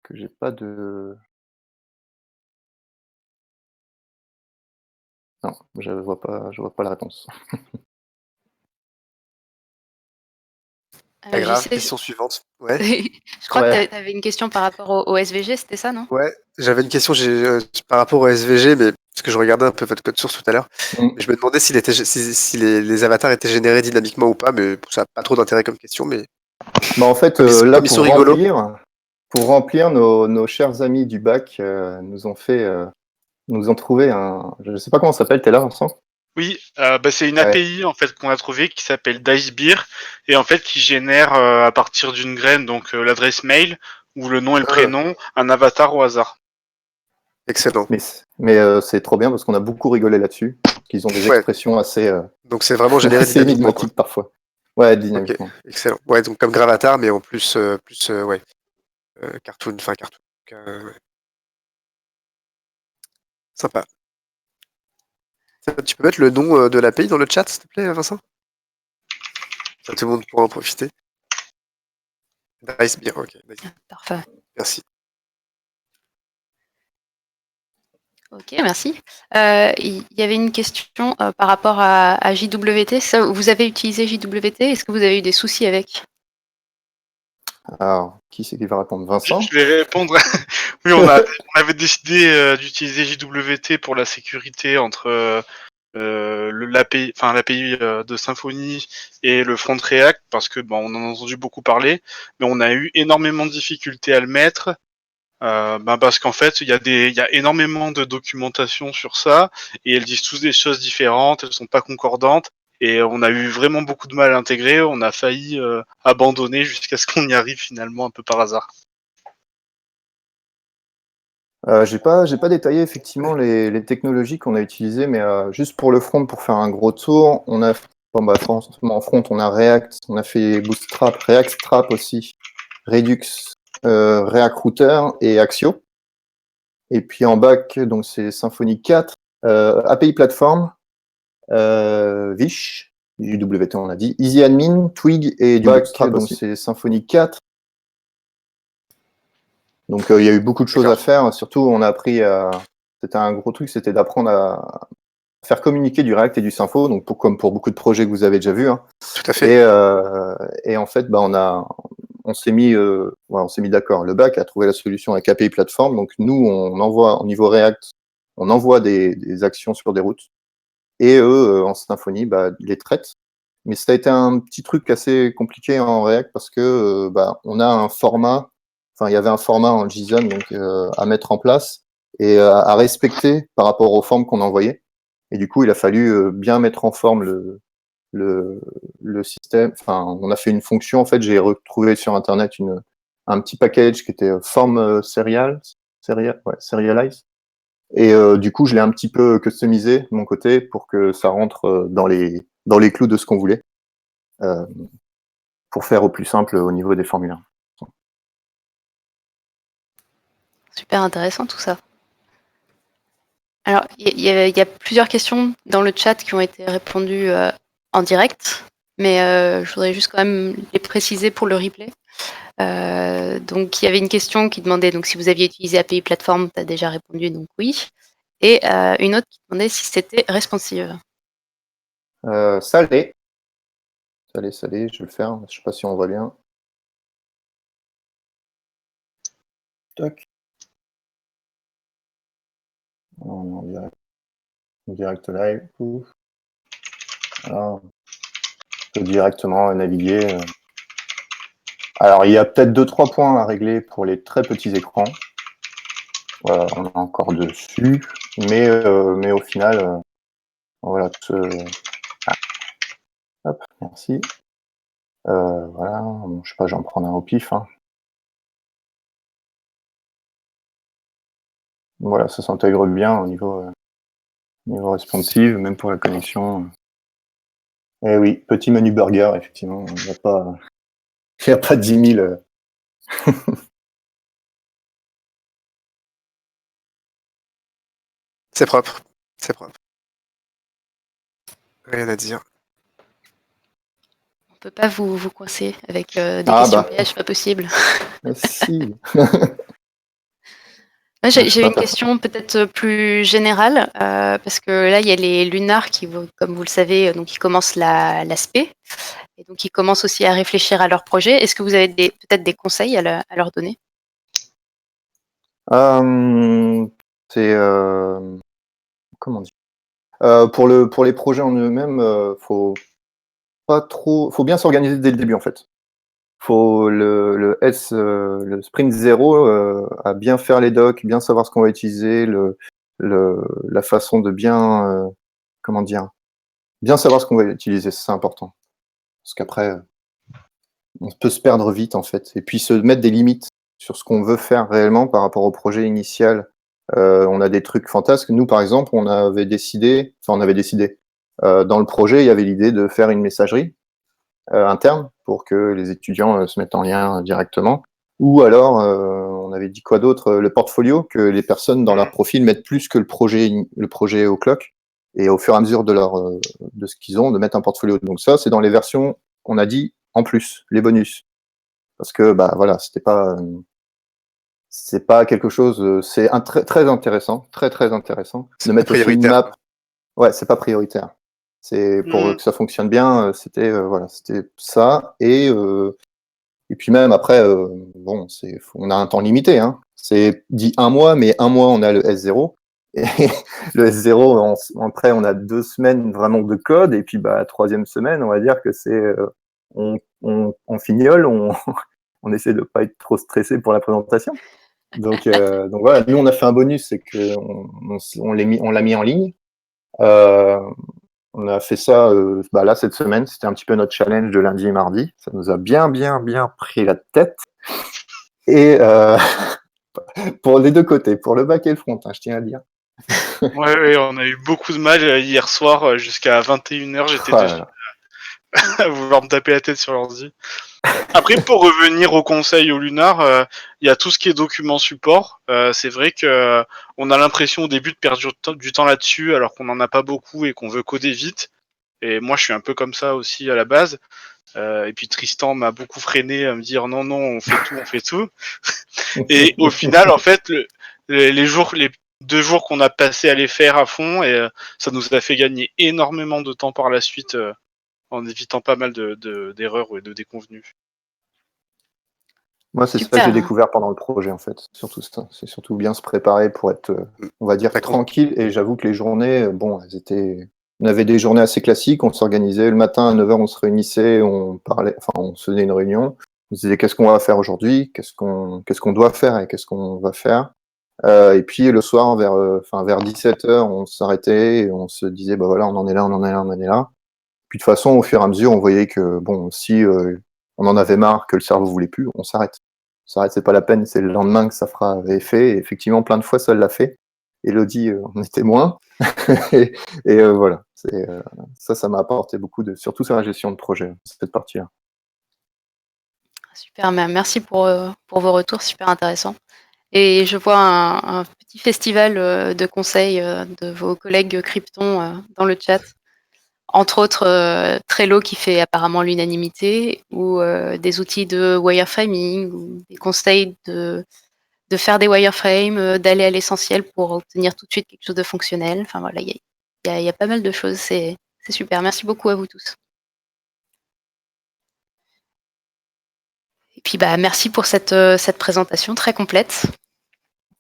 Speaker 12: Que j'ai pas de... Non, je vois pas la réponse.
Speaker 2: Pas grave,
Speaker 1: JC,
Speaker 2: question suivante. Ouais.
Speaker 1: je crois que
Speaker 12: Ouais.
Speaker 1: tu avais une question par rapport au SVG, c'était ça, non?
Speaker 2: Ouais, j'avais une question par rapport au SVG, mais parce que je regardais un peu votre code source tout à l'heure.
Speaker 12: Mm.
Speaker 2: Mais je me demandais si les avatars étaient générés dynamiquement ou pas, mais ça n'a pas trop d'intérêt comme question. Mais
Speaker 12: En fait,
Speaker 2: comme
Speaker 12: là,
Speaker 2: ils sont rigolos.
Speaker 12: pour remplir, nos chers amis du bac nous ont trouvé je ne sais pas comment ça s'appelle, t'es là, Vincent?
Speaker 13: Oui, c'est une API en fait qu'on a trouvé qui s'appelle DiceBeer et en fait qui génère à partir d'une graine donc l'adresse mail ou le nom et le prénom, un avatar au hasard.
Speaker 2: Excellent.
Speaker 12: Mais c'est trop bien parce qu'on a beaucoup rigolé là-dessus. Ils ont des expressions assez.
Speaker 2: Donc c'est vraiment généré
Speaker 12: assez
Speaker 2: dynamiquement,
Speaker 12: énigmatiques parfois. Ouais, dynamiquement.
Speaker 2: Ok, excellent. Ouais, donc comme Gravatar, mais en plus, cartoon, cartoon. Ouais. Sympa. Tu peux mettre le nom de l'API dans le chat, s'il te plaît, Vincent? Ça, tout le monde pourra en profiter. Nice, bien, ok. Nice.
Speaker 1: Parfait.
Speaker 2: Merci.
Speaker 1: Ok, merci. Il y avait une question par rapport à JWT. Vous avez utilisé JWT? Est-ce que vous avez eu des soucis avec?
Speaker 12: Alors, qui c'est qui va répondre? Vincent?
Speaker 13: Je vais répondre. Oui, on avait décidé d'utiliser JWT pour la sécurité entre l'API de Symfony et le front React parce que on en a entendu beaucoup parler, mais on a eu énormément de difficultés à le mettre. Parce qu'en fait, il y a énormément de documentation sur ça et elles disent tous des choses différentes, elles sont pas concordantes et on a eu vraiment beaucoup de mal à l'intégrer. On a failli abandonner jusqu'à ce qu'on y arrive finalement un peu par hasard.
Speaker 12: J'ai pas détaillé effectivement les technologies qu'on a utilisées, mais juste pour le front, pour faire un gros tour, on a en front, on a React, on a fait Bootstrap, React Strap aussi, Redux, React Router et Axio. Et puis en back, donc c'est Symfony 4, API Platform, Vish, JWT on a dit, Easy Admin, Twig et du Bootstrap, donc c'est Symfony 4. Donc il y a eu beaucoup de choses à faire, surtout on a appris c'était un gros truc, c'était d'apprendre faire communiquer du React et du Symfo, donc comme pour beaucoup de projets que vous avez déjà vus. Hein.
Speaker 2: Tout à fait.
Speaker 12: Et en fait, on s'est mis d'accord. Le back a trouvé la solution avec API Platform. Donc nous, on envoie au niveau React, on envoie des actions sur des routes. Et eux, en Symfony, ils les traitent. Mais ça a été un petit truc assez compliqué en React parce que on a un format, il y avait un format en JSON donc, à mettre en place et à respecter par rapport aux formes qu'on envoyait. Et du coup, il a fallu bien mettre en forme le système. Enfin, on a fait une fonction. En fait, j'ai retrouvé sur Internet un petit package qui était form serialize. Et du coup, je l'ai un petit peu customisé de mon côté pour que ça rentre dans les clous de ce qu'on voulait, pour faire au plus simple au niveau des formulaires.
Speaker 1: Super intéressant tout ça. Alors, il y a plusieurs questions dans le chat qui ont été répondues en direct, mais je voudrais juste quand même les préciser pour le replay. Donc, il y avait une question qui demandait donc, si vous aviez utilisé API Platform, tu as déjà répondu, donc oui. Et une autre qui demandait si c'était responsive.
Speaker 12: Ça l'est. Ça l'est, je vais le faire. Je ne sais pas si on voit bien. Tac. On est en direct live. Alors, je peux directement naviguer. Alors, il y a peut-être 2-3 points à régler pour les très petits écrans. Voilà, on est encore dessus. Mais au final, voilà. Hop, merci. Voilà, bon, je sais pas, j'en prends un au pif. Hein. Voilà, ça s'intègre bien au niveau responsive, même pour la connexion. Eh oui, petit menu burger, effectivement, il n'y a pas 10 000.
Speaker 2: C'est propre, c'est propre. Rien à dire.
Speaker 1: On peut pas vous coincer avec des questions PH, pas possible.
Speaker 12: Si.
Speaker 1: J'ai une question peut-être plus générale, parce que là, il y a les lunars qui, comme vous le savez, donc ils commencent l'aspect, et donc ils commencent aussi à réfléchir à leur projet. Est-ce que vous avez peut-être des conseils à leur donner?
Speaker 12: C'est comment dire, pour les projets en eux-mêmes, faut bien s'organiser dès le début en fait. Faut le sprint 0 à bien faire les docs, bien savoir ce qu'on va utiliser, la façon de bien bien savoir ce qu'on va utiliser, c'est important. Parce qu'après, on peut se perdre vite en fait, et puis se mettre des limites sur ce qu'on veut faire réellement par rapport au projet initial. On a des trucs fantasques. Nous, par exemple, on avait décidé, dans le projet, il y avait l'idée de faire une messagerie interne pour que les étudiants se mettent en lien directement. Ou alors, on avait dit quoi d'autre, le portfolio, que les personnes dans leur profil mettent plus que le projet au clock, et au fur et à mesure de ce qu'ils ont, de mettre un portfolio. Donc ça, c'est dans les versions qu'on a dit en plus, les bonus. Parce que, voilà, c'est pas quelque chose, c'est très intéressant, très intéressant de mettre aussi une map. Ouais, c'est pas prioritaire. C'est pour que ça fonctionne bien, c'était ça. Et puis même après, bon, on a un temps limité. Hein. C'est dit 1 mois, mais 1 mois on a le S0. Et le S0, après on a 2 semaines vraiment de code. Et puis 3e semaine, on va dire que c'est on fignole, on essaie de pas être trop stressé pour la présentation. Donc voilà, nous on a fait un bonus, c'est que on l'a mis en ligne. On a fait ça là cette semaine, c'était un petit peu notre challenge de lundi et mardi. Ça nous a bien pris la tête. Et pour les deux côtés, pour le back et le front, hein, je tiens à dire.
Speaker 13: Ouais, on a eu beaucoup de mal hier soir jusqu'à 21h, j'étais dessus à vouloir me taper la tête sur l'ordi. Après, pour revenir au conseil au Lunar, il y a tout ce qui est document support. C'est vrai que on a l'impression au début de perdre du temps là-dessus, alors qu'on n'en a pas beaucoup et qu'on veut coder vite. Et moi, je suis un peu comme ça aussi à la base. Et puis Tristan m'a beaucoup freiné à me dire non, on fait tout. Et au final, en fait, les 2 jours qu'on a passé à les faire à fond et ça nous a fait gagner énormément de temps par la suite en évitant pas mal d'erreurs ou de déconvenues.
Speaker 12: Moi, c'est ça que
Speaker 1: Super.
Speaker 12: j'ai découvert pendant le projet, en fait. Surtout ça. C'est surtout bien se préparer pour être, on va dire, tranquille. Et j'avoue que les journées, bon, elles étaient. On avait des journées assez classiques. On s'organisait le matin à 9h, on se réunissait, on parlait, enfin, on se faisait une réunion. On se disait qu'est-ce qu'on va faire aujourd'hui, qu'est-ce qu'on doit faire et qu'est-ce qu'on va faire. Et puis le soir, vers 17h, on s'arrêtait et on se disait, bah voilà, on en est là, on en est là, on en est là. Puis de toute façon, au fur et à mesure, on voyait que, bon, si on en avait marre, que le cerveau voulait plus, on s'arrête. On s'arrête, c'est pas la peine, c'est le lendemain que ça fera effet. Et effectivement, plein de fois, ça l'a fait. Elodie en est témoin. et voilà. Ça m'a apporté beaucoup surtout sur la gestion de projet, cette partie-là.
Speaker 1: Super, merci pour vos retours, super intéressant. Et je vois un petit festival de conseils de vos collègues Krypton dans le chat. Entre autres, Trello qui fait apparemment l'unanimité, ou des outils de wireframing, ou des conseils de faire des wireframes, d'aller à l'essentiel pour obtenir tout de suite quelque chose de fonctionnel. Enfin voilà, il y a pas mal de choses, c'est super. Merci beaucoup à vous tous. Et puis merci pour cette présentation très complète.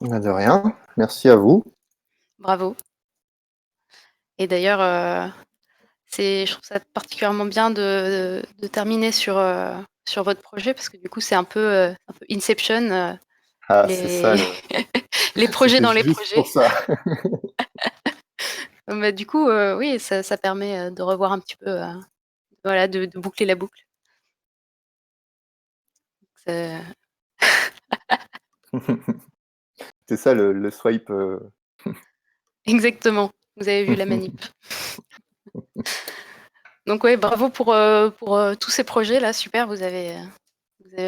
Speaker 12: De rien, merci à vous.
Speaker 1: Bravo. Et d'ailleurs, je trouve ça particulièrement bien de terminer sur votre projet, parce que du coup c'est un peu Inception,
Speaker 12: C'est ça.
Speaker 1: les projets dans les
Speaker 12: Juste
Speaker 1: projets.
Speaker 12: pour ça.
Speaker 1: Du coup, oui, ça permet de revoir un petit peu, voilà, de boucler la boucle.
Speaker 12: C'est ça le swipe.
Speaker 1: Exactement, vous avez vu la manip. Donc ouais, bravo pour tous ces projets là, super, vous avez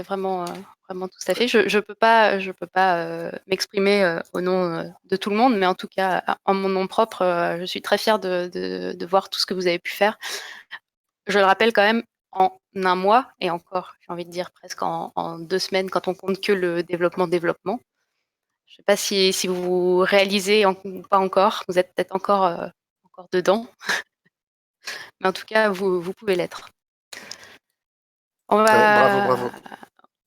Speaker 1: vraiment tout à fait. Je peux pas m'exprimer au nom de tout le monde, mais en tout cas en mon nom propre, je suis très fière de voir tout ce que vous avez pu faire. Je le rappelle quand même, en un mois, et encore, j'ai envie de dire presque en 2 semaines quand on compte que le développement. Je ne sais pas si vous réalisez ou pas encore, vous êtes peut-être encore dedans, mais en tout cas, vous pouvez l'être. On va...
Speaker 2: Ouais, bravo.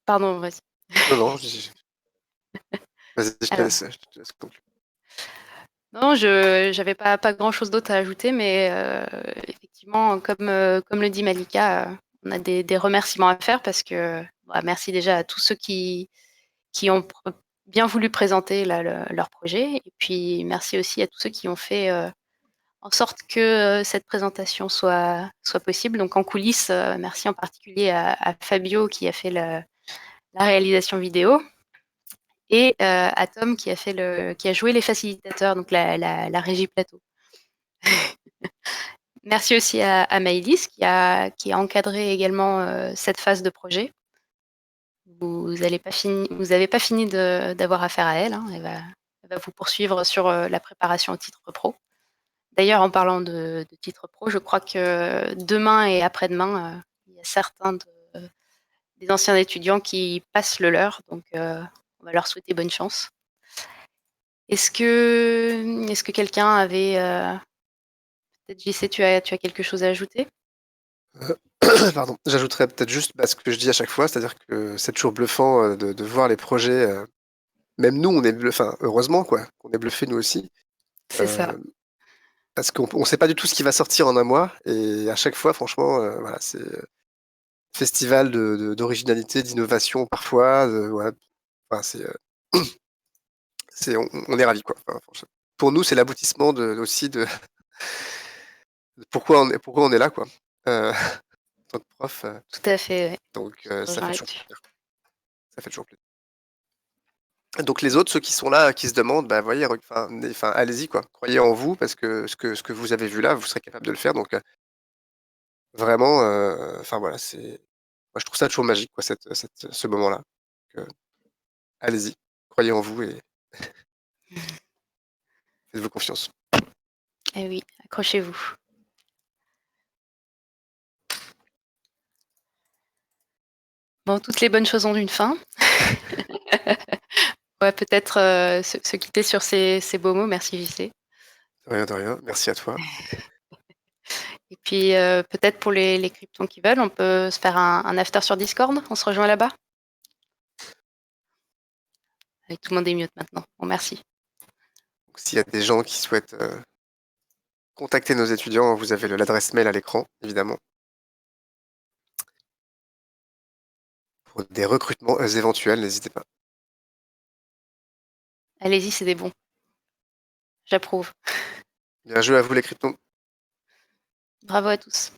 Speaker 1: Pardon, vas-y.
Speaker 2: Non, vas-y, je te laisse conclure.
Speaker 1: Non, je n'avais pas grand-chose d'autre à ajouter, mais effectivement, comme le dit Malika, on a des remerciements à faire, parce que merci déjà à tous ceux qui ont bien voulu présenter leur projet, et puis merci aussi à tous ceux qui ont fait en sorte que cette présentation soit possible. Donc en coulisses, merci en particulier à Fabio qui a fait la réalisation vidéo, et à Tom qui a joué les facilitateurs, donc la régie plateau. Merci aussi à Maëlys qui a encadré également cette phase de projet. Vous n'avez pas fini d'avoir affaire à elle, hein. Elle va vous poursuivre sur la préparation au titre pro. D'ailleurs, en parlant de titre pro, je crois que demain et après-demain, il y a certains des anciens étudiants qui passent le leur, donc on va leur souhaiter bonne chance. Est-ce que quelqu'un avait... peut-être JC, tu as quelque chose à ajouter?
Speaker 2: Pardon, j'ajouterais peut-être juste ce que je dis à chaque fois, c'est-à-dire que c'est toujours bluffant de voir les projets. Même nous, on est bluffé, heureusement quoi, qu'on est bluffé nous aussi.
Speaker 1: C'est ça.
Speaker 2: Parce qu'on ne sait pas du tout ce qui va sortir en un mois, et à chaque fois, franchement, voilà, c'est festival d'originalité, d'innovation parfois. Voilà. Enfin, on est ravis quoi. Enfin, pour nous, c'est l'aboutissement aussi de pourquoi on est là quoi. En tant que prof.
Speaker 1: Tout à fait. Ouais.
Speaker 2: Donc ça fait toujours plaisir. Ça fait toujours plaisir. Donc les autres, ceux qui sont là, qui se demandent, voyez, allez-y quoi. Croyez en vous, parce que ce que vous avez vu là, vous serez capable de le faire. Donc vraiment, voilà, moi je trouve ça toujours magique quoi, ce moment-là. Allez-y, croyez en vous et faites-vous confiance.
Speaker 1: Eh oui, accrochez-vous. Bon, toutes les bonnes choses ont une fin. Ouais, peut-être se quitter sur ces beaux mots. Merci, JC.
Speaker 2: De rien. Merci à toi.
Speaker 1: Et puis, peut-être pour les cryptons qui veulent, on peut se faire un after sur Discord. On se rejoint là-bas. Allez, tout le monde est mute maintenant. Bon, merci.
Speaker 2: Donc, s'il y a des gens qui souhaitent contacter nos étudiants, vous avez l'adresse mail à l'écran, évidemment. Pour des recrutements éventuels, n'hésitez pas.
Speaker 1: Allez-y, c'est des bons. J'approuve.
Speaker 2: Bien joué à vous les cryptons.
Speaker 1: Bravo à tous.